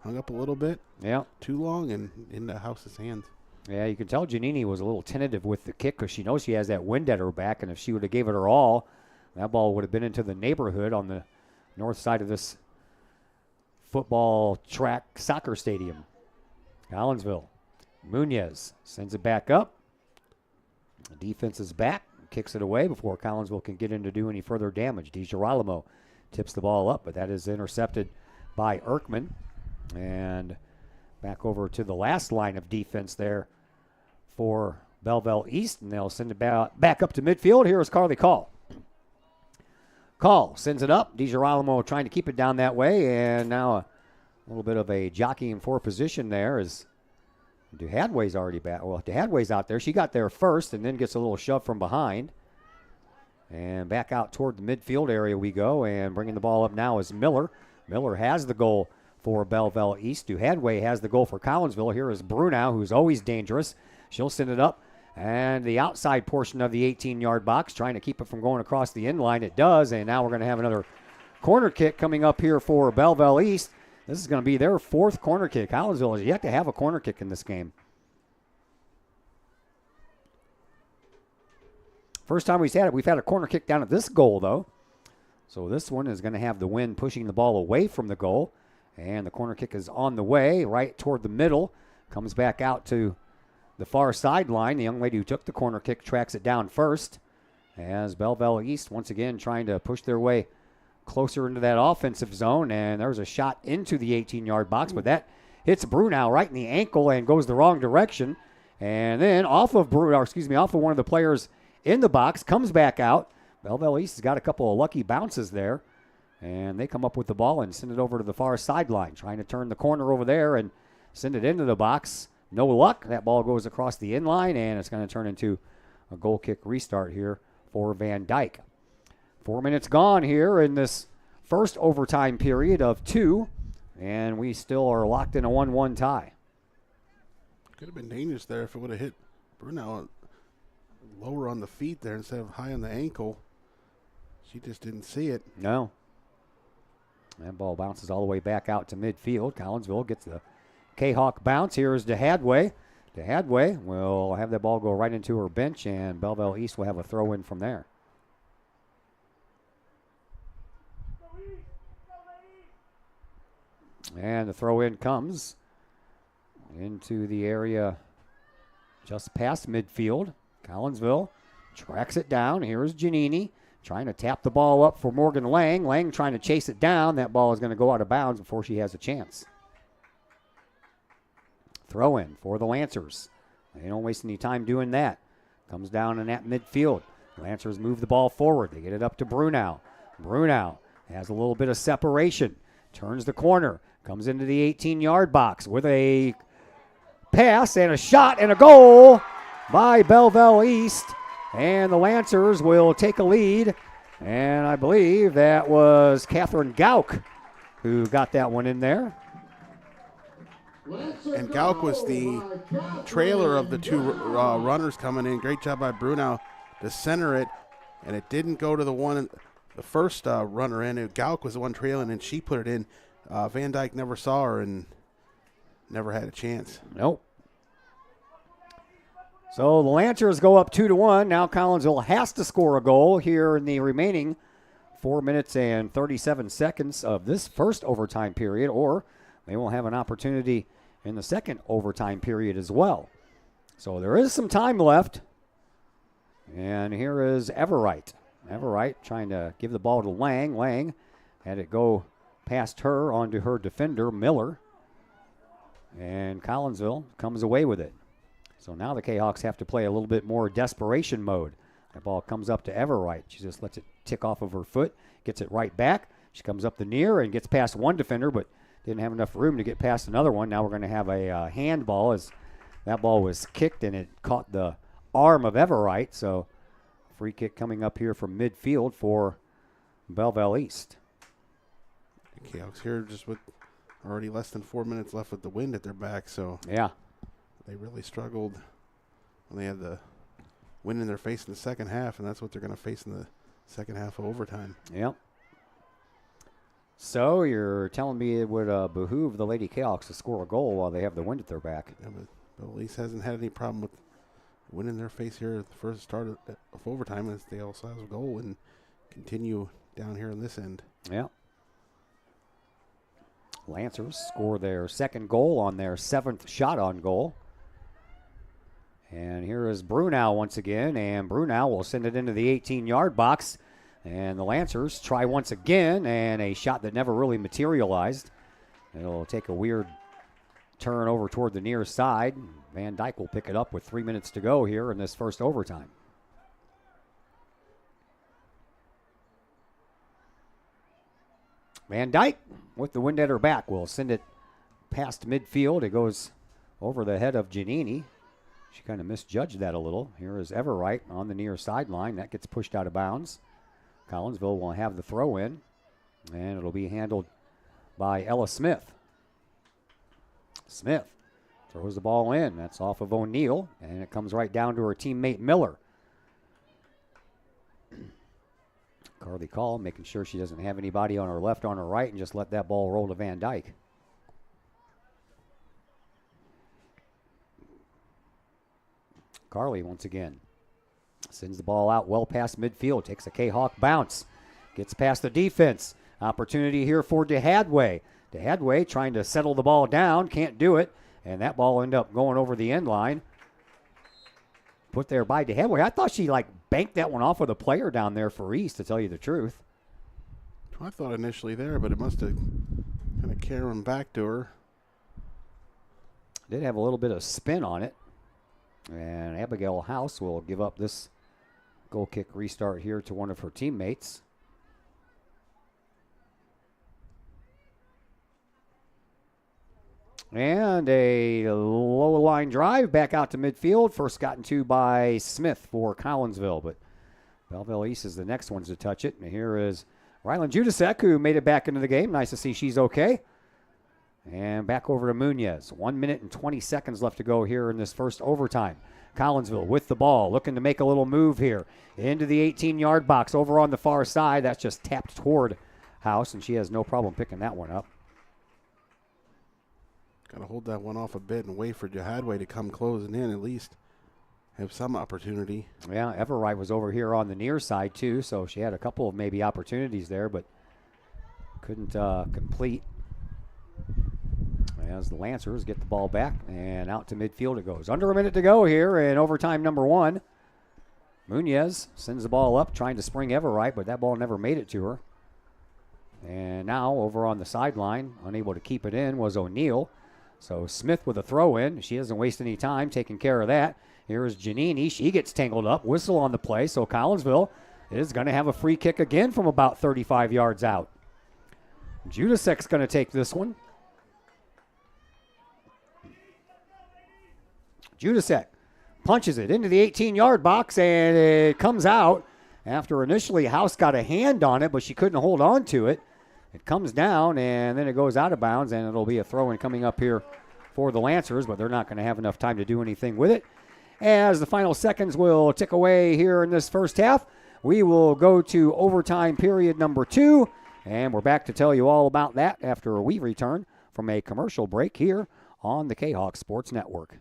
hung up a little bit. Yeah. Too long and into House's hands. Yeah, you can tell Giannini was a little tentative with the kick because she knows she has that wind at her back, and if she would have gave it her all, that ball would have been into the neighborhood on the north side of this football track soccer stadium. Collinsville. Munoz sends it back up. The defense is back, kicks it away before Collinsville can get in to do any further damage. DiGirolamo tips the ball up, but that is intercepted by Erkman. And back over to the last line of defense there for Belleville East, and they'll send it back up to midfield. Here is Carly Call. Call sends it up. DiGirolamo trying to keep it down that way, and now a little bit of a jockeying for position there as DeHadway's already back. Well, DeHadway's out there. She got there first and then gets a little shove from behind. And back out toward the midfield area we go, and bringing the ball up now is Miller. Miller has the goal for Belleville East. DeHadway has the goal for Collinsville. Here is Brunau, who's always dangerous. She'll send it up. And the outside portion of the 18-yard box, trying to keep it from going across the end line. It does, and now we're going to have another corner kick coming up here for Belleville East. This is going to be their fourth corner kick. Collinsville has yet to have a corner kick in this game. First time we've had a corner kick down at this goal, though. So this one is going to have the wind pushing the ball away from the goal. And the corner kick is on the way, right toward the middle. Comes back out to the far sideline. The young lady who took the corner kick tracks it down first. As Belleville East, once again, trying to push their way closer into that offensive zone. And there's a shot into the 18-yard box, but that hits Brunau right in the ankle and goes the wrong direction. And then off of one of the players in the box, comes back out. Belleville East has got a couple of lucky bounces there. And they come up with the ball and send it over to the far sideline, trying to turn the corner over there and send it into the box. No luck. That ball goes across the end line, and it's going to turn into a goal kick restart here for Van Dyke. 4 minutes gone here in this first overtime period of 2, and we still are locked in a 1-1 tie. Could have been dangerous there if it would have hit Brunau lower on the feet there instead of high on the ankle. She just didn't see it. No. That ball bounces all the way back out to midfield. Collinsville gets the Kahok bounce. Here is DeHadway. DeHadway will have that ball go right into her bench, and Belleville East will have a throw in from there. And the throw in comes into the area just past midfield. Collinsville tracks it down. Here's Giannini trying to tap the ball up for Morgan Lang. Lang trying to chase it down. That ball is going to go out of bounds before she has a chance. Throw in for the Lancers. They don't waste any time doing that. Comes down in that midfield. Lancers move the ball forward. They get it up to Brunau. Brunau has a little bit of separation. Turns the corner. Comes into the 18-yard box with a pass and a shot and a goal by Belleville East. And the Lancers will take a lead. And I believe that was Catherine Gauk who got that one in there. And Gauk was the trailer of the two runners coming in. Great job by Brunau to center it. And it didn't go to the first runner in. Gauk was the one trailing, and she put it in. Van Dyke never saw her and never had a chance. Nope. So the Lancers go up 2-1. Now Collinsville has to score a goal here in the remaining 4 minutes and 37 seconds of this first overtime period, or they will have an opportunity in the second overtime period as well. So there is some time left. And here is Everett. Everett trying to give the ball to Lang. Lang had it go past her onto her defender, Miller. And Collinsville comes away with it. So now the Kahawks have to play a little bit more desperation mode. That ball comes up to Everett. She just lets it tick off of her foot, gets it right back. She comes up the near and gets past one defender, but didn't have enough room to get past another one. Now we're going to have a handball as that ball was kicked and it caught the arm of Everett. So free kick coming up here from midfield for Belleville East. The Kahawks here just with already less than 4 minutes left with the wind at their back. So yeah, they really struggled when they had the wind in their face in the second half, and that's what they're going to face in the second half of overtime. Yep. So you're telling me it would behoove the Lady Kahawks to score a goal while they have the wind at their back. Yeah, Belleville hasn't had any problem with winning their face here at the first start of overtime, as they also have a goal and continue down here on this end. Yeah. Lancers score their second goal on their 7th shot on goal. And here is Brunau once again, and Brunau will send it into the 18-yard box. And the Lancers try once again, and a shot that never really materialized. It'll take a weird turn over toward the near side. Van Dyke will pick it up with 3 minutes to go here in this first overtime. Van Dyke with the wind at her back will send it past midfield. It goes over the head of Giannini. She kind of misjudged that a little. Here is Everwright on the near sideline. That gets pushed out of bounds. Collinsville will have the throw in, and it'll be handled by Ella Smith. Smith throws the ball in. That's off of O'Neill, and it comes right down to her teammate Miller. Carly Call making sure she doesn't have anybody on her left, on her right, and just let that ball roll to Van Dyke. Carly once again sends the ball out well past midfield, takes a Kahok bounce, gets past the defense. Opportunity here for DeHadway. DeHadway trying to settle the ball down, can't do it, and that ball ended up going over the end line. Put there by DeHadway. I thought she banked that one off with a player down there for East, to tell you the truth. I thought initially there, but it must have kind of carried him back to her. Did have a little bit of spin on it. And Abigail House will give up this goal kick restart here to one of her teammates. And a low line drive back out to midfield. First gotten to by Smith for Collinsville, but Belleville East is the next ones to touch it. And here is Rylan Judasek, who made it back into the game. Nice to see she's okay. And back over to Munoz. 1 minute and 20 seconds left to go here in this first overtime. Collinsville with the ball, looking to make a little move here into the 18-yard box over on the far side. That's just tapped toward House, and she has no problem picking that one up. Got to hold that one off a bit and wait for Jihadway to come closing in, at least have some opportunity. Yeah, Everwright was over here on the near side too, so she had a couple of maybe opportunities there, but couldn't complete. As the Lancers get the ball back and out to midfield it goes. Under a minute to go here in overtime number 1. Munoz sends the ball up, trying to spring Everwright, but that ball never made it to her. And now over on the sideline, unable to keep it in, was O'Neill. So Smith with a throw in. She doesn't waste any time taking care of that. Here is Giannini. She gets tangled up. Whistle on the play. So Collinsville is going to have a free kick again from about 35 yards out. Judasek's going to take this one. Judasek punches it into the 18-yard box, and it comes out after initially House got a hand on it, but she couldn't hold on to it. It comes down, and then it goes out of bounds, and it'll be a throw-in coming up here for the Lancers, but they're not going to have enough time to do anything with it. As the final seconds will tick away here in this first half, we will go to overtime period number 2, and we're back to tell you all about that after we return from a commercial break here on the Kahok Sports Network.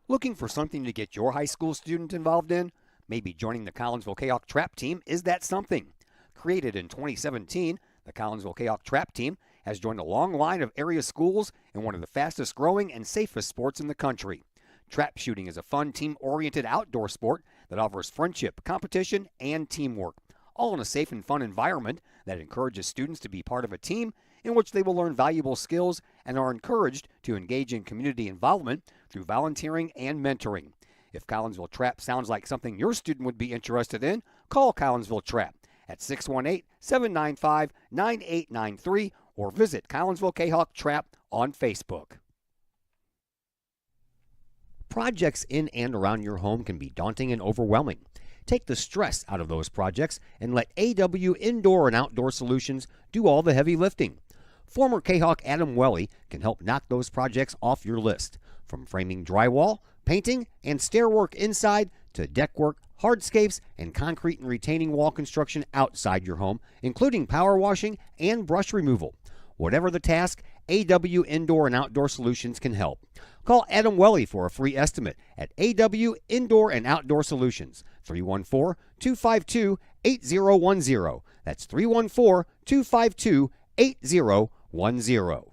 Looking for something to get your high school student involved in? Maybe joining the Collinsville Kahok Trap Team is that something. Created in 2017, the Collinsville Kahok Trap Team has joined a long line of area schools in one of the fastest growing and safest sports in the country. Trap shooting is a fun, team-oriented outdoor sport that offers friendship, competition, and teamwork, all in a safe and fun environment that encourages students to be part of a team in which they will learn valuable skills and are encouraged to engage in community involvement through volunteering and mentoring. If Collinsville Trap sounds like something your student would be interested in, call Collinsville Trap at 618-795-9893 or visit Collinsville Kahok Trap on Facebook. Projects in and around your home can be daunting and overwhelming. Take the stress out of those projects and let AW Indoor and Outdoor Solutions do all the heavy lifting. Former Kahok Adam Welly can help knock those projects off your list. From framing drywall, painting, and stair work inside to deck work, hardscapes, and concrete and retaining wall construction outside your home, including power washing and brush removal. Whatever the task, AW Indoor and Outdoor Solutions can help. Call Adam Welly for a free estimate at AW Indoor and Outdoor Solutions, 314-252-8010. That's 314-252-8010.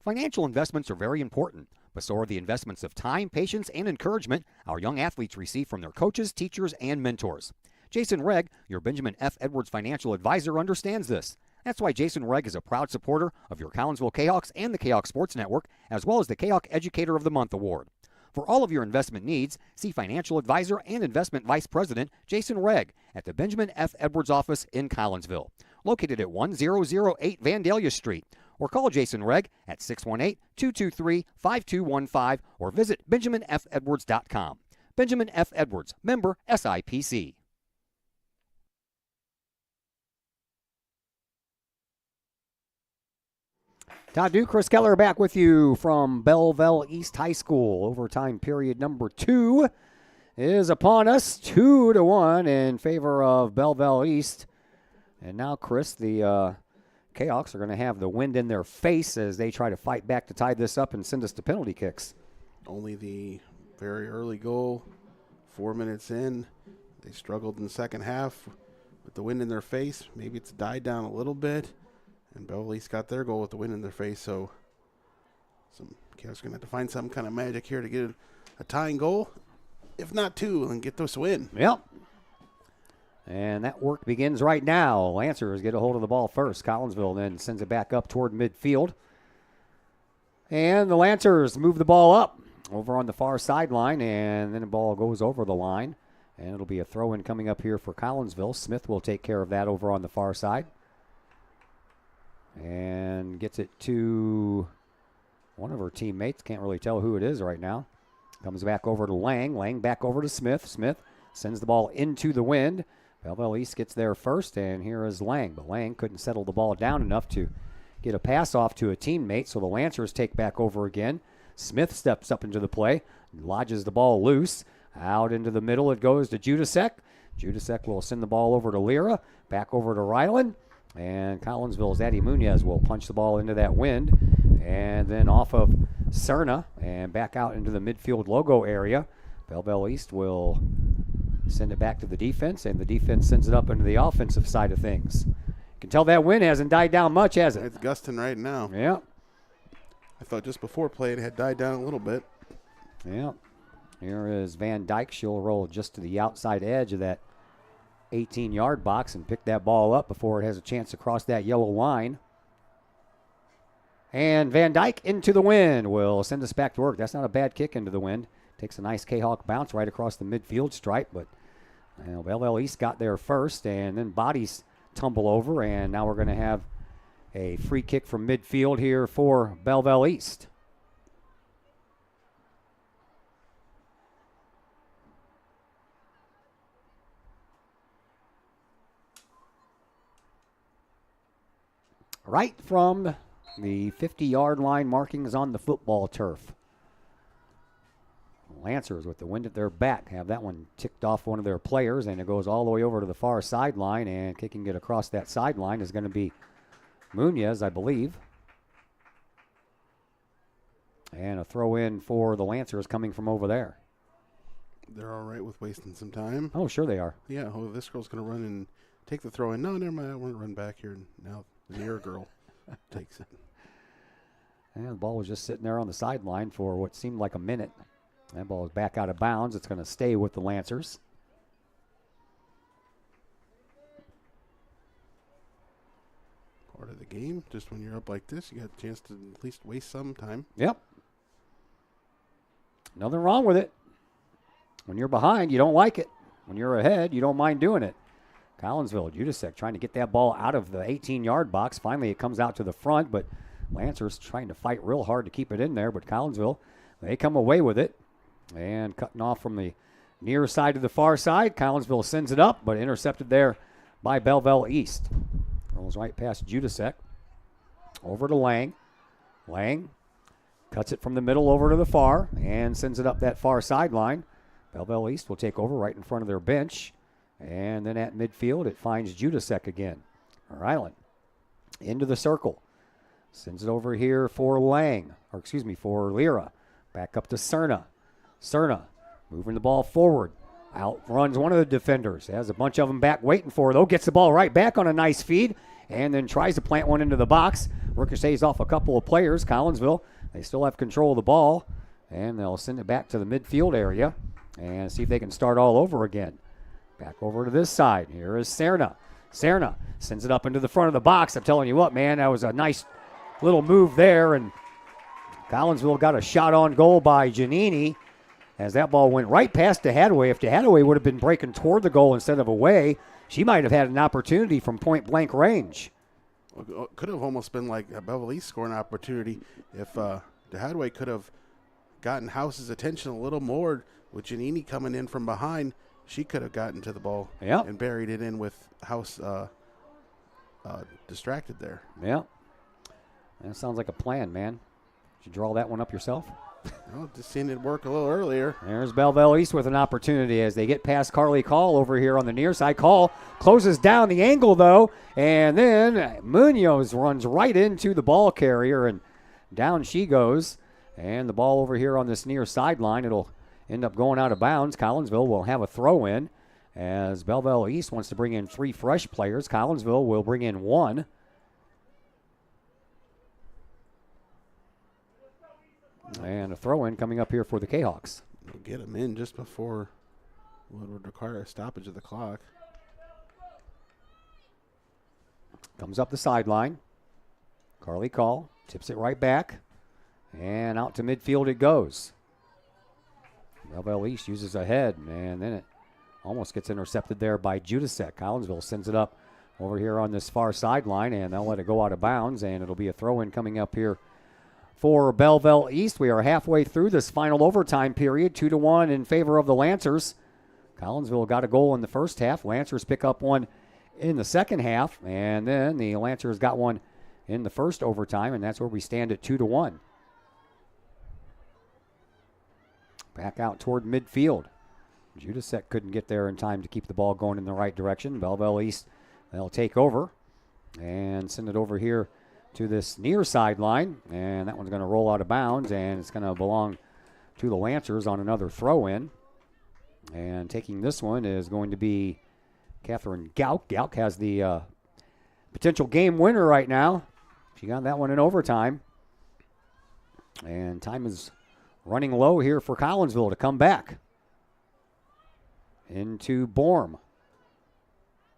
Financial investments are very important, but so are the investments of time, patience, and encouragement our young athletes receive from their coaches, teachers, and mentors. Jason Regg, your Benjamin F. Edwards financial advisor, understands this. That's why Jason Regg is a proud supporter of your Collinsville Kahawks and the Kahawk Sports Network, as well as the Kahawk Educator of the Month Award. For all of your investment needs, see financial advisor and investment vice president Jason Regg at the Benjamin F. Edwards office in Collinsville, located at 1008 Vandalia Street, or call Jason Regg at 618-223-5215 or visit benjaminfedwards.com. Benjamin F. Edwards, member SIPC. Todd Duke, Chris Keller back with you from Belleville East High School. Overtime period number 2 is upon us, 2-1 in favor of Belleville East. And now, Chris, the Kahawks are going to have the wind in their face as they try to fight back to tie this up and send us to penalty kicks. Only the very early goal, 4 minutes in. They struggled in the second half with the wind in their face. Maybe it's died down a little bit. And Belleville East got their goal with the wind in their face, so some Kahawks are going to have to find some kind of magic here to get a tying goal, if not 2, and get this win. Yep. And that work begins right now. Lancers get a hold of the ball first. Collinsville then sends it back up toward midfield. And the Lancers move the ball up over on the far sideline, and then the ball goes over the line. And it'll be a throw-in coming up here for Collinsville. Smith will take care of that over on the far side. And gets it to one of her teammates. Can't really tell who it is right now. Comes back over to Lang. Lang back over to Smith. Smith sends the ball into the wind. Belleville East gets there first, and here is Lang. But Lang couldn't settle the ball down enough to get a pass off to a teammate, so the Lancers take back over again. Smith steps up into the play, lodges the ball loose. Out into the middle it goes to Judasek. Judasek will send the ball over to Lyra. Back over to Ryland. And Collinsville's Addie Munoz will punch the ball into that wind. And then off of Cerna and back out into the midfield logo area. Belleville East will send it back to the defense, and the defense sends it up into the offensive side of things. You can tell that wind hasn't died down much, has it? It's gusting right now. Yeah. I thought just before play it had died down a little bit. Yeah. Here is Van Dyke. She'll roll just to the outside edge of that 18-yard box and pick that ball up before it has a chance to cross that yellow line. And Van Dyke into the wind will send us back to work. That's not a bad kick into the wind. Takes a nice Kahawk bounce right across the midfield stripe, but Belleville East got there first, and then bodies tumble over, and now we're going to have a free kick from midfield here for Belleville East. Right from the 50-yard line markings on the football turf. Lancers, with the wind at their back, have that one ticked off one of their players, and it goes all the way over to the far sideline, and kicking it across that sideline is going to be Munoz, I believe. And a throw in for the Lancers coming from over there. They're all right with wasting some time. Oh, sure they are. Yeah, this girl's going to run and take the throw in. No, never mind. I want to run back here. Now the near girl takes it. And the ball was just sitting there on the sideline for what seemed like a minute. That ball is back out of bounds. It's going to stay with the Lancers. Part of the game. Just when you're up like this, you got a chance to at least waste some time. Yep. Nothing wrong with it. When you're behind, you don't like it. When you're ahead, you don't mind doing it. Collinsville, Judasek trying to get that ball out of the 18-yard box. Finally, it comes out to the front, but Lancers trying to fight real hard to keep it in there. But Collinsville, they come away with it. And cutting off from the near side to the far side. Collinsville sends it up, but intercepted there by Belleville East. Rolls right past Judasek. Over to Lang. Lang cuts it from the middle over to the far and sends it up that far sideline. Belleville East will take over right in front of their bench. And then at midfield, it finds Judasek again. Ryland into the circle. Sends it over here for for Lira. Back up to Cerna. Cerna moving the ball forward. Outruns one of the defenders. Has a bunch of them back waiting for her, though. Gets the ball right back on a nice feed and then tries to plant one into the box. Ricochets off a couple of players. Collinsville, they still have control of the ball, and they'll send it back to the midfield area and see if they can start all over again. Back over to this side. Here is Cerna. Cerna sends it up into the front of the box. I'm telling you what, man, that was a nice little move there, and Collinsville got a shot on goal by Giannini as that ball went right past DeHadaway. If DeHadaway would have been breaking toward the goal instead of away, she might have had an opportunity from point-blank range. Could have almost been like a Belleville East scoring opportunity if DeHadaway could have gotten House's attention a little more with Giannini coming in from behind. She could have gotten to the ball and buried it in with House distracted there. Yeah. That sounds like a plan, man. Did you draw that one up yourself? Well, just seeing it work a little earlier. There's Belleville East with an opportunity as they get past Carly Call over here on the near side. Call closes down the angle, though, and then Munoz runs right into the ball carrier, and down she goes. And the ball over here on this near sideline, it'll end up going out of bounds. Collinsville will have a throw-in as Belleville East wants to bring in 3 fresh players. Collinsville will bring in 1. And a throw-in coming up here for the Kahawks. We'll get them in just before what would require a stoppage of the clock. Comes up the sideline. Carly Call tips it right back. And out to midfield it goes. Belleville East uses a head, and then it almost gets intercepted there by Judasek. Collinsville sends it up over here on this far sideline, and they'll let it go out of bounds, and it'll be a throw-in coming up here for Belleville East. We are halfway through this final overtime period, 2-1 in favor of the Lancers. Collinsville got a goal in the first half. Lancers pick up one in the second half, and then the Lancers got one in the first overtime, and that's where we stand at 2-1. Back out toward midfield. Judasek couldn't get there in time to keep the ball going in the right direction. Belleville East, they'll take over and send it over here to this near sideline, and that one's going to roll out of bounds, and it's going to belong to the Lancers on another throw-in. And taking this one is going to be Catherine Gauk. Gauk has the potential game winner right now. She got that one in overtime. And time is running low here for Collinsville to come back. Into Borm.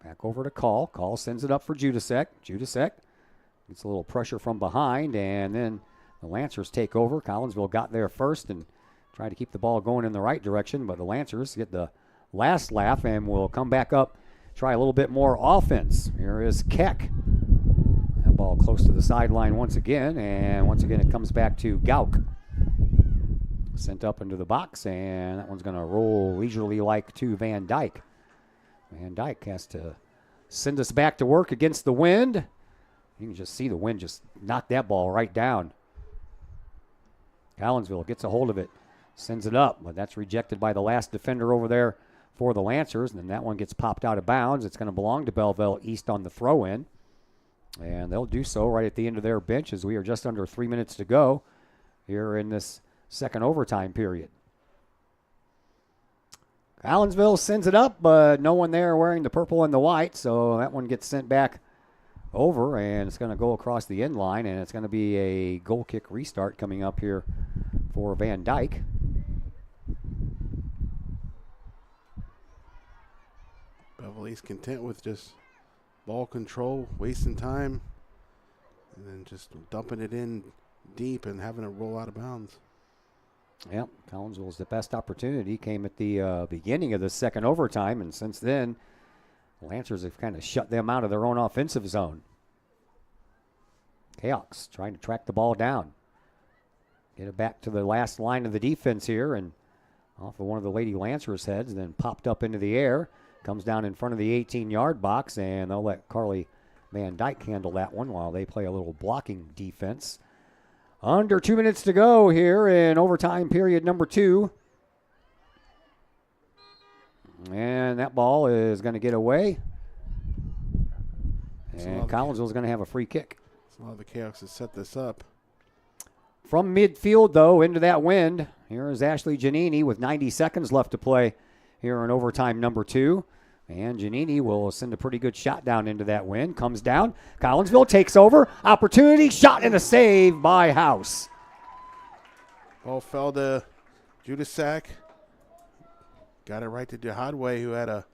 Back over to Call. Call sends it up for Judasek. Judasek gets a little pressure from behind, and then the Lancers take over. Collinsville got there first and tried to keep the ball going in the right direction, but the Lancers get the last laugh and will come back up, try a little bit more offense. Here is Keck. That ball close to the sideline once again, and once again it comes back to Gauk. Sent up into the box, and that one's going to roll leisurely like to Van Dyke. Van Dyke has to send us back to work against the wind. You can just see the wind just knock that ball right down. Collinsville gets a hold of it, sends it up, but that's rejected by the last defender over there for the Lancers, and then that one gets popped out of bounds. It's going to belong to Belleville East on the throw-in, and they'll do so right at the end of their bench as we are just under 3 minutes to go here in this second overtime period. Collinsville sends it up, but no one there wearing the purple and the white, so that one gets sent back over, and it's going to go across the end line, and it's going to be a goal kick restart coming up here for Van Dyke. Belleville East content with just ball control, wasting time, and then just dumping it in deep and having it roll out of bounds. Yep, Collinsville's the best opportunity came at the beginning of the second overtime, and since then, Lancers have kind of shut them out of their own offensive zone. Kahawks trying to track the ball down. Get it back to the last line of the defense here, and off of one of the Lady Lancers' heads, and then popped up into the air. Comes down in front of the 18-yard box, and they'll let Carly Van Dyke handle that one while they play a little blocking defense. Under 2 minutes to go here in overtime period number 2. And that ball is going to get away. And Collinsville's going to have a free kick. So the Cahoks has set this up. From midfield, though, into that wind, here is Ashley Giannini with 90 seconds left to play here in overtime number 2. And Giannini will send a pretty good shot down into that wind. Comes down. Collinsville takes over. Opportunity. Shot and a save by House. Ball fell to Judasak. Got it right to Jihadway, who had a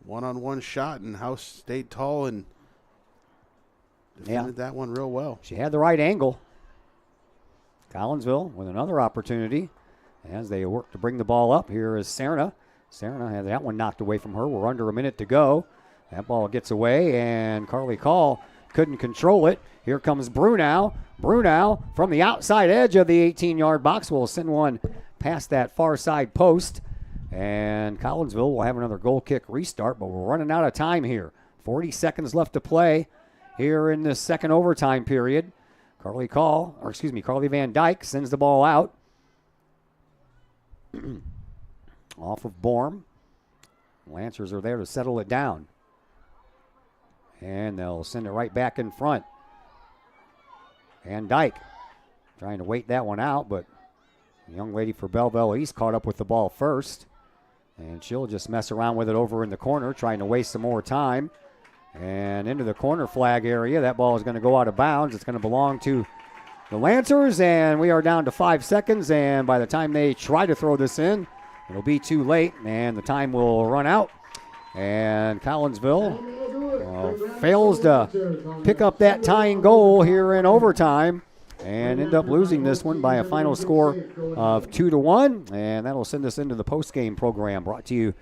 one-on-one shot, and House stayed tall and defended that one real well. She had the right angle. Collinsville with another opportunity as they work to bring the ball up. Here is Serna. Serna had that one knocked away from her. We're under a minute to go. That ball gets away, and Carly Call couldn't control it. Here comes Brunau. Brunau from the outside edge of the 18-yard box will send one past that far side post. And Collinsville will have another goal kick restart, but we're running out of time here. 40 seconds left to play here in this second overtime period. Carly Van Dyke sends the ball out. Off of Borm. Lancers are there to settle it down. And they'll send it right back in front. Van Dyke trying to wait that one out, but the young lady for Belleville East caught up with the ball first. And she'll just mess around with it over in the corner, trying to waste some more time. And into the corner flag area. That ball is going to go out of bounds. It's going to belong to the Lancers, and we are down to 5 seconds. And by the time they try to throw this in, it'll be too late, and the time will run out. And Collinsville fails to pick up that tying goal here in overtime and end up losing this one by a final score of 2-1. And that'll send us into the post-game program brought to you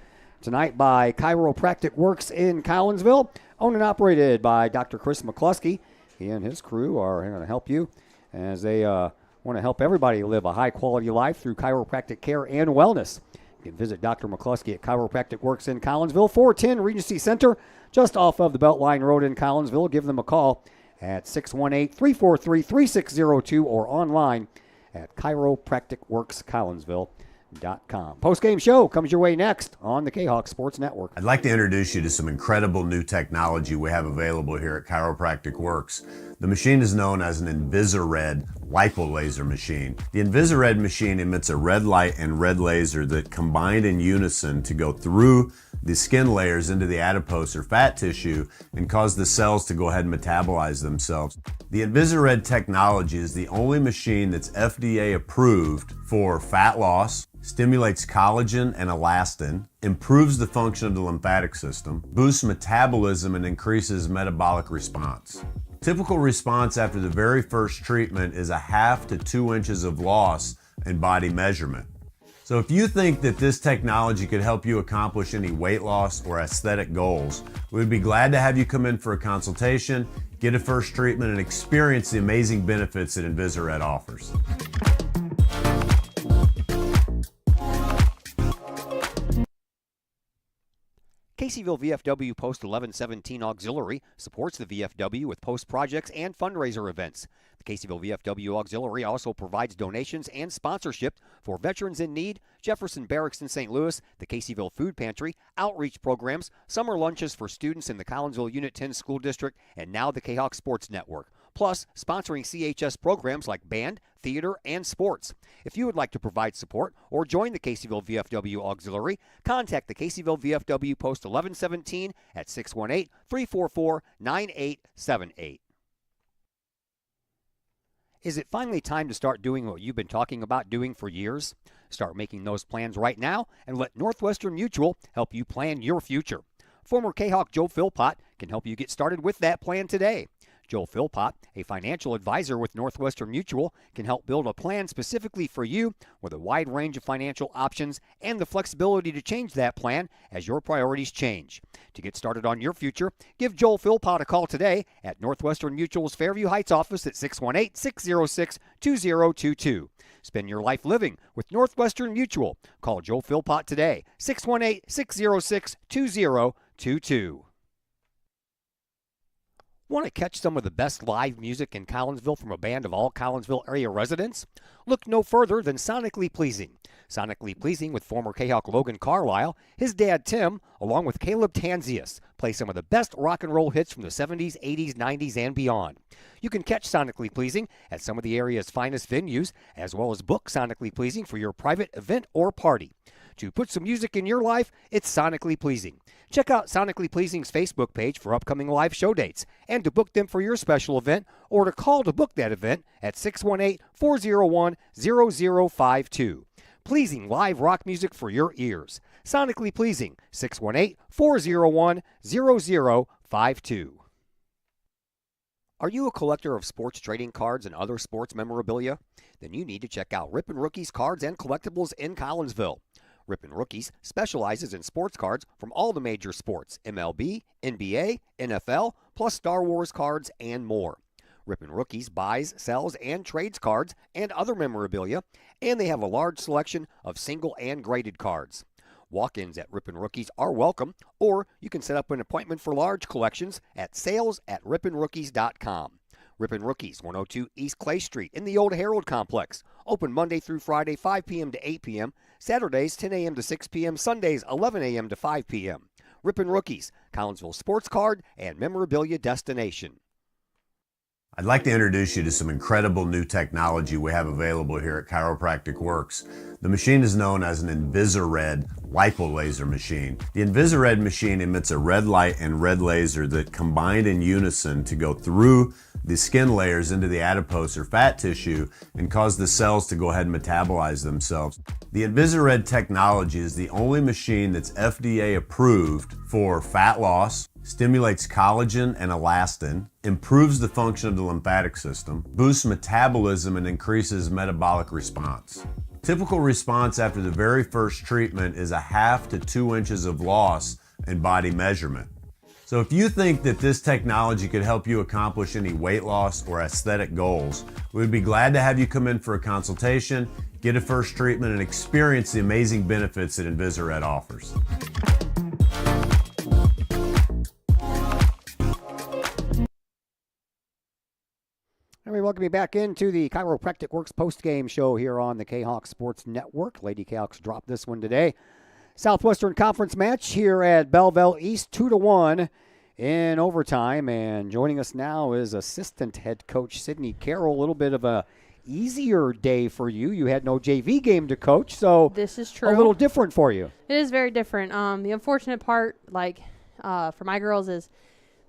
tonight by Chiropractic Works in Collinsville, owned and operated by Dr. Chris McCluskey. He and his crew are going to help you as they want to help everybody live a high-quality life through chiropractic care and wellness. You can visit Dr. McCluskey at Chiropractic Works in Collinsville, 410 Regency Center, just off of the Beltline Road in Collinsville. Give them a call at 618-343-3602 or online at chiropracticworkscollinsville.com. Post-game show comes your way next on the Kahok Sports Network. I'd like to introduce you to some incredible new technology we have available here at Chiropractic Works. The machine is known as an Invisired lipolaser machine. The Invisired machine emits a red light and red laser that combine in unison to go through the skin layers into the adipose or fat tissue and cause the cells to go ahead and metabolize themselves. The Invisired technology is the only machine that's FDA approved for fat loss, stimulates collagen and elastin, improves the function of the lymphatic system, boosts metabolism, and increases metabolic response. Typical response after the very first treatment is 1/2 to 2 inches of loss in body measurement. So if you think that this technology could help you accomplish any weight loss or aesthetic goals, we'd be glad to have you come in for a consultation, get a first treatment, and experience the amazing benefits that Invisired offers. Caseyville VFW Post 1117 Auxiliary supports the VFW with post projects and fundraiser events. The Caseyville VFW Auxiliary also provides donations and sponsorship for Veterans in Need, Jefferson Barracks in St. Louis, the Caseyville Food Pantry, outreach programs, summer lunches for students in the Collinsville Unit 10 School District, and now the Kahok Sports Network. Plus, sponsoring CHS programs like band, theater, and sports. If you would like to provide support or join the Caseyville VFW Auxiliary, contact the Caseyville VFW Post 1117 at 618-344-9878. Is it finally time to start doing what you've been talking about doing for years? Start making those plans right now and let Northwestern Mutual help you plan your future. Former Kahok Joe Philpott can help you get started with that plan today. Joe Philpott, a financial advisor with Northwestern Mutual, can help build a plan specifically for you with a wide range of financial options and the flexibility to change that plan as your priorities change. To get started on your future, give Joel Philpott a call today at Northwestern Mutual's Fairview Heights office at 618-606-2022. Spend your life living with Northwestern Mutual. Call Joel Philpott today, 618-606-2022. Want to catch some of the best live music in Collinsville from a band of all Collinsville area residents? Look no further than Sonically Pleasing. Sonically Pleasing with former Kahok Logan Carlisle, his dad Tim, along with Caleb Tanzius, play some of the best rock and roll hits from the 70s, 80s, 90s, and beyond. You can catch Sonically Pleasing at some of the area's finest venues, as well as book Sonically Pleasing for your private event or party. To put some music in your life, it's Sonically Pleasing. Check out Sonically Pleasing's Facebook page for upcoming live show dates and to book them for your special event or to call to book that event at 618-401-0052. Pleasing live rock music for your ears. Sonically Pleasing, 618-401-0052. Are you a collector of sports trading cards and other sports memorabilia? Then you need to check out Rippin' Rookies Cards and Collectibles in Collinsville. Rippin' Rookies specializes in sports cards from all the major sports, MLB, NBA, NFL, plus Star Wars cards and more. Rippin' Rookies buys, sells, and trades cards and other memorabilia, and they have a large selection of single and graded cards. Walk-ins at Rippin' Rookies are welcome, or you can set up an appointment for large collections at sales@rippinrookies.com. Rippin' Rookies, 102 East Clay Street in the Old Herald Complex. Open Monday through Friday, 5 p.m. to 8 p.m., Saturdays, 10 a.m. to 6 p.m., Sundays, 11 a.m. to 5 p.m. Rippin' Rookies, Collinsville sports card and memorabilia destination. I'd like to introduce you to some incredible new technology we have available here at Chiropractic Works. The machine is known as an InvisiRed lipolaser machine. The InvisiRed machine emits a red light and red laser that combine in unison to go through the skin layers into the adipose or fat tissue and cause the cells to go ahead and metabolize themselves. The InvisiRed technology is the only machine that's FDA approved for fat loss, stimulates collagen and elastin, improves the function of the lymphatic system, boosts metabolism, and increases metabolic response. Typical response after the very first treatment is 1/2 to 2 inches of loss in body measurement. So if you think that this technology could help you accomplish any weight loss or aesthetic goals, we would be glad to have you come in for a consultation, get a first treatment, and experience the amazing benefits that InvisiRed offers. And we welcome you back into the Chiropractic Works post-game show here on the Kahok Sports Network. Lady Kahawks dropped this one today. Southwestern Conference match here at Belleville East, 2-1 in overtime. And joining us now is assistant head coach Sydney Carroll. A little bit of a easier day for you. You had no JV game to coach, so this is true. A little different for you. It is very different. The unfortunate part, for my girls, is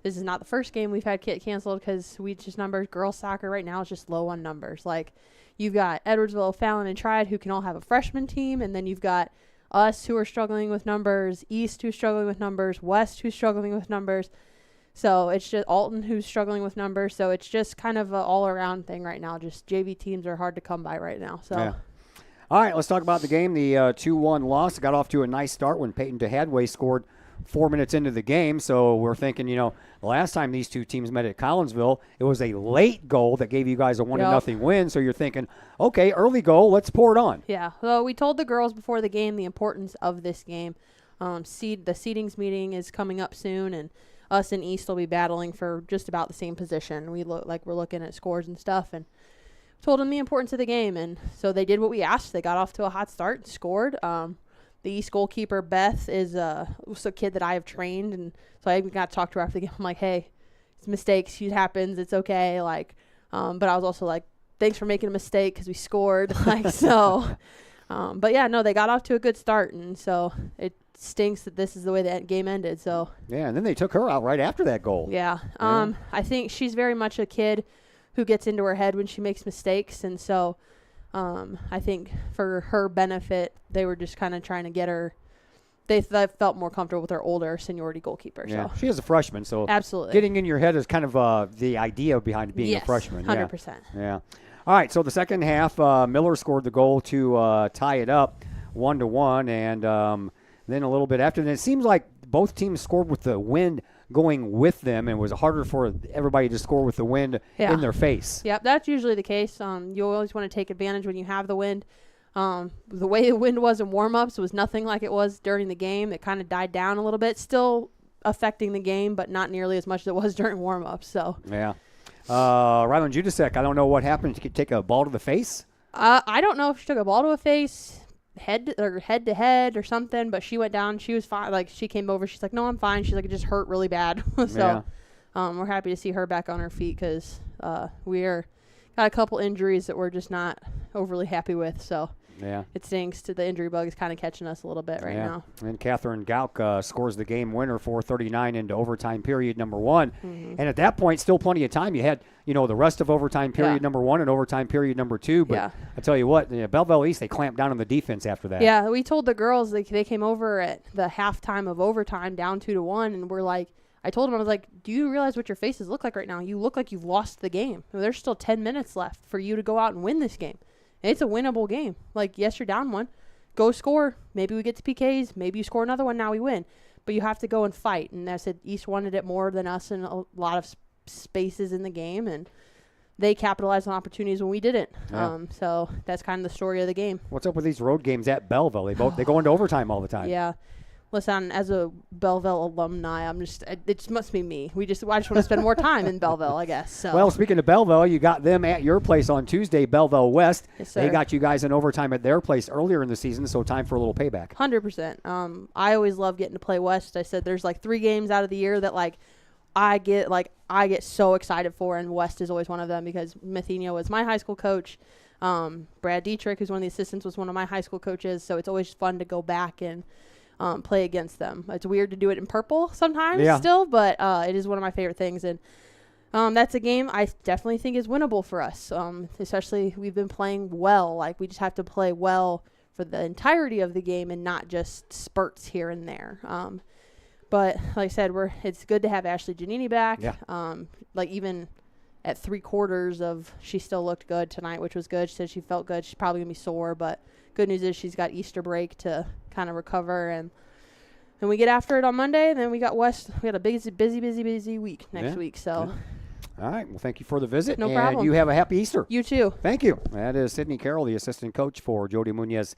this is not the first game we've had canceled because we just numbers. Girls soccer right now is just low on numbers. Like, you've got Edwardsville, Fallon, and Triad who can all have a freshman team, and then you've got us who are struggling with numbers, East who's struggling with numbers, West who's struggling with numbers. So it's just Alton who's struggling with numbers. So it's just kind of an all-around thing right now. Just JV teams are hard to come by right now. So. Yeah. All right, let's talk about the game. The 2-1 loss. It got off to a nice start when Peyton DeHadway scored 4 minutes into the game. So we're thinking, the last time these two teams met at Collinsville, it was a late goal that gave you guys a 1-0 win. So you're thinking, okay, early goal, let's pour it on. Yeah. Well, we told the girls before the game the importance of this game. The seedings meeting is coming up soon, and us and East will be battling for just about the same position. We're looking at scores and stuff, and told them the importance of the game. And so they did what we asked. They got off to a hot start and scored. The East goalkeeper, Beth, was a kid that I have trained, and so I got to talk to her after the game. I'm like, hey, it's mistakes. It happens. It's okay. But I was also like, thanks for making a mistake because we scored. But yeah, no, they got off to a good start, and so it stinks that this is the way that game ended. So yeah, and then they took her out right after that goal. Yeah. I think she's very much a kid who gets into her head when she makes mistakes, and so I think for her benefit, they were just kind of trying to get her. They felt more comfortable with their older seniority goalkeeper. Yeah, so. She is a freshman, so absolutely getting in your head is kind of the idea behind being a freshman. 100%. Yeah. All right, so the second half, Miller scored the goal to tie it up 1-1, and then a little bit after that, it seems like both teams scored with the wind going with them, and it was harder for everybody to score with the wind in their face. Yep, that's usually the case. You always want to take advantage when you have the wind. The way the wind was in warm-ups was nothing like it was during the game. It kind of died down a little bit, still affecting the game, but not nearly as much as it was during warm-ups. So. Yeah. Rylan Judasek, I don't know what happened. Did you take a ball to the face? I don't know if she took a ball to a face. head to head or something, but she went down. She was fine. Like, she came over. She's like, no, I'm fine. She's like, it just hurt really bad. So we're happy to see her back on her feet because got a couple injuries that we're just not overly happy with. So it stinks. The injury bug is kind of catching us a little bit right now. And Catherine Gauk scores the game winner, 4:39 into overtime period number 1. And at that point, still plenty of time. You had, the rest of overtime period number 1 and overtime period number 2. But I tell you what, Belleville East, they clamped down on the defense after that. Yeah, we told the girls, they came over at the halftime of overtime down 2-1, and we're like, I told them, I was like, do you realize what your faces look like right now? You look like you've lost the game. There's still 10 minutes left for you to go out and win this game. It's a winnable game. Like, yes, you're down 1. Go score. Maybe we get to PKs. Maybe you score another one. Now we win. But you have to go and fight. And I said East wanted it more than us in a lot of spaces in the game. And they capitalized on opportunities when we didn't. So that's kind of the story of the game. What's up with these road games at Belleville? They go into overtime all the time. Yeah. Listen, as a Belleville alumni, it just must be me. I just want to spend more time in Belleville, I guess. So. Well, speaking of Belleville, you got them at your place on Tuesday, Belleville West. Yes, sir. They got you guys in overtime at their place earlier in the season, so time for a little payback. 100%. I always love getting to play West. I said there's 3 games out of the year that I get so excited for, and West is always one of them because Mathenia was my high school coach. Brad Dietrich, who's one of the assistants, was one of my high school coaches, so it's always fun to go back and play against them. It's weird to do it in purple sometimes still, but it is one of my favorite things. And that's a game I definitely think is winnable for us, especially we've been playing well. We just have to play well for the entirety of the game and not just spurts here and there. But like I said, it's good to have Ashley Giannini back. Even at 3/4 of, she still looked good tonight, which was good. She said she felt good. She's probably going to be sore, but good news is she's got Easter break to kind of recover, and we get after it on Monday. And then we got West. We got a busy week next week. So, all right. Well, thank you for the visit. No problem. And you have a happy Easter. You too. Thank you. That is Sydney Carroll, the assistant coach for Jody Munoz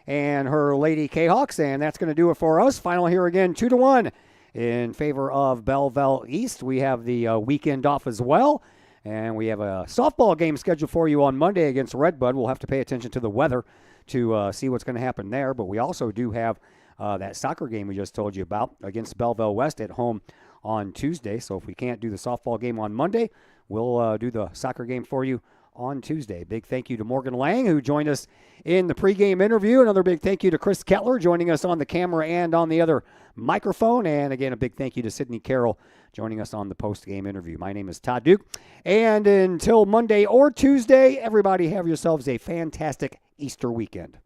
and her Lady Kahawks, and that's going to do it for us. Final here again, 2-1 in favor of Belleville East. We have the weekend off as well. And we have a softball game scheduled for you on Monday against Redbud. We'll have to pay attention to the weather to see what's going to happen there. But we also do have that soccer game we just told you about against Belleville West at home on Tuesday. So if we can't do the softball game on Monday, we'll do the soccer game for you on Tuesday. Big thank you to Morgan Lang, who joined us in the pregame interview. Another big thank you to Chris Kettler joining us on the camera and on the other microphone. And again, a big thank you to Sydney Carroll joining us on the post-game interview. My name is Todd Duke. And until Monday or Tuesday, everybody have yourselves a fantastic Easter weekend.